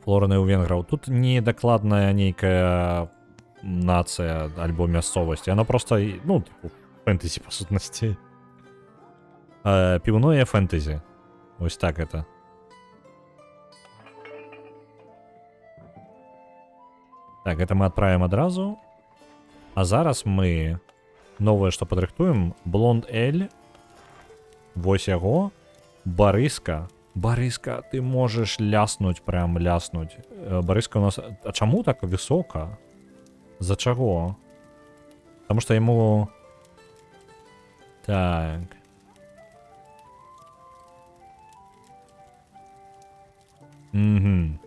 Флораны ў венграў. Тут не дакладная нейкая нацыя альбо мясцовасць. Яна проста, ну, фэнтэзі, па сутнасці. Піўное фэнтэзі. Вось так гэта. Так, гэта мы адправім адразу. А зараз мы новае, што падрыхтуем. Блонд Эль. Вось яго. Барыска. Барыска, ты можаш ляснуць, прям ляснуць. Барыска у нас... А чаму так высока? За чаго? Таму што яму... Так... Угу.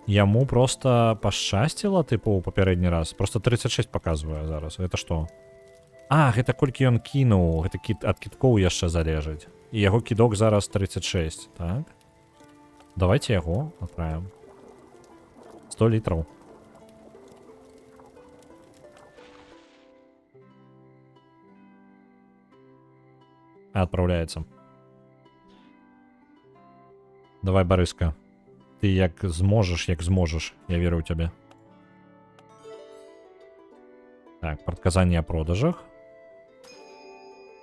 Яму просто пашчасціла, типу, у папярэдні раз. Просто 36 показвае зараз. Гэта што? А, гэта колькі ён кінуў. Гэта ад кідкоў яшчэ залежыць. І яго кідок зараз 36, так? Давайте яго адправім. 100 літраў. Адпраўляецца. Давай, Барыска. Ты як зможаш, я веру ў цябе. Так, прадказанне о продажах.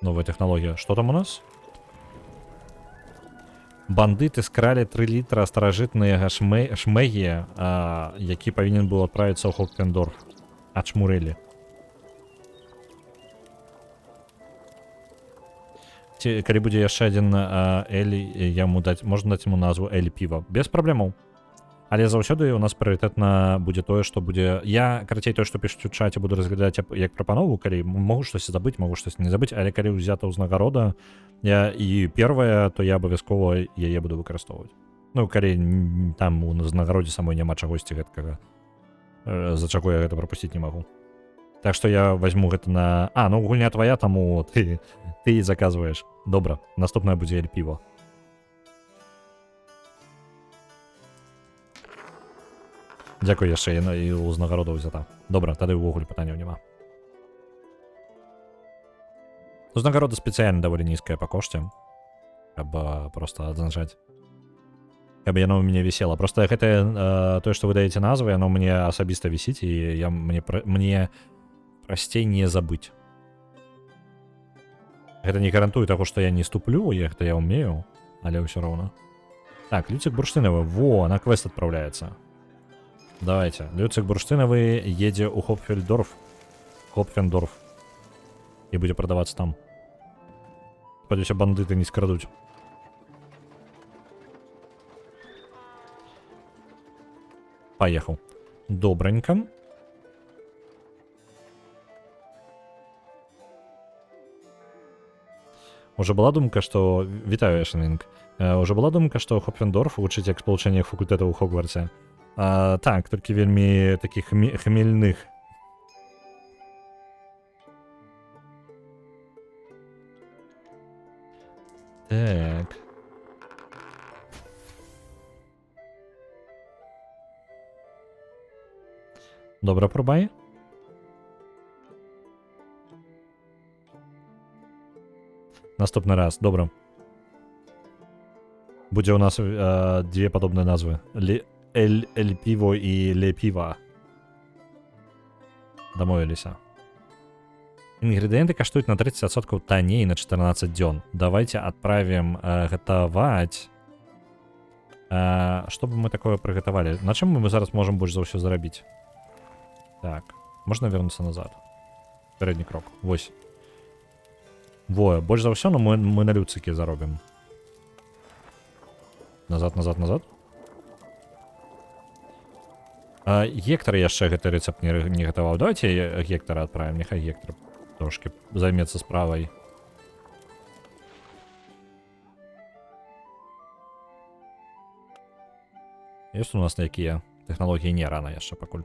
Новая тэхналогія. Што там у нас? Бандыты скралі 3 літра старажытнага шмегі, які павінен быў адправіцца ў Хопфендорф. Ачмурэлі. Калі будзе яшчэ адзін Эль, яму даць, можна даць яму назву Эль піва. Без праблемаў. Але заўсёды у нас прыярытэтна будзе тое, што будзе... Я, карацей, тое, што пішуць у чаце, буду разглядаць як прапанову, калі могу штось забыць, могу штось не забыць, але калі ўзята ўзнагарода, і первае, то я абавязкова яе буду выкарыстоўваць. Ну, калі там у ўзнагародзе самой няма чагосьці гэткага, за чаго я гэта прапусціць не магу. Так што я возьму гэта на... А, ну гульня твая, таму ты і заказваеш. Добра, наступная будзе Эль піва. Дзякуй яшчэ, і ўзнагарода ўзята. Добра, тады ўвогуле пытанняў няма. Узнагарода спецыяльна даволі нізкая па кошце. Каб проста адзначаць. Каб яно ў мяне вісела. Проста гэта тое, што вы даеце назвы, яно мне асабіста вісіць, і мне прасцей не забыць. Гэта не гарантуе таго, што я не ступлю, гэта я ўмею, але ўсё роўна. Так, Люцик Бурштыновы. Во, на квест адпраўляецца. Давайте. Люцик Бурштыновы едзе ў Хопфендорф. І будзе прадавацца там. Спадзяюся, бандыты не скрадуць. Паехаў. Добранька. Уже была думка, што... Вітаю, Эшенінг. Уже была думка, што Хопфендорф вучыць як спалучэнне факультэтаў у Хогвартсе. Так, толькі вельмі такіх хмельных. Так. Добра, пробай. Наступны раз, добра. Будзе ў нас дзве падобныя назвы. Эль піво і Ле піва. Дамовіліся. Інгрэдыенты каштуюць на 30% танней на 14 дзён. Давайте адправім гатаваць. Што бы мы такое прыгатавалі? На чым мы зараз можам больш за ўсё зарабіць? Так, можна вернуцца назад. Пярэдні крок. Вось. Во, больш за ўсё, но мы на Люцике заробім. Назад. Гектор яшчэ гэты рэцэпт не гатаваў. Давайте Гектора адправім, няхай Гектор трошки займецца справай. Ёсць у нас якія тэхналогіі не рана яшчэ пакуль.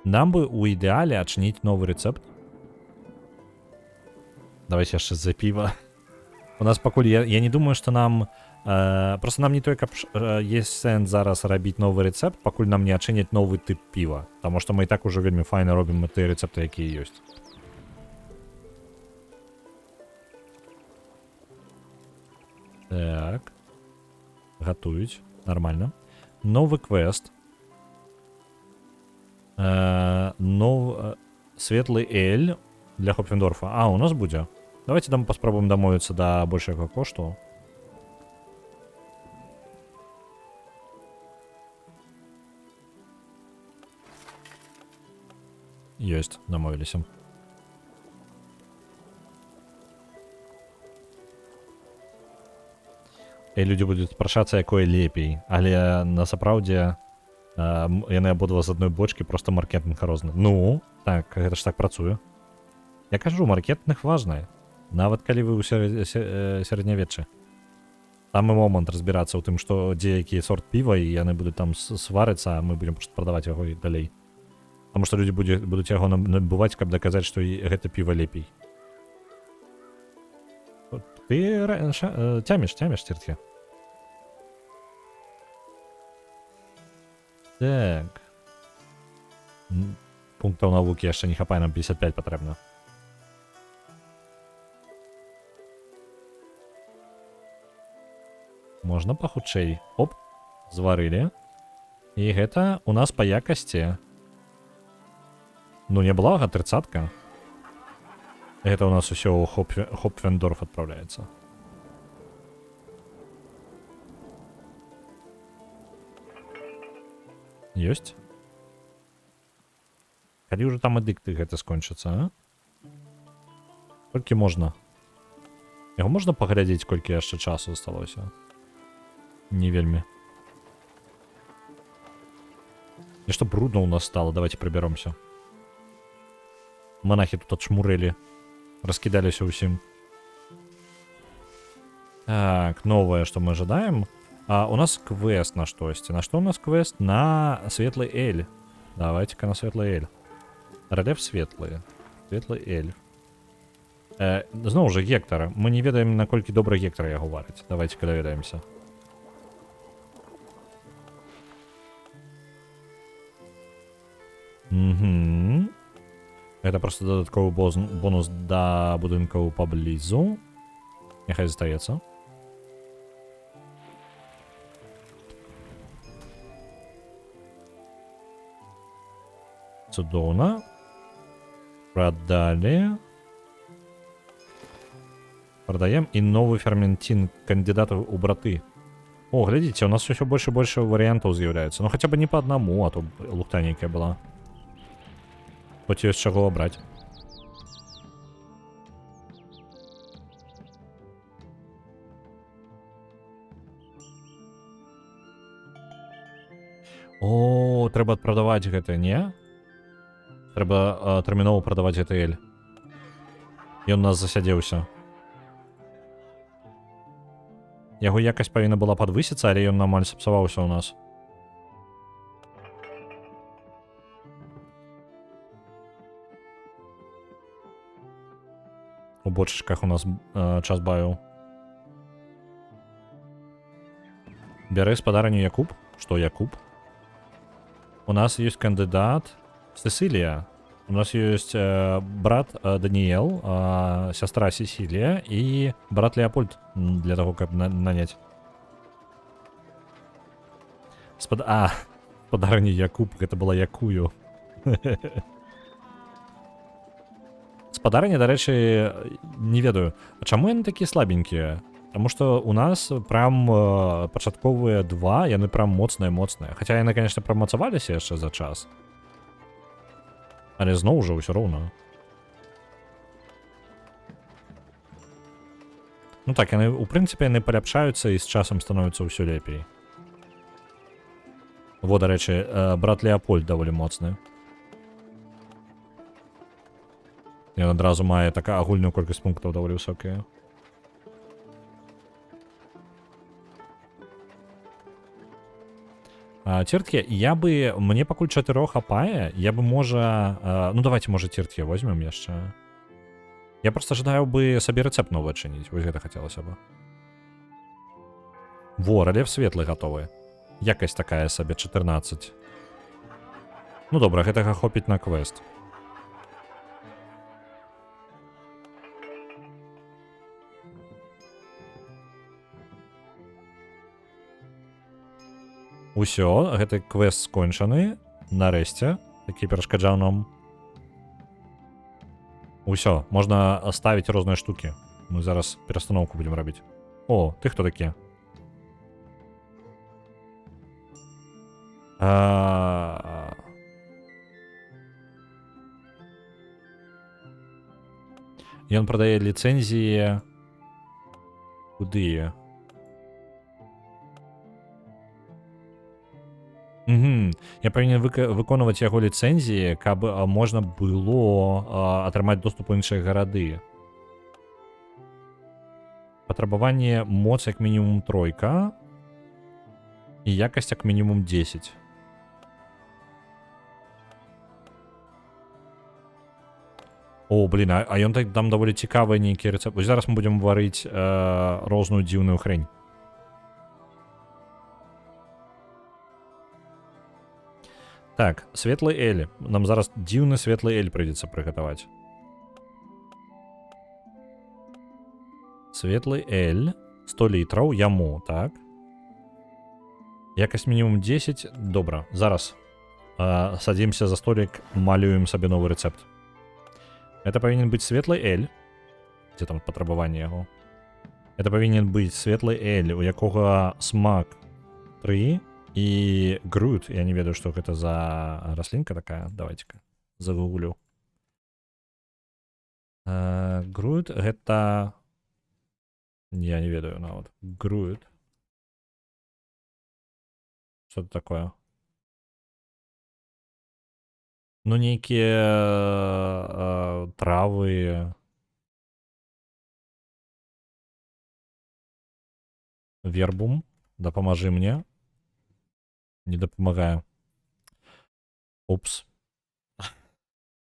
Нам бы у ідэале адчыніць новы рэцэпт. Давайте яшчэ за піва. У нас пакуль я не думаю, што нам... Просто нам не той, каб есть сэнс зараз рабіць новы рэцэпт, пакуль нам не адчыняць новы тып піва. Таму што мы і так ужо вельмі файна робім тыя рэцэпты, якія ёсць. Так. Гатуюць. Нормально. Новы квест. Светлы Эль для Хопфендорфа. А, у нас будзе. Давайте паспробуем дамовіцца да большага кошту. Ёсць, дамовіліся. І людзі будуць спрашацца, якое лепей, але насапраўдзе яны абодва з адной бочкі, просто маркетинг розны. Ну, так, гэта ж так працуе. Я кажу, маркетинг важны, нават калі вы ў сярэднявеччы. Самы момант разбірацца ў тым, што дзе які сорт піва, і яны будуць там сварыцца, а мы будзем проста прадаваць яго і далей. Таму што людзі будуць яго набываць, каб даказаць, што гэта піва лепей. Ты цяміш, ціртке. Так. Пунктаў навукі яшчэ не хапае, нам 55 патрэбна. Можна пахутчэй. Оп, зварылі. І гэта у нас па якасці. Ну, няблага, 30-ка. Гэта у нас усё ў Хопфендорф адпраўляецца. Ёсць? Калі ўжо там эдыкты гэта скончыцца, а? Колькі можна? Яго можна паглядзець, колькі яшчэ часу засталося? Не вельмі. Нешта брудно у нас стало, давайте прыбяромся. Монахи тут отшмурили, раскидались усім. Так, новое, что мы ожидаем. У нас квест на штосьці. На что у нас квест? На светлый эль. Давайте-ка на светлый эль. Рельеф светлый. Светлый эль. Зноў жа, гектар. Мы не ведаем, наколькі добра гектар яго варыць. Давайте-ка даведаемся. Угу. Это просто додатковый бонус до будынкаў паблізу. Няхай застаецца. Цудоўна. Продали. Продаем і новы ферментин кандидатаў у браты. О, глядзіце, у нас усё больше и больше вариантаў з'яўляецца. Ну хотя бы не по одному, а то лухта нейкая была. Хоць ёсць чаго абраць. О, трэба прадаваць гэта, не? Трэба тэрмінова прадаваць гэты эль. Ён нас засядзеўся. Яго якасць павінна была падвысіцца, але ён амаль сапсаваўся ў нас. У бочачках у нас час бавіў. Бярэ спадарню Якуб. Што Якуб? У нас ёсць кандыдат Сесілія. У нас ёсць брат Даніэл, сястра Сесілія і брат Леопольд для того, каб наняць. Спадарню Якуб, гэта была Якую. Спадарні, дарэчы, не ведаю. А чаму яны такія слабенькія? Таму што у нас прям пачатковыя два, яны прям моцныя. Хаця яны, конечно, прамацаваліся яшчэ за час. Але зноў ужо ўсё роўна. Ну так, яны, у прынцыпе, яны паляпшаюцца і з часам становіцца ўсё лепей. Во, дарэчы, брат Леопольд даволі моцны. Ён адразу мае такая агульную колькасць пунктаў даволі высокая. Цірткі, мне пакуль 4 хапае, я бы можа... Ну давайте, можа, цірткі возьмем яшчэ. Я просто жадаю бы сабе рэцэпт новы адчыніць, вось гэта хацелася бы. Во, рэльеф светлы гатовы. Якасць такая сабе, 14. Ну добра, гэтага хопіць на квест. Усё, гэты квест скончаны. Нарэшце, такі перашкаджаў нам. Усё, можна ставіць розныя штукі. Мы зараз перастановку будзем рабіць. О, ты хто такі? Ён прадае ліцэнзіі куды? Я павінен выконваць яго ліцэнзіі, каб можна было атрымаць доступ у іншыя гарады. Патрабаванне моц як мінімум 3 і якасць як мінімум 10. О, блін, а ён там даволі цікавы нейкі рэцэпт. Вось зараз мы будзем варыць розную дзіўную хрень. Так, светлы эль. Нам зараз дзіўны светлы эль прыйдзецца прыгатаваць. Светлы эль. 100 літраў яму, так. Якасць мінімум 10. Добра, зараз садзімся за столик, малюем сабе новы рэцэпт. Это павінен быць светлы эль. Дзе там патрабаванне яго? Это павінен быць светлы эль, у якога смак 3 і груд. Я не ведаю, што гэта за раслінка такая. Давайте-ка загуглю. Груд гэта... Я не ведаю нават. Груд. Что это такое? Ну, нейкія травы. Вербум, дапамажы мне. Не дапамагаю. Упс.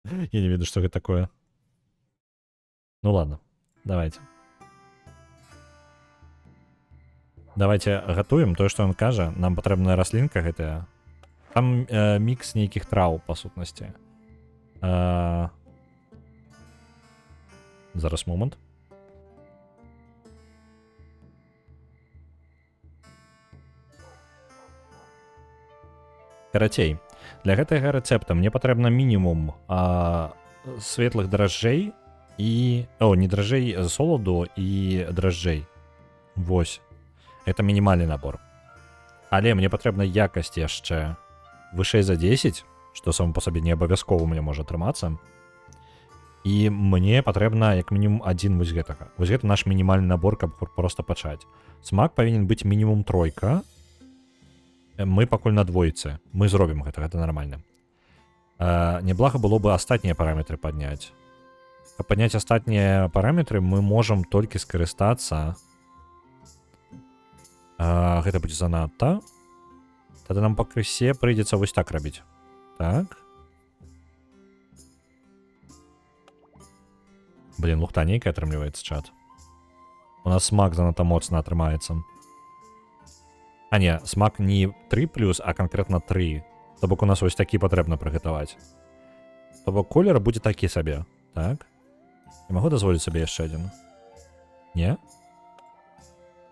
Я не ведаю, что это такое. Ну ладно, давайте. Давайте готуем тое, што ён кажа. Нам патрэбная раслінка гэтая. Там мікс нейкіх траў, па сутнасці. Зараз момант. Карацей, для гэтага рэцэпта мне патрэбна мінімум светлых дражджэй і... О, не дражджэй, соладу і дражджэй. Вось. Это мінімальны набор. Але мне патрэбна якасць яшчэ вышэй за 10, што сам па сабе не абавязкова мне можа атрымацца. І мне патрэбна як мінімум адзін вось гэтага. Вось гэта наш мінімальны набор, каб проста пачаць. Смак павінен быць мінімум 3. Мы пакуль на двойцы. Мы зробім гэта нармальна. Неблага было бы астатнія параметры падняць. Каб падняць астатнія параметры, мы можам толькі скарыстацца. Гэта будзе занадта. Тады нам пакрысе прыйдзецца вось так рабіць. Так. Блин, лухта нейкая атрымліваецца, чат. У нас смак занадта моцна атрымаецца. А не, смак не 3+, а конкретно 3. То бок у нас вось такі патрэбна прыгатаваць. То бок колер будзе такі сабе. Так. Я магу дазволіць сабе яшчэ адзін? Не?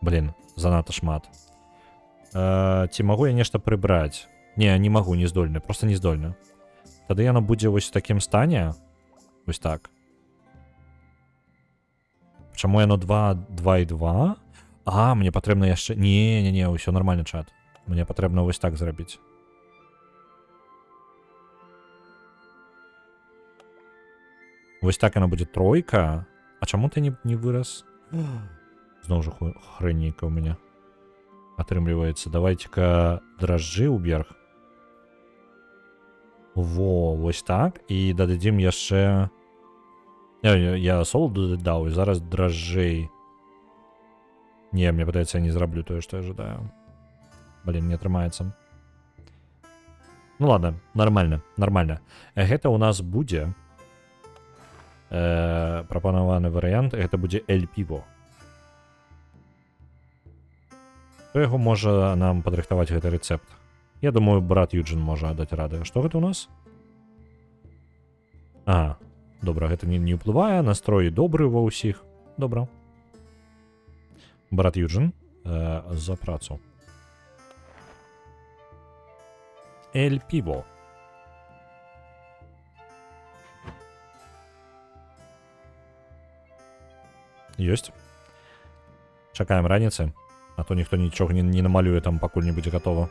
Блин, занадта шмат. Ці магу я нешта прыбраць? Не, не магу, не здольны, просто не здольны. Тады яно будзе вось у такім стане. Вось так. Чаму яно 2 і 2? А, мне патрэбна яшчэ... Не, ўсё нормально, чат. Мне патрэбна вось так зрабіць. Вось так яно будзе 3. А чаму ты не вырас? Зноў жа хрэнейка ў мяне атрымліваецца. Давайте-ка дражджы ўверх. Во, вось так. І дададзім яшчэ... Я соладу дадаў, і зараз дражджэй. Не, мне падаецца, я не зраблю тое, што я ожидаю. Блин, не атрымаецца. Ну ладно, нормально. Гэта у нас будзе прапанаваны варыянт. Гэта будзе эль піво. Хто яго можа нам падрыхтаваць гэты рэцэпт? Я думаю, брат Юджин можа даць рады. Што гэта у нас? А, добра, гэта не ўплывае. Настрой добры ва ўсіх. Добра. Брат Юджин, за працу. Эль піво. Ёсць. Чакаем раніцы. А то ніхто нічога не намалюе там, пакуль не будзе гатова.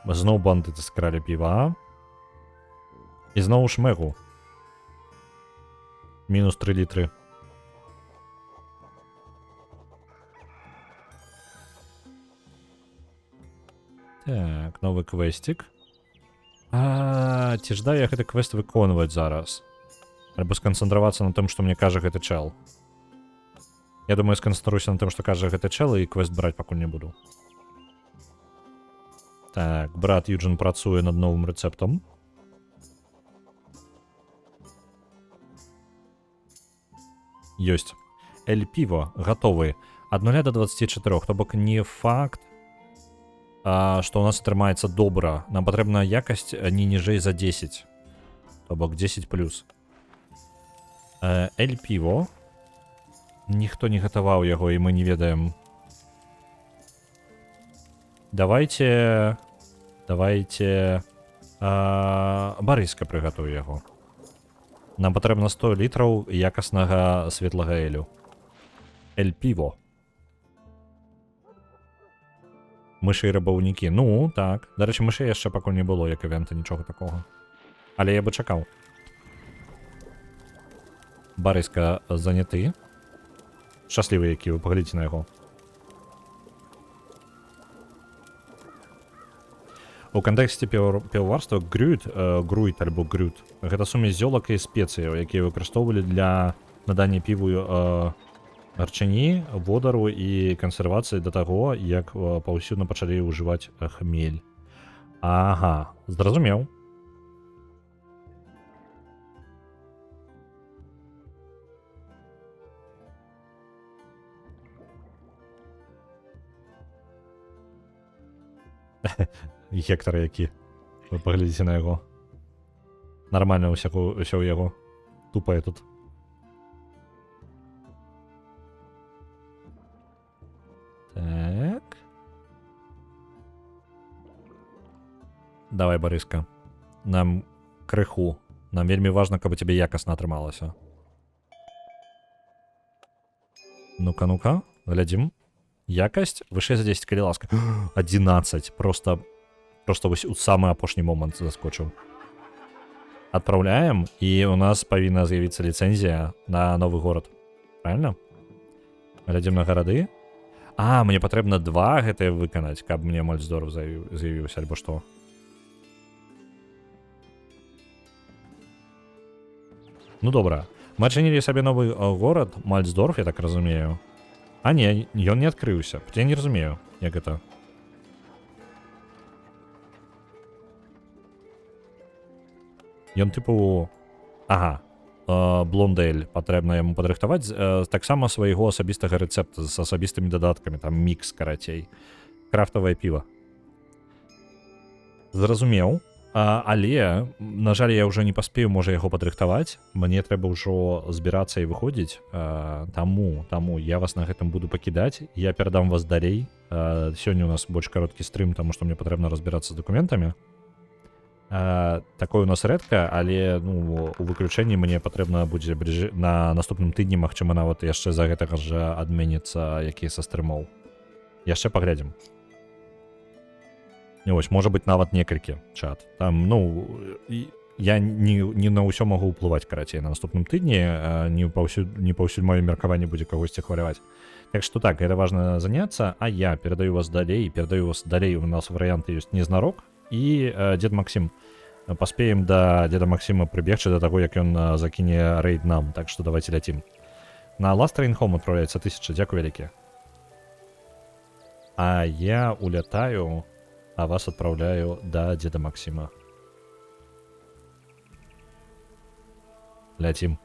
Зноў бандыты скралі піва. І зноў шмэгу. Мінус 3 літри. Так, новий квестик. Ці ж да я гэты квест выконваць зараз. Альбо сканцэнтравацца на тым, што мне кажа гэты чел. Я думаю, сканцэнтруюся на тым, што кажа гэты чел, і квест браць пакуль не буду. Так, брат Юджин працуе над новым рэцэптам. Ёсць. Эль піво гатовы. Ад 0 до 24, то бок не факт, што ў нас атрымаецца добра. Нам патрэбна якасць не ніжэй за 10. То бок 10+. Эль піво. Ніхто не гатаваў яго, і мы не ведаем. Давайте Барыска прыгатуе яго. Нам патрэбна 100 літраў якаснага светлага элю. Эль піво. Мышы і рабаўнікі. Ну, так. Дарэчы, мышы яшчэ пакуль не было, як івента, нічога такога. Але я бы чакаў. Барыска заняты. Шчаслівы які, вы паглядзіце на яго. У кантэксце піваварства груйт альбо груйт. Гэта сумесь зёлак і спецыяў, якія выкарыстоўвалі для надання піву гарчыні, водару і кансервацыі да таго, як паўсюдна пачалі ўжываць хмель. Ага, зразумеў. Гектар які. Вы паглядзіце на яго. Нармальна ўсё ў яго. Тупае тут. Так. Давай, Барыска. Нам крыху. Нам вельмі важна, каб у цябе якасна атрымалася. Ну-ка, ну-ка, глядзім. Якасць вышэй за 10, калі ласка. 11. Просто вось у самы апошні момант заскочыў. Адпраўляем, і у нас павінна з'явіцца ліцэнзія на новы горад. Правильно? Глядзім на гарады. Мне патрэбна 2 гэтыя выканаць, каб мне Мальдсдорф з'явіўся, альбо што. Ну добра. Мы адчынілі сабе новы горад, Мальдсдорф, я так разумею. Не, ён не адкрыўся. Я не разумею, як гэта. Ён тыпу... Ага. Блондэль патрэбна яму падрыхтаваць таксама свайго асабістага рэцэпта з асабістымі дадаткамі, там мікс карацей. Крафтавае піва. Зразумеў. Але, на жаль, я ўжо не паспею, можа, яго падрыхтаваць. Мне трэба ўжо збірацца і выходзіць. Таму я вас на гэтым буду пакідаць. Я перадам вас далей. Сёння у нас больш кароткі стрым, таму што мне патрэбна разбірацца з дакументамі. Такое у нас рэдка, але у выключэнні мне патрэбна будзе на наступным тыдні, магчыма, нават яшчэ за гэтага ж адменіцца які са стрымоў. Яшчэ паглядзім. Вось, можа быць, нават некалькі чат. Там, я не на ўсё магу ўплываць, карацей, на наступным тыдні, не паўсюль маё меркаванне будзе кагосьці хваляваць. Так што так, гэта важна заняцца, а я перадаю вас далей, у нас варыянты ёсць Незнарок і Дед Максим. Паспеем да Деда Максима прыбегчы да таго, як ён закіне рэйд нам, так што давайте ляцім. На Last Train Home адпраўляецца 1000, дзякуй вялікі. А я улятаю, а вас адпраўляю да Деда Максима. Ляцім.